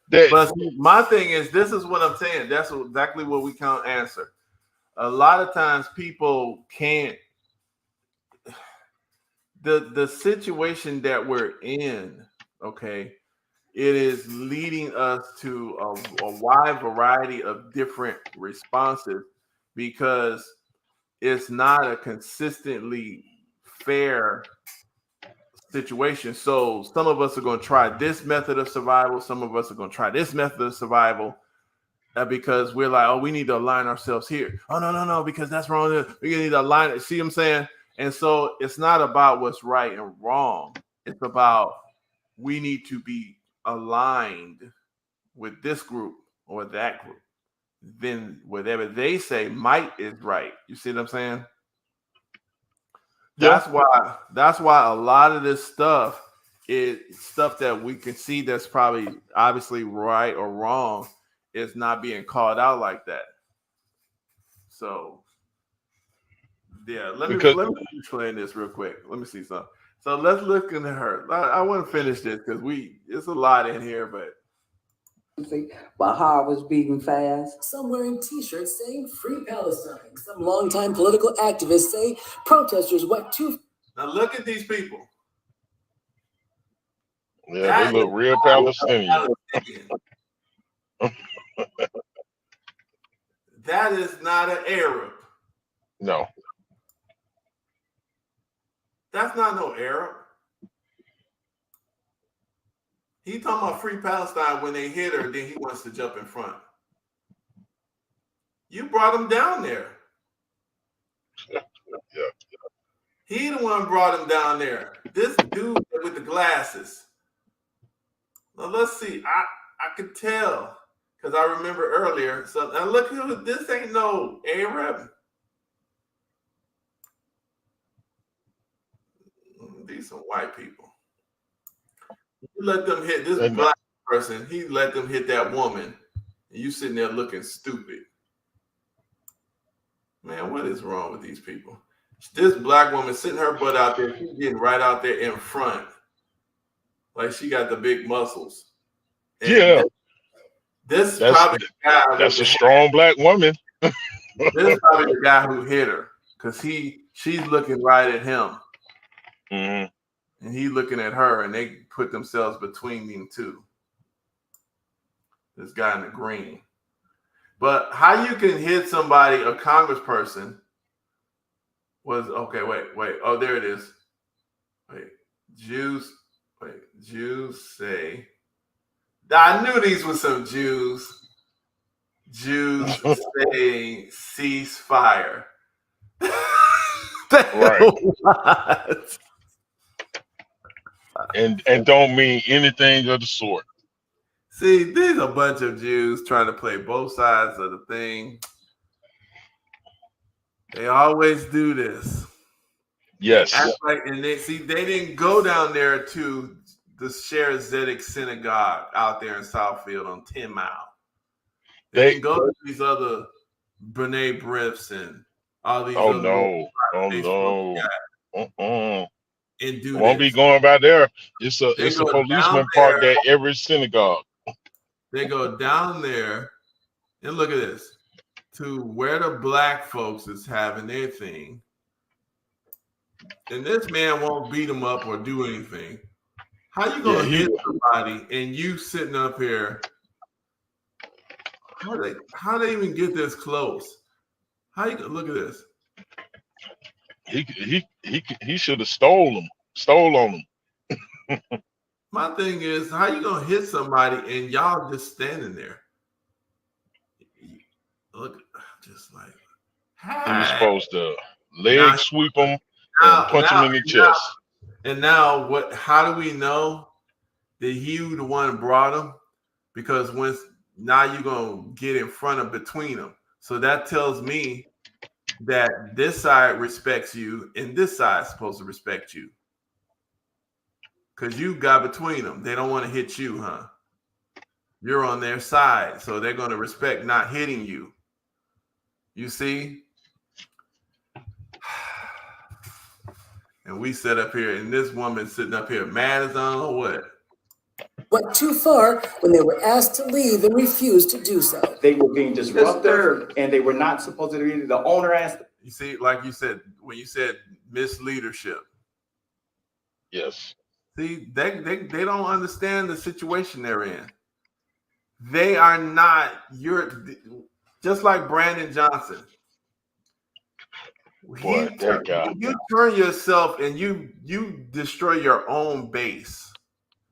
But my thing is, this is what I'm saying. That's exactly what we can't answer. A lot of times, people can't. The situation that we're in, okay, it is leading us to a wide variety of different responses because it's not a consistently fair situation. So some of us are going to try this method of survival. Some of us are going to try this method of survival because we're like, oh, we need to align ourselves here. Oh, no, because that's wrong. We need to align it. See what I'm saying? And so it's not about what's right and wrong. It's about we need to be aligned with this group or that group. Then whatever they say might is right. You see what I'm saying? Yeah. That's why a lot of this stuff is stuff that we can see that's probably obviously right or wrong is not being called out like that. So yeah, let me explain this real quick. Let me see something. So let's look into her. I want to finish this because it's a lot in here, but my heart was beating fast. Some wearing t-shirts saying Free Palestine. Some longtime political activists say protesters went too. Now look at these people. Yeah, they look real Palestinian. That is not an Arab. No. That's not no Arab. He talking about Free Palestine when they hit her, then he wants to jump in front. You brought him down there. Yeah. He the one brought him down there. This dude with the glasses. Now let's see. I could tell because I remember earlier. So now look, this ain't no Arab. These some white people. You let them hit this black person. He let them hit that woman. And you sitting there looking stupid. Man, what is wrong with these people? This black woman sitting her butt out there. She's getting right out there in front. Like she got the big muscles. And yeah. That's probably the guy. That's a strong black woman. This is probably the guy who hit her. Because she's looking right at him. Mm-hmm. And he looking at her, and they put themselves between them two. This guy in the green. But how you can hit somebody, a congressperson, was okay. Wait. Oh, there it is. Wait, Jews. Jews say. I knew these were some Jews. Jews say ceasefire. Right. What? And don't mean anything of the sort. See, there's a bunch of Jews trying to play both sides of the thing. They always do this. Yes. They act like, and they didn't go down there to the Sher Zedek synagogue out there in Southfield on 10 Mile. They didn't go to these other B'nai B'riths and all these Oh other no. Oh Facebook no. and do Won't be this. going by there. It's They a go policeman down parked there. at every synagogue. They go down there and look at this to where the black folks is having their thing. And this man won't beat them up or do anything. How you gonna hit somebody and you sitting up here? How they even get this close? How you look at this? He should have stole on them. My thing is, how you gonna hit somebody and y'all just standing there? Look, just like He was supposed to leg sweep him and punch him in the chest. And now what? How do we know that he the one brought him? Because now you're gonna get in front of between them. So that tells me that this side respects you and this side is supposed to respect you. Because you got between them. They don't want to hit you, huh? You're on their side. So they're going to respect not hitting you. You see? And we sit up here, and this woman sitting up here mad as I don't know what. Went too far when they were asked to leave and refused to do so. They were being disruptive, and they were not supposed to be. The owner asked. You see, like you said, when you said misleadership. Yes. See, they don't understand the situation they're in. They are not, you're just like Brandon Johnson. Boy, that guy. You turn yourself and you destroy your own base.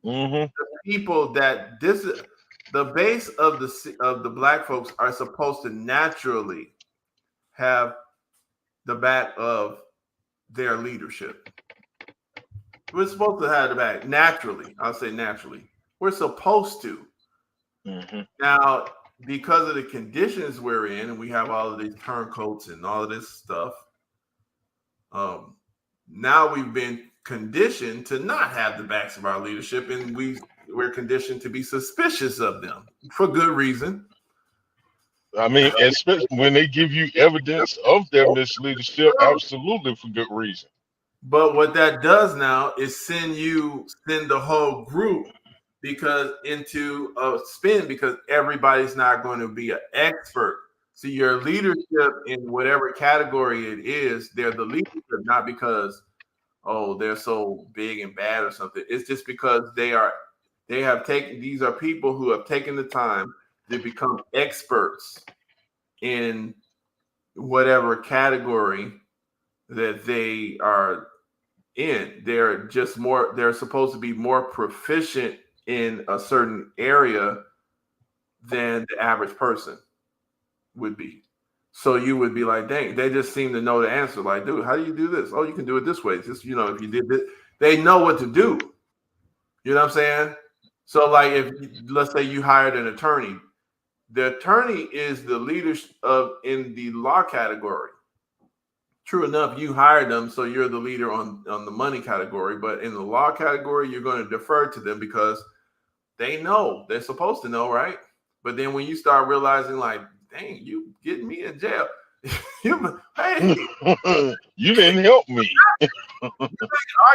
Mm-hmm. The people that the base of the black folks are supposed to naturally have the back of their leadership. We're supposed to have the back naturally. I'll say naturally. We're supposed to. Mm-hmm. Now, because of the conditions we're in, and we have all of these turncoats and all of this stuff, now we've been conditioned to not have the backs of our leadership, and we're conditioned to be suspicious of them for good reason. I mean, especially when they give you evidence of their misleadership, absolutely for good reason. But what that does now is send the whole group into a spin because everybody's not going to be an expert. See, your leadership in whatever category it is, they're the leadership not because, they're so big and bad or something. It's just because these are people who have taken the time to become experts in whatever category that they are in. They're supposed to be more proficient in a certain area than the average person would be. So you would be like, dang, they just seem to know the answer. Like, dude, how do you do this? Oh, you can do it this way. Just, if you did this, they know what to do. You know what I'm saying? So like let's say you hired an attorney. The attorney is the leader in the law category. True enough, you hired them, so you're the leader on the money category. But in the law category, you're going to defer to them because they know. They're supposed to know, right? But then when you start realizing, like, dang, you getting me in jail. Hey, you didn't help me. You're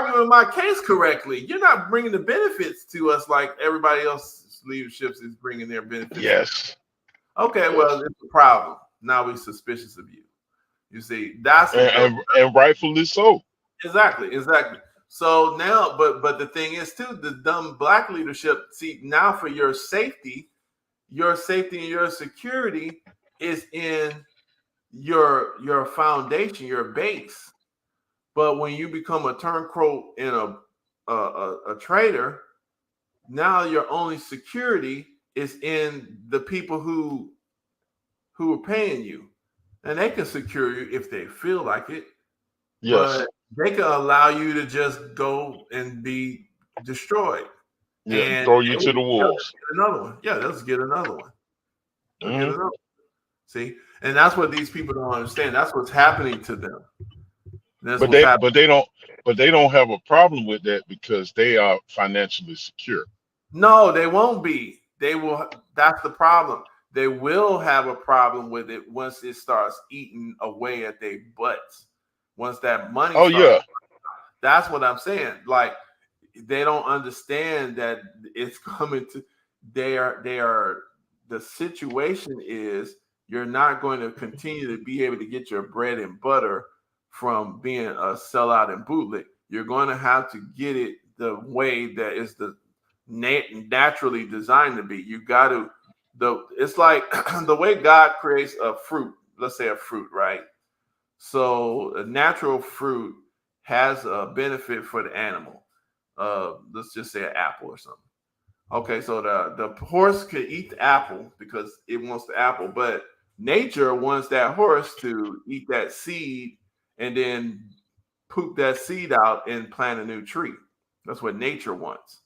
arguing my case correctly. You're not bringing the benefits to us like everybody else's leaderships is bringing their benefits. Yes. Okay, well, it's a problem. Now we're suspicious of you. You see, that's and rightfully so. Exactly. So now, but the thing is too, the dumb black leadership. See, now for your safety and your security is in your foundation, your base. But when you become a turncoat and a trader, now your only security is in the people who are paying you, and they can secure you if they feel like it. Yes. But they can allow you to just go and be destroyed. Yeah. And Throw you to the they'll wolves. just get another one. Yeah, they'll just get another one. They'll get Mhm. another one. See, and that's what these people don't understand. That's what's happening to them. That's But what's they happening. but they don't have a problem with that because they are financially secure. No, they won't be. They will. That's the problem. They will have a problem with it once it starts eating away at their butts. Once that money Oh starts, yeah. that's what I'm saying. Like they don't understand that it's coming to. They are. The situation is you're not going to continue to be able to get your bread and butter from being a sellout and bootleg. You're going to have to get it the way that is the naturally designed to be. You got to it's like the way God creates a fruit. Let's say a fruit, right? So a natural fruit has a benefit for the animal. Let's just say an apple or something. Okay, so the horse can eat the apple because it wants the apple, but nature wants that horse to eat that seed and then poop that seed out and plant a new tree. That's what nature wants.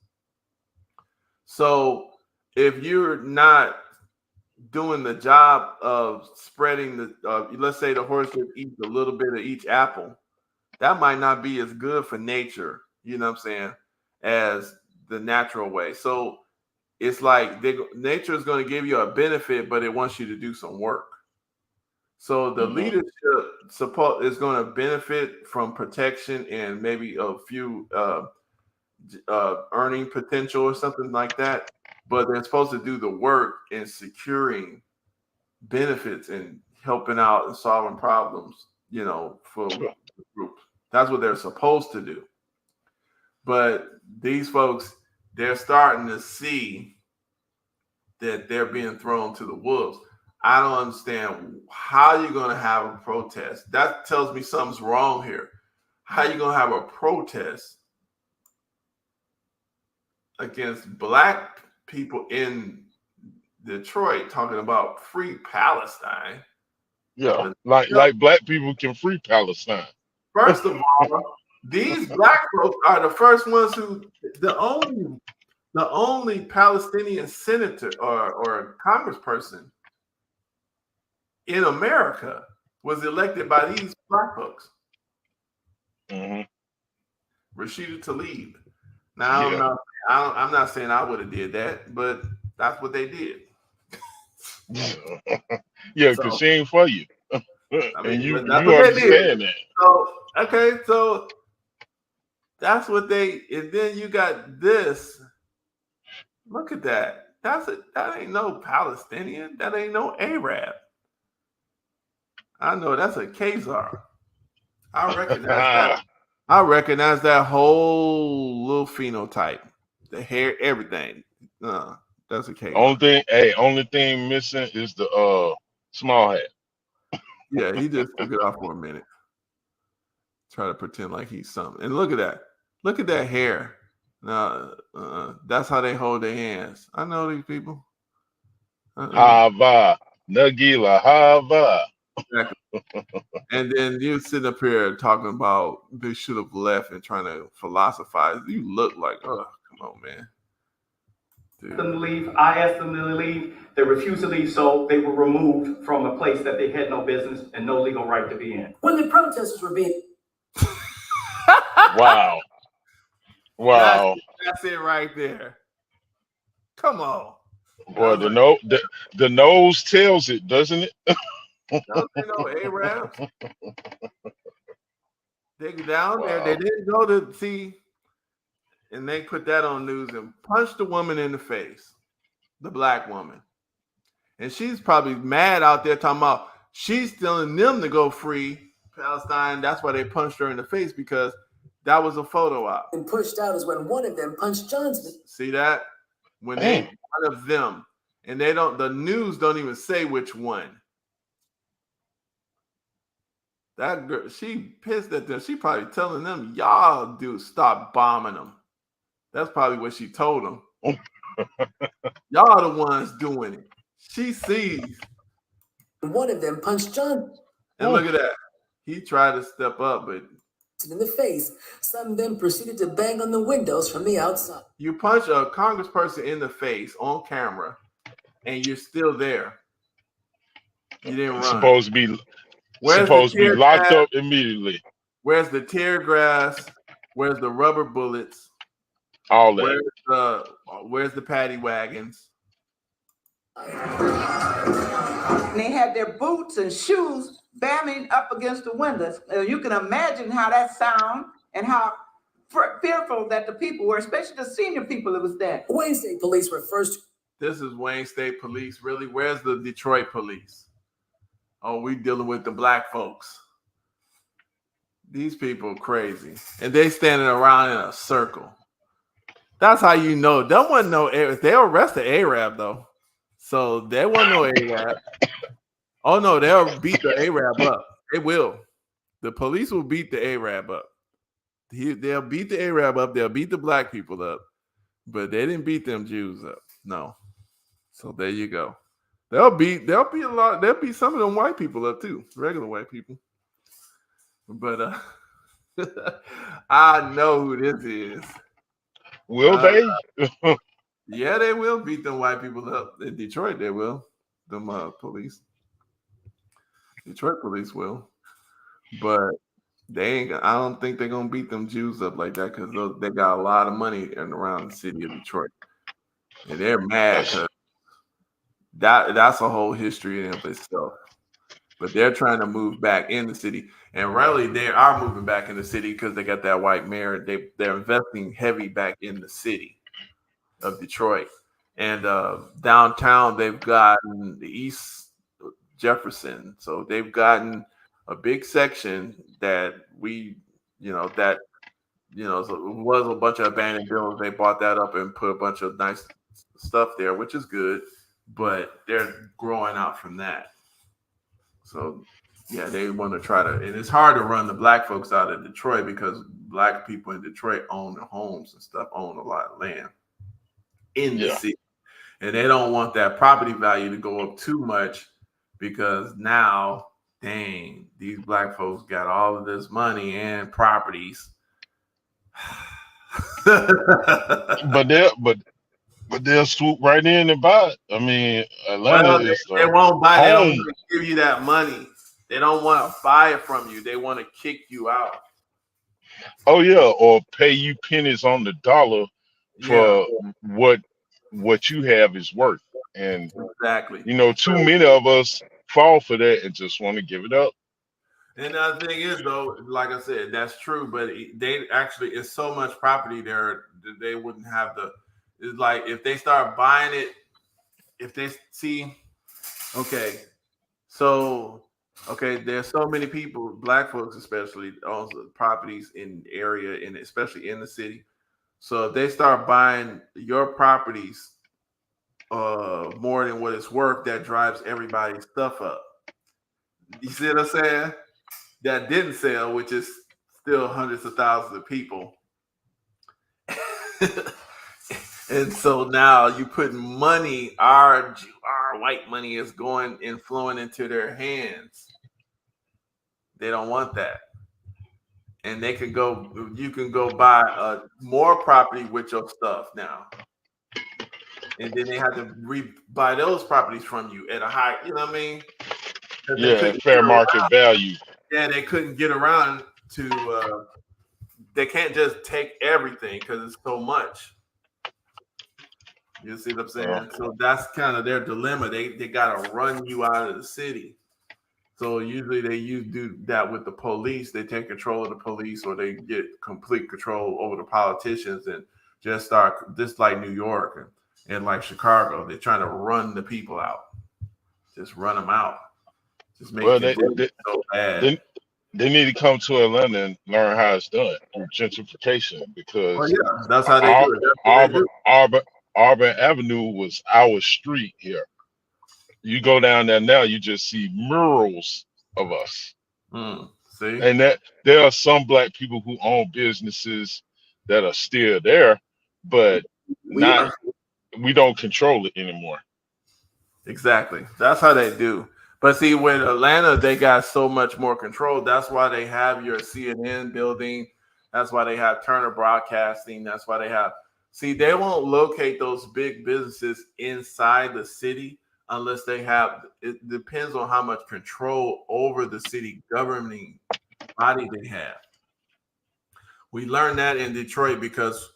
So if you're not doing the job of spreading let's say the horse just eats a little bit of each apple, that might not be as good for nature, you know what I'm saying, as the natural way. So it's like nature is going to give you a benefit, but it wants you to do some work. So the leadership support is going to benefit from protection and maybe a few earning potential or something like that, but they're supposed to do the work in securing benefits and helping out and solving problems, for the group. That's what they're supposed to do. But these folks, they're starting to see that they're being thrown to the wolves. I don't understand how you're going to have a protest. That tells me something's wrong here. How you going to have a protest against black people in Detroit talking about free Palestine? Yeah. Like black people can free Palestine. First of all, these black folks are the first ones the only Palestinian senator or congressperson in America was elected by these black folks. Mm-hmm. Rashida Tlaib. Now I'm not saying I would have did that, but that's what they did. Yeah, because she ain't for you. I mean, And you that's what they understand did. that. So okay, so that's what and then you got this. Look at that. That ain't no Palestinian. That ain't no Arab. I know that's a Khazar. I recognize that. I recognize that whole little phenotype, the hair, everything. That's a Khazar. Only thing missing is the small hat. Yeah, he just took it off for a minute. Try to pretend like he's something. And look at that. Look at that hair. Now, that's how they hold their hands. I know these people. Hava. Nagila Hava. Exactly. And then you sitting up here talking about they should have left and trying to philosophize. You look like, oh, come on, man. Dude. Them to leave. I asked them to leave. They refused to leave, so they were removed from a place that they had no business and no legal right to be in. When the protesters were being Wow. That's it right there. Come on. Boy, the nose tells it, doesn't it? Don't they know Arabs? They down there. They didn't go to see, and they put that on news and punched the woman in the face, the black woman. And she's probably mad out there talking about she's telling them to go free Palestine. That's why they punched her in the face, because that was a photo op. and pushed out is when one of them punched Johnson. See that? When one of them, and the news don't even say which one. That girl, she pissed at them. She probably telling them, y'all do stop bombing them. That's probably what she told them. Y'all the ones doing it. She sees. One of them punched Johnson And look at that. He tried to step up, but in the face. Some of them proceeded to bang on the windows from the outside. you punch a congressperson in the face on camera, and you're still there. You didn't run. Supposed to be locked up immediately. Where's the tear gas? Where's the rubber bullets? All that. Where's the paddy wagons? And they had their boots and shoes bamming up against the windows. You can imagine how that sound and how fearful that the people were, especially the senior people that was there. Wayne State Police were first. This is Wayne State Police. Really? Where's the Detroit Police? Oh, we dealing with the black folks. These people crazy. And they standing around in a circle. That's how you know. There wasn't no Arab. They arrested Arab though. So there wasn't no Arab. Oh no, they'll beat the Arab up. They will. The police will beat the Arab up. They'll beat the Arab up. They'll beat the black people up. But they didn't beat them Jews up. No. So there you go. They'll beat some of them white people up too. Regular white people. But I know who this is. Will they? Yeah, they will beat them white people up. In Detroit, they will. Them police. Detroit police will. But they ain't. I don't think they're gonna beat them Jews up like that because they got a lot of money in around the city of Detroit, and they're mad because that's a whole history in itself. But they're trying to move back in the city, and really they are moving back in the city because they got that white mayor. They're investing heavy back in the city of Detroit, and downtown they've gotten the East Jefferson, so they've gotten a big section that was a bunch of abandoned buildings. They bought that up and put a bunch of nice stuff there, which is good, but they're growing out from that. So yeah, they want to try to, and it's hard to run the black folks out of Detroit because black people in Detroit own their homes and stuff, own a lot of land in the city. And they don't want that property value to go up too much because now, dang, these black folks got all of this money and properties. but they'll swoop right in and buy it. I mean, Atlanta they won't buy. They don't want to give you that money. They don't want to buy it from you. They want to kick you out. Oh yeah, or pay you pennies on the dollar for what you have is worth. And exactly, too many of us fall for that and just want to give it up. And the other thing is, though, like I said, that's true. But they actually, it's so much property there that they wouldn't have the. It's like if they start buying it, if they see, there's so many people, black folks especially, own properties in the area and especially in the city. So if they start buying your properties more than what it's worth, that drives everybody's stuff up. You see what I'm saying? That didn't sell, which is still hundreds of thousands of people. And so now you put money, our white money is going and flowing into their hands. They don't want that. And you can go buy more property with your stuff now. And then they have to buy those properties from you at a high, you know what I mean? Yeah, fair market value. Yeah, they couldn't get around to, they can't just take everything because it's so much. You see what I'm saying? So that's kind of their dilemma. They got to run you out of the city. So usually they do that with the police. They take control of the police or they get complete control over the politicians and just start, just like New York and like Chicago, they're trying to run the people out. Just run them out. Just make it so bad. They need to come to Atlanta and learn how it's done through gentrification because that's how they do it. Auburn Avenue was our street here. You go down there now, you just see murals of us. See, And that there are some black people who own businesses that are still there, but we not are we don't control it anymore. exactly. That's how they do. But see, with Atlanta, they got so much more control. That's why they have your CNN building. That's why they have Turner Broadcasting. That's why they have. See, they won't locate those big businesses inside the city unless they have. It depends on how much control over the city governing body they have. We learned that in Detroit because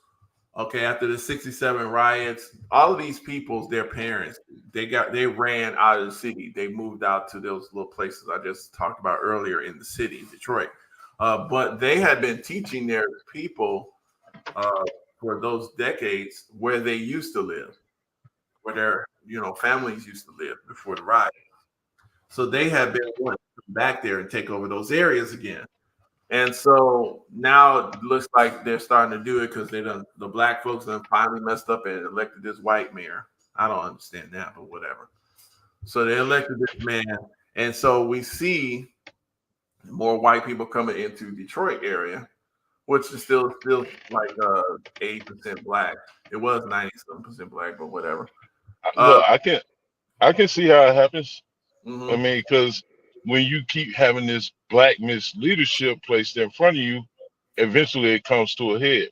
okay, after the 67 riots, all of these people's their parents, they ran out of the city. They moved out to those little places I just talked about earlier in the city, Detroit. But they had been teaching their people uh, for those decades where they used to live, where their families used to live before the riot. So they had been wanting to come back there and take over those areas again. And so now it looks like they're starting to do it because the black folks done finally messed up and elected this white mayor. I don't understand that, but whatever. So they elected this man, and so we see more white people coming into Detroit area, which is still like 80% black. It was 97% black, but whatever. Look, I can see how it happens. I Mhm. mean, because when you keep having this black misleadership placed in front of you, eventually it comes to a head.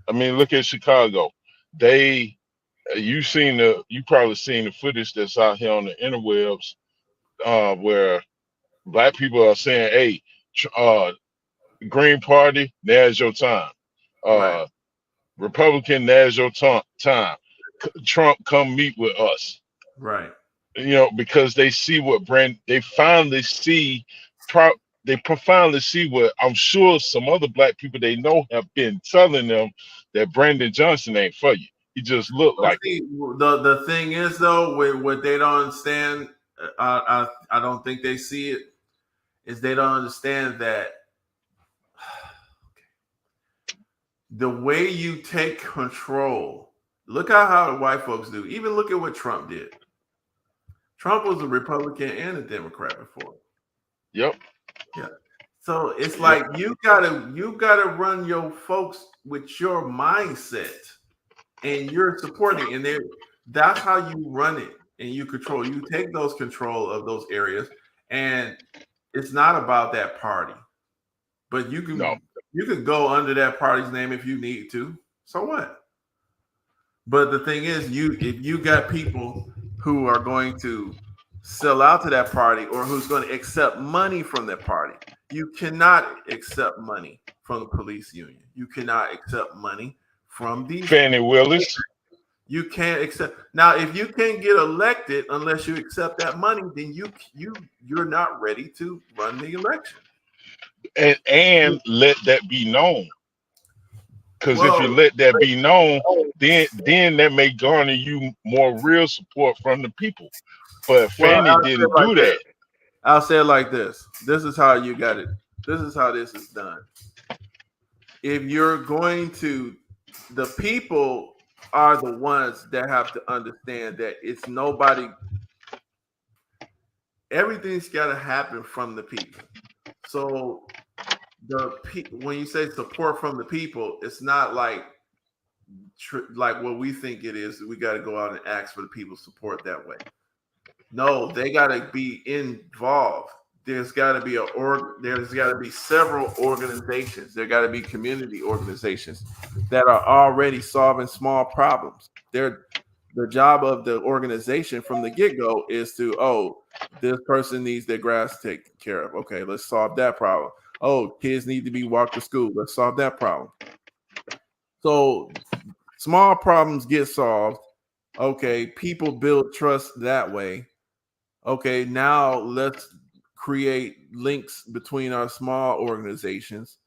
I mean, look at Chicago. They, you probably seen the footage that's out here on the interwebs, where black people are saying, "Hey, Green Party, now's your time. Right, Uh, Republican, now's your time. Trump, come meet with us." right. Because they see what they finally see, pro, they profoundly see what I'm sure some other black people they know have been telling them, that Brandon Johnson ain't for you. He just looked But like see, the thing is though, with what they don't understand, I don't think they see it. Is they don't understand that the way you take control. Look at how the white folks do. Even look at what Trump did. Trump was a Republican and a Democrat before. Yep, Yeah. So it's yep. like you gotta run your folks with your mindset and you're supporting and that's how you run it and you control. You take those control of those areas and it's not about that party. But No, you can go under that party's name if you need to. So what? But the thing is, if you got people who are going to sell out to that party or who's going to accept money from that party, you cannot accept money from the police union. You cannot accept money from these. Fannie Willis. You can't accept now. If you can't get elected unless you accept that money, then you're not ready to run the election. And let that be known. Because if you Well, let that be known, then that may garner you more real support from the people. But well, Fannie didn't do that. I'll say it like this. This is how you got it. This is how this is done. If you're going to, the people are the ones that have to understand that it's nobody, everything's got to happen from the people. So when you say support from the people, it's not like what we think it is. We got to go out and ask for the people's support that way. No, they got to be involved. There's got to be there's got to be several organizations. There got to be community organizations that are already solving small problems. The job of the organization from the get-go is to, this person needs their grass taken care of. Okay, let's solve that problem. Oh, kids need to be walked to school. Let's solve that problem. So small problems get solved. Okay, people build trust that way. Okay, now let's create links between our small organizations.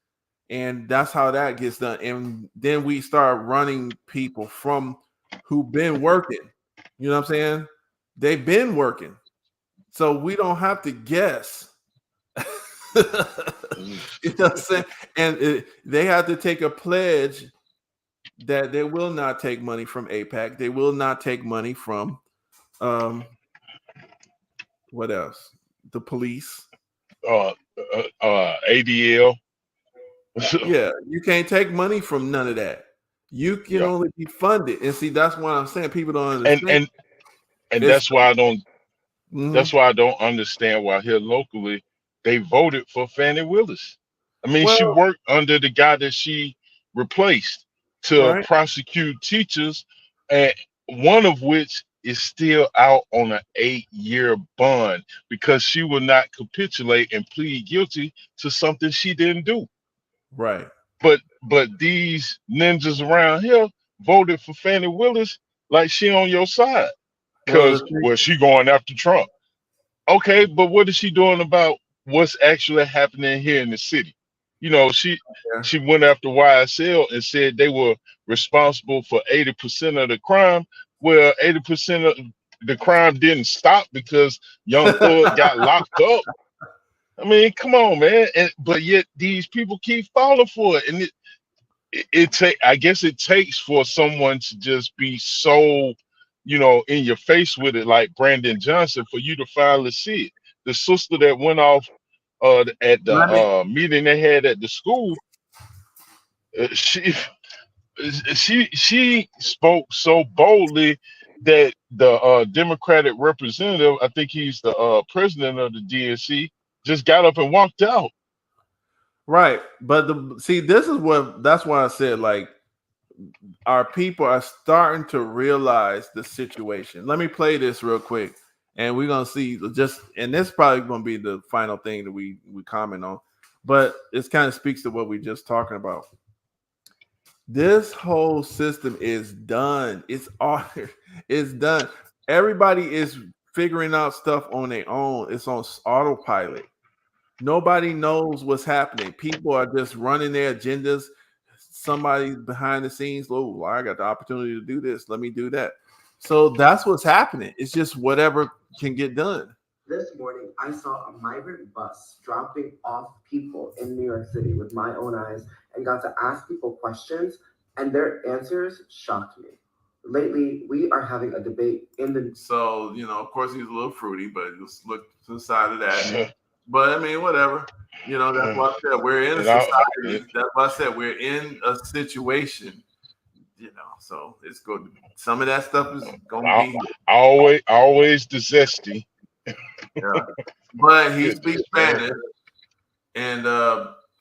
And that's how that gets done. And then we start running people from who've been working. You know what I'm saying? They've been working. So we don't have to guess. You know what I'm saying? And they have to take a pledge that they will not take money from APAC. They will not take money from what else? The police. ADL. Yeah, you can't take money from none of that. You can Yeah. only be funded. And see, that's why I'm saying people don't And understand. and and It's that's why I don't mhm. that's why I don't understand why here locally they voted for Fannie Willis. I mean, she Well, worked under the guy that she replaced to right, prosecute teachers, and one of which is still out on an 8-year bond because she will not capitulate and plead guilty to something she didn't do. right. But these ninjas around here voted for Fannie Willis like she on your side. Well, the Cause thing, well, she going after Trump. Okay, but what is she doing about what's actually happening here in the city? You know, yeah. she went after YSL and said they were responsible for 80% of the crime. Well, 80% of the crime didn't stop because Young Thug got locked up. I mean, come on, man. But yet these people keep falling for it. And I guess it takes for someone to just be so, in your face with it, like Brandon Johnson, for you to finally see it. The sister that went off at the Let me meeting they had at the school, she she spoke so boldly that the Democratic representative, I think he's the president of the DNC, just got up and walked out. right, but that's why I said like our people are starting to realize the situation. Let me play this real quick, and we're gonna see and this is probably gonna be the final thing that we comment on, but it kind of speaks to what we just talking about. This whole system is done. It's all it's done. Everybody is figuring out stuff on their own. It's on autopilot. Nobody knows what's happening. People are just running their agendas. Somebody behind the scenes, oh, well, I got the opportunity to do this. Let me do that. So that's what's happening. It's just whatever can get done. This morning, I saw a migrant bus dropping off people in New York City with my own eyes and got to ask people questions, and their answers shocked me. Lately, we are having a debate in the. So, of course, he's a little fruity, but just look to the side of that. But I mean, whatever. That's why I said we're in a society. That's why I said we're in a situation. So it's good. Some of that stuff is gonna be Always the zesty. yeah. But he speaks Spanish and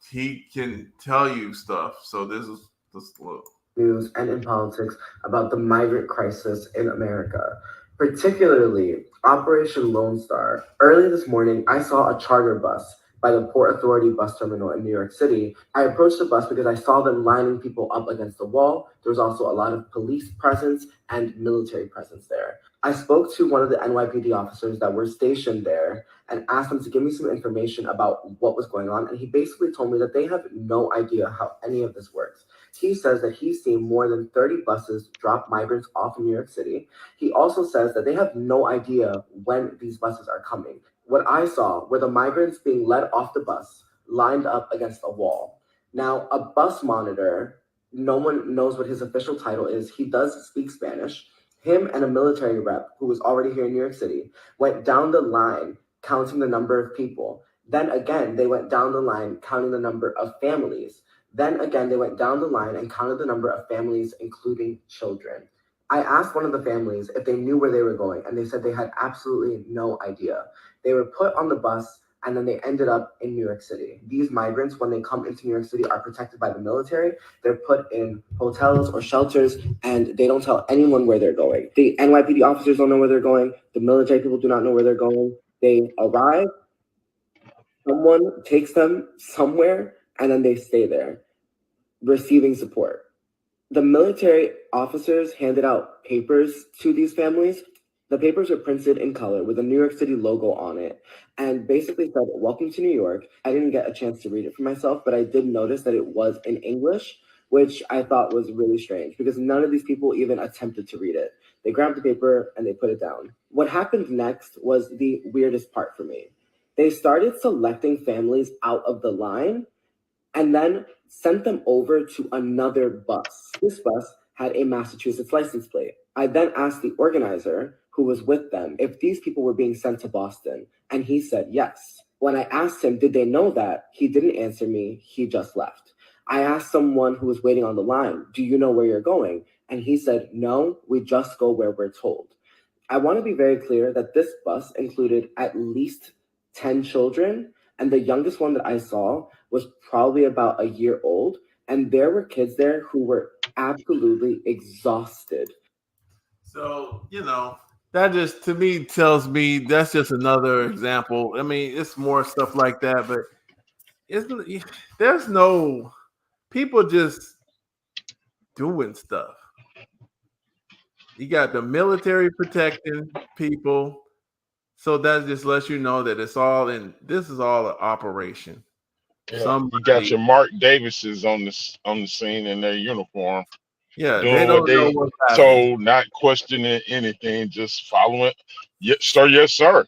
he can tell you stuff. So this is just look. News and in politics about the migrant crisis in America, particularly Operation Lone Star. Early this morning, I saw a charter bus by the Port Authority bus terminal in New York City. I approached the bus because I saw them lining people up against the wall. There was also a lot of police presence and military presence there. I spoke to one of the NYPD officers that were stationed there and asked him to give me some information about what was going on. And he basically told me that they have no idea how any of this works. He says that he's seen more than 30 buses drop migrants off in New York City. He also says that they have no idea when these buses are coming. What I saw were the migrants being led off the bus, lined up against a wall. Now, a bus monitor, no one knows what his official title is. He does speak Spanish. Him and a military rep who was already here in New York City went down the line counting the number of people. Then again, they went down the line counting the number of families. Then again, they went down the line and counted the number of families, including children. I asked one of the families if they knew where they were going, and they said they had absolutely no idea. They were put on the bus, and then they ended up in New York City. These migrants, when they come into New York City, are protected by the military. They're put in hotels or shelters, and they don't tell anyone where they're going. The NYPD officers don't know where they're going. The military people do not know where they're going. They arrive, someone takes them somewhere, and then they stay there, receiving support. The military officers handed out papers to these families. The papers were printed in color with a New York City logo on it and basically said, "Welcome to New York." I didn't get a chance to read it for myself, but I did notice that it was in English, which I thought was really strange because none of these people even attempted to read it. They grabbed the paper and they put it down. What happened next was the weirdest part for me. They started selecting families out of the line and then sent them over to another bus. This bus had a Massachusetts license plate. I then asked the organizer who was with them if these people were being sent to Boston, and he said yes. When I asked him, did they know that? He didn't answer me. He just left. I asked someone who was waiting on the line, do you know where you're going? And he said, no, we just go where we're told. I want to be very clear that this bus included at least 10 children, and the youngest one that I saw was probably about a year old, and there were kids there who were absolutely exhausted. So, that just to me tells me that's just another example. I mean, it's more stuff like that, but there's no people just doing stuff. You got the military protecting people. So that just lets you know that this is all an operation. Yeah, you got Somebody, your Mark Davises on the scene in their uniform, yeah, they doing what don't know they what's happening. told, not questioning anything, just following. Yes, sir. Yes, sir.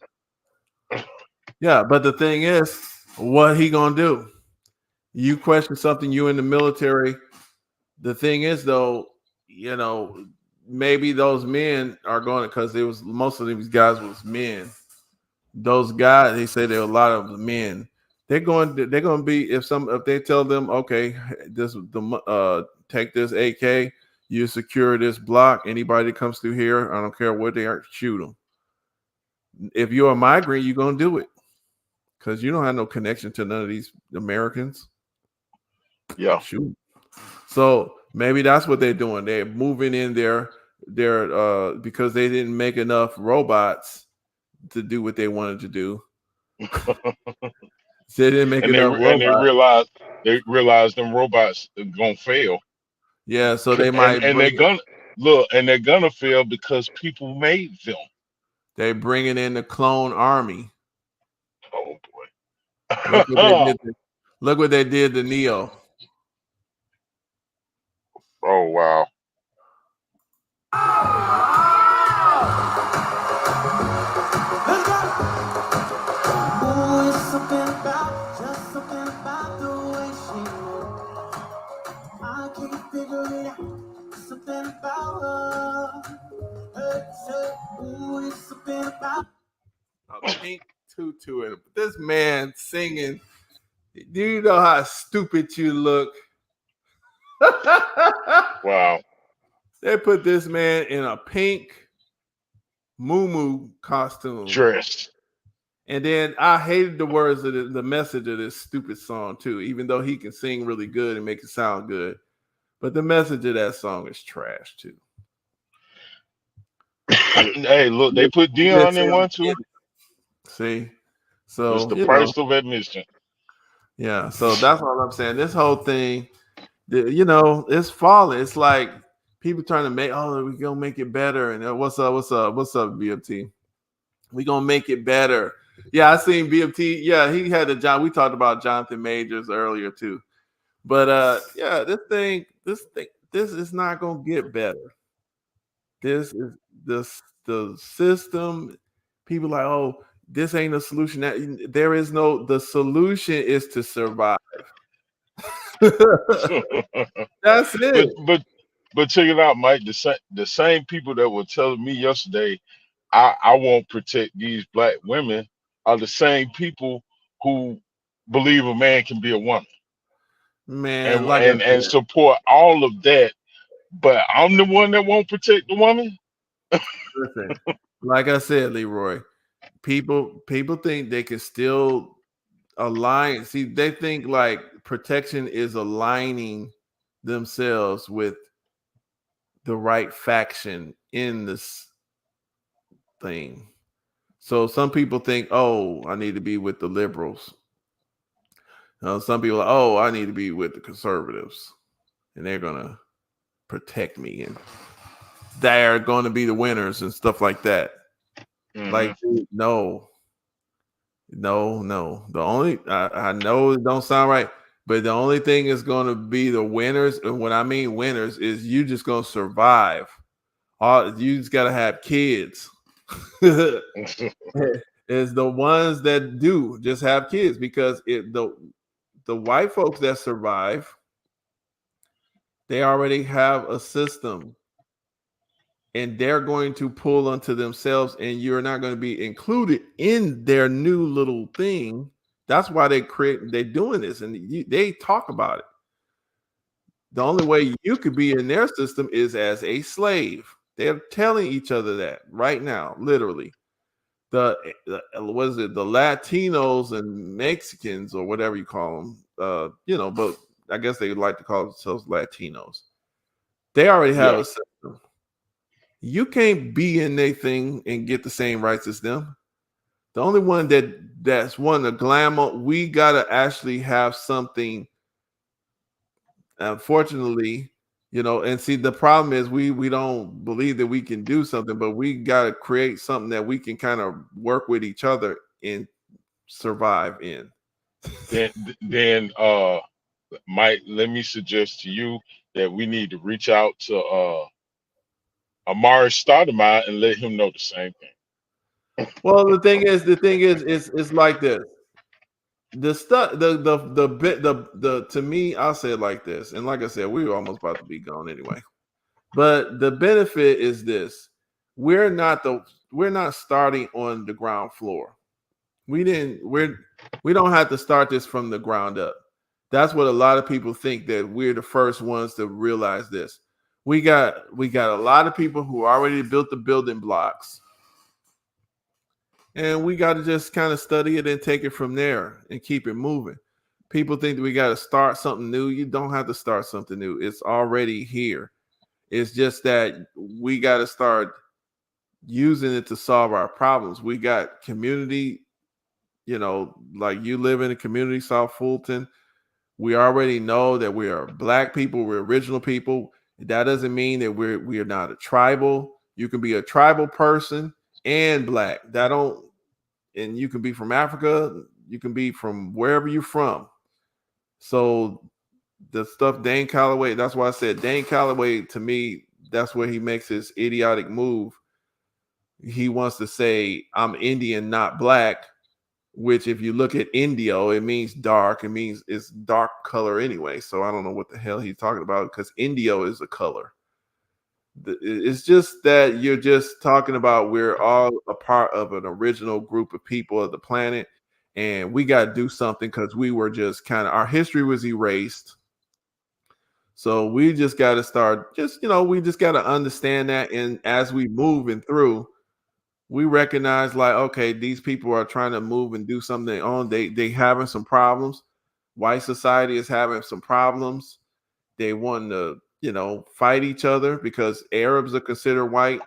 Yeah, but the thing is, what he gonna do? You question something, you in the military. The thing is, though, maybe those men are going to, because it was most of these guys was men. Those guys, they say there are a lot of men. They're going to be if they tell them, okay, take this AK, you secure this block. Anybody that comes through here, I don't care what they are, shoot them. If you're a migrant, you're going to do it because you don't have no connection to none of these Americans. Yeah. Shoot. So maybe that's what they're doing. They're moving in there. They're because they didn't make enough robots to do what they wanted to do. They didn't make and they enough and robots. they realized them robots are gonna fail. Yeah, so they And might and they're gonna and they're gonna fail because people made them. They're bringing in the clone army. Oh Look what they boy. did. Look what they did to Neo. Oh wow. A pink tutu and this man singing. Do you know how stupid you look? Wow. They put this man in a pink moo costume. Dress. And then I hated the words of the message of this stupid song too, even though he can sing really good and make it sound good. But the message of that song is trash too. Hey, look, they put Dion in one too. See, so It's the price of admission. Yeah, so that's all I'm saying. This whole thing, it's falling. It's like people trying to make, we gonna make it better. And what's up, BMT? We gonna make it better. Yeah, I seen BMT. Yeah, he had we talked about Jonathan Majors earlier too. But yeah, this is not gonna get better. This is the system. People like, oh, this ain't a solution. There is no. The solution is to survive. That's it. But check it out, Mike. The same people that were telling me yesterday, I won't protect these black women, are the same people who believe a man can be a woman. Man, and support all of that. But I'm the one that won't protect the woman. Listen, like I said, Leroy, people think they can still align. See, they think like protection is aligning themselves with the right faction in this thing. So some people think, oh, I need to be with the liberals. Some people are, oh, I need to be with the conservatives, and they're gonna protect me, and they're going to be the winners and stuff like that. Mm-hmm. Like, no. The only I know it don't sound right, but the only thing is going to be the winners, and what I mean winners is you just going to survive. You just got to have kids. Is the ones that do just have kids, because the white folks that survive, they already have a system, and they're going to pull unto themselves, and you're not going to be included in their new little thing. That's why they're doing this, and they talk about it. The only way you could be in their system is as a slave. They're telling each other that right now, literally. The what is it? The Latinos and Mexicans or whatever you call them, but I guess they like to call themselves Latinos. They already have Yeah. a system. You can't be in their thing and get the same rights as them. The only one that's one the glamour, we gotta actually have something. Unfortunately, and see the problem is we don't believe that we can do something, but we gotta create something that we can kind of work with each other and survive in. Then Mike, let me suggest to you that we need to reach out to Amari Stoudemire and let him know the same thing. Well, the thing is, it's like this. The stuff, the bit, the to me, I'll say it like this, and like I said, we were almost about to be gone anyway. But the benefit is this: we're not starting on the ground floor. We don't have to start this from the ground up. That's what a lot of people think, that we're the first ones to realize this. We got a lot of people who already built the building blocks. And we got to just kind of study it and take it from there and keep it moving. People think that we got to start something new. You don't have to start something new. It's already here. It's just that we got to start using it to solve our problems. We got community, like you live in a community, South Fulton. We already know that we are Black people. We're original people. That doesn't mean that we are not a tribal. You can be a tribal person and Black. And you can be from Africa. You can be from wherever you're from. So the stuff Dane Calloway, that's why I said Dane Calloway, to me, that's where he makes his idiotic move. He wants to say, I'm Indian, not Black, which if you look at Indio, it means dark. It means it's dark color anyway. So I don't know what the hell he's talking about, because Indio is a color. It's just that you're just talking about we're all a part of an original group of people of the planet, and we got to do something because we were just our history was erased. So we just got to start, we just got to understand that. And as we moving through, we recognize like, okay, these people are trying to move and do something on. They having some problems. White society is having some problems. They want to, fight each other because Arabs are considered white.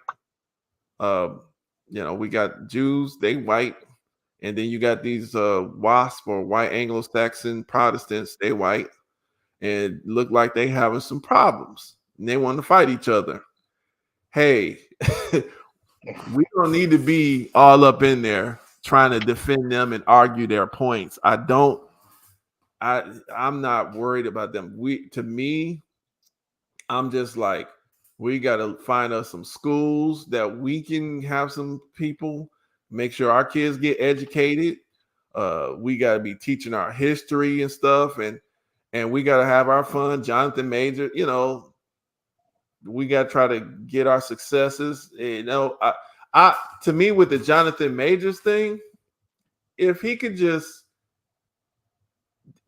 We got Jews, they white. And then you got these WASP or white Anglo-Saxon Protestants, they white. And look like they having some problems. And they want to fight each other. Hey, we don't need to be all up in there trying to defend them and argue their points. I'm not worried about them. To me, I'm just like, we got to find us some schools that we can have some people, make sure our kids get educated. We got to be teaching our history and stuff, and we got to have our fun. Jonathan Major, we got to try to get our successes. To me, with the Jonathan Majors thing, if he could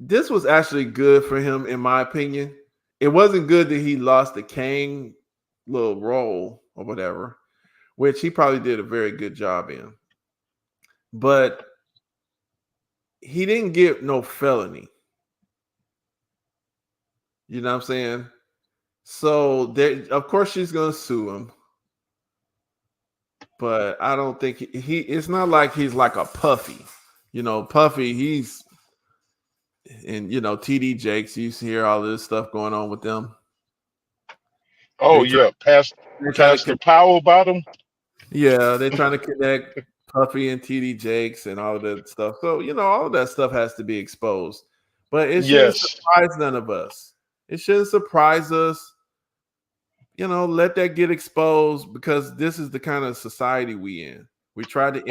this was actually good for him, in my opinion. It wasn't good that he lost the Kang little role or whatever, which he probably did a very good job in. But he didn't get no felony. You know what I'm saying? So of course she's gonna sue him. But I don't think it's not like he's like a Puffy. Puffy, he's and TD Jakes, you hear all this stuff going on with them. Oh yeah, Pastor Powell about him. Yeah, they're trying to connect Puffy and TD Jakes and all of that stuff. So all of that stuff has to be exposed. But it shouldn't surprise none of us. It shouldn't surprise us. Let that get exposed, because this is the kind of society we in. We try to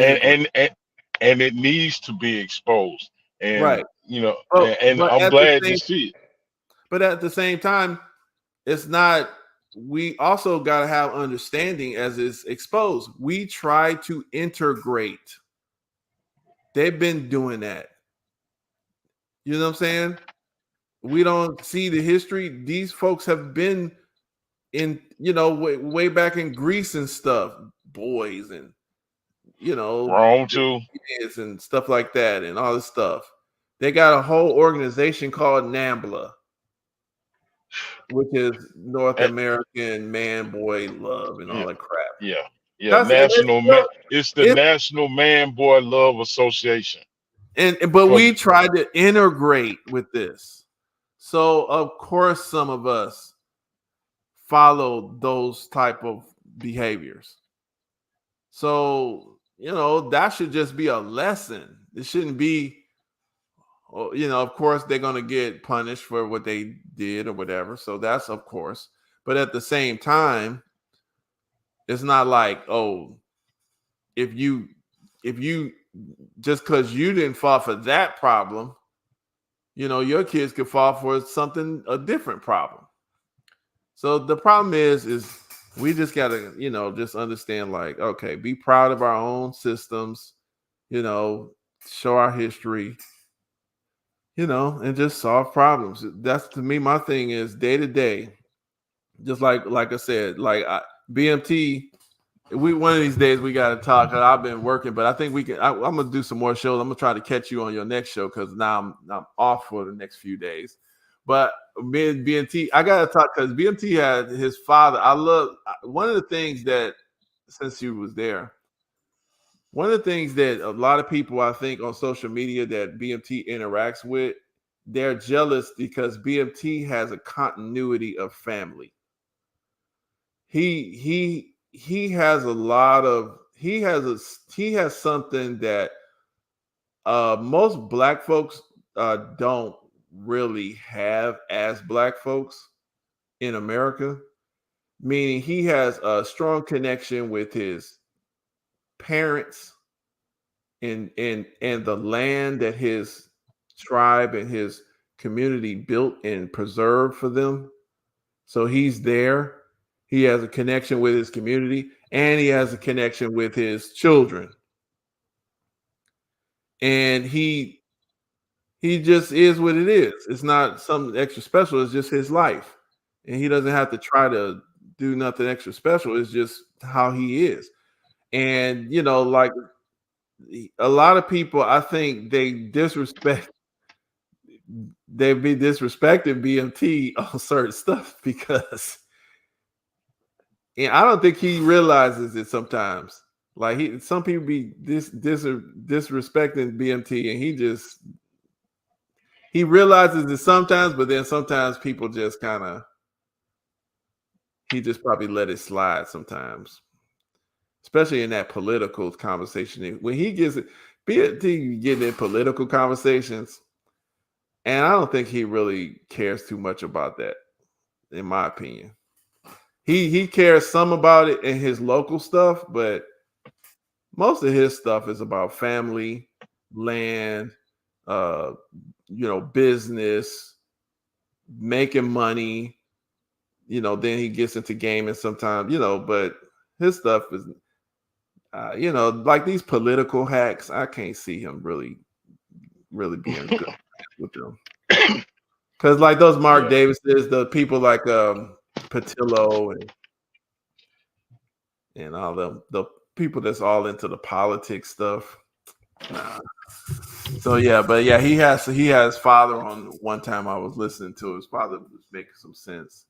and it needs to be exposed. And right. And I'm glad to see it. But at the same time, it's not. We also got to have understanding as it's exposed. We try to integrate. They've been doing that. You know what I'm saying? We don't see the history. These folks have been in, way back in Greece and stuff, boys and, Wrong too. kids and stuff like that and all this stuff. They got a whole organization called NAMBLA, which is North And, American Man Boy Love and all yeah, that crap. yeah, yeah. That's National man. It's the National Man Boy Love Association. But For- we tried to integrate with this. So of course some of us follow those type of behaviors. So, that should just be a lesson. It shouldn't be, of course they're going to get punished for what they did or whatever. So that's of course. But at the same time, it's not like, oh, if you just because you didn't fall for that problem, your kids could fall for a different problem. So the problem is we just gotta, just understand, like, okay, be proud of our own systems, show our history, and just solve problems. That's, to me, my thing is day to day. Just like I said, like BMT. One of these days we got to talk. I've been working, but I think we can. I'm gonna do some more shows. I'm gonna try to catch you on your next show because now I'm off for the next few days. But BMT, I gotta talk because BMT had his father. I love one of the things that, since he was there, one of the things that a lot of people, I think, on social media that BMT interacts with, they're jealous because BMT has a continuity of family. He has something that most black folks don't really have as black folks in America, meaning he has a strong connection with his parents and the land that his tribe and his community built and preserved for them. So he's there. He has a connection with his community, and he has a connection with his children. And he just is what it is. It's not something extra special. It's just his life. And he doesn't have to try to do nothing extra special. It's just how he is. And, like a lot of people, I think they be disrespecting BMT on certain stuff because I don't think he realizes it sometimes. Like some people be disrespecting BMT, and he realizes it sometimes, but then sometimes people just he just probably let it slide sometimes, especially in that political conversation. When he gets it, BMT getting in political conversations, and I don't think he really cares too much about that, in my opinion. He cares some about it in his local stuff, but most of his stuff is about family, land, business, making money. Then he gets into gaming sometimes, but his stuff is, like these political hacks. I can't see him really being good with them. Because like those Mark Davises, the people like Patillo and all the people that's all into the politics stuff. Nah. So he has father on. One time I was listening to his father was making some sense,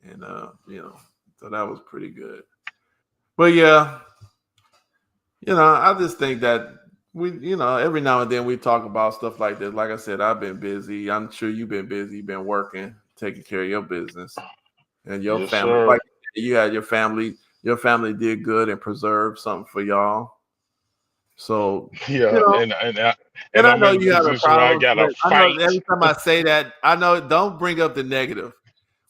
and so that was pretty good. But yeah, I just think that we, every now and then we talk about stuff like this. Like I said, I've been busy. I'm sure you've been busy. You've been working, taking care of your business and your family. Sir. Like you had your family. Your family did good and preserved something for y'all. So yeah, and I I'm know in you a have a position where I problem. gotta I fight. know every time I say that, I know don't bring up the negative.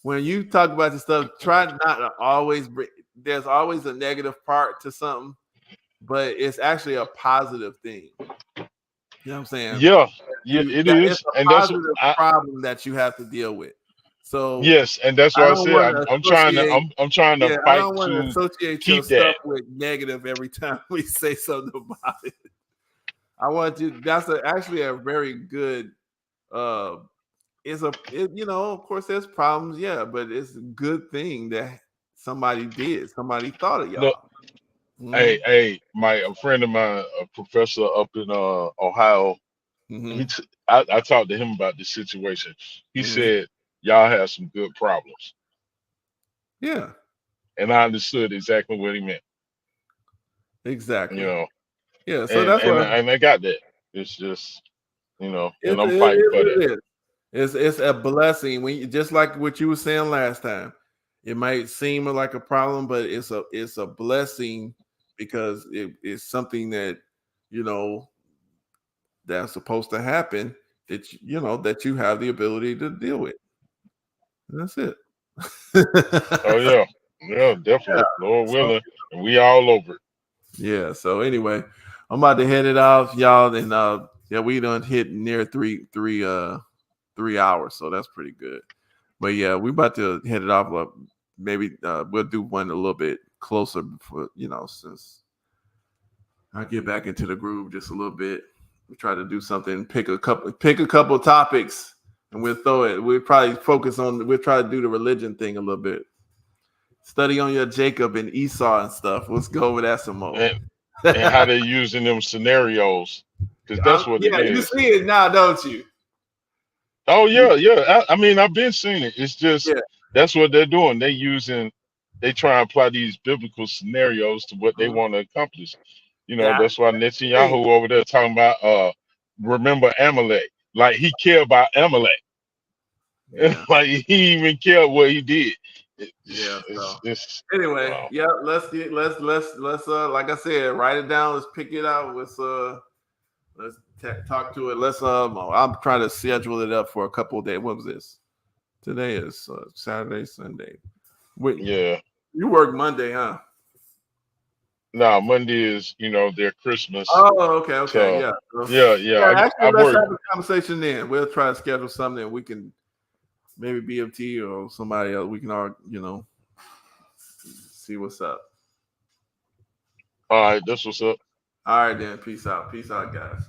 When you talk about the stuff, try not to always bring. There's always a negative part to something, but it's actually a positive thing. You know what I'm saying? Yeah, it is, It's a and that's positive problem that you have to deal with. So yes, and that's I why I don't said want to I'm trying to I fight don't want to to associate your keep that. stuff with negative every time we say something about it. I want you. That's actually a very good of course, there's problems, yeah, but it's a good thing that somebody thought of Look, y'all. Mhm, a friend of mine, a professor up in Ohio, mhm, I talked to him about this situation. He mhm. said y'all have some good problems, Yeah, and I understood exactly what he meant. You exactly. know, Yeah, so and that's and what and I got that. It's just and it I'm fighting is for what that. it is. It's a blessing when just like what you were saying last time. It might seem like a problem, but it's a blessing because it's something that you know that's supposed to happen that that you have the ability to deal with. And that's it. Oh yeah, yeah, Yeah. definitely, Lord So willing, and we all over it. yeah. So anyway, I'm about to head it off, y'all, and yeah, we done hit near 3 hours, so that's pretty good. But yeah, we about to head it off. Maybe we'll do one a little bit closer before since I get back into the groove just a little bit. We try to do something, pick a couple topics, and we'll throw it. We'll probably focus on. We'll try to do the religion thing a little bit. Study on your Jacob and Esau and stuff. Let's go over that some more. And how they using them scenarios, because that's what it Yeah, you is. see it now, don't you? Oh yeah, yeah. I mean, I've been seeing it. It's just Yeah, that's what they're doing. They try and apply these biblical scenarios to what they mhm. want to accomplish. That's That's why the thing. Netanyahu over there talking about remember Amalek, like he cared about Amalek, Yeah, like he even cared what he did. It, yeah. So it's anyway, wow. yeah, let's like I said, write it down. Let's pick it out. Let's talk to it. I'm trying to schedule it up for a couple of days. What was this? Today is Saturday, Sunday. Wait, Yeah. you work Monday, huh? Now Monday is their Christmas. Oh, okay, So yeah. yeah. Yeah, I actually, let's work. have a conversation then. We'll try to schedule something that we can maybe BMT or somebody else. We can all, see what's up. All right, that's what's up. All right, then. Peace out, guys.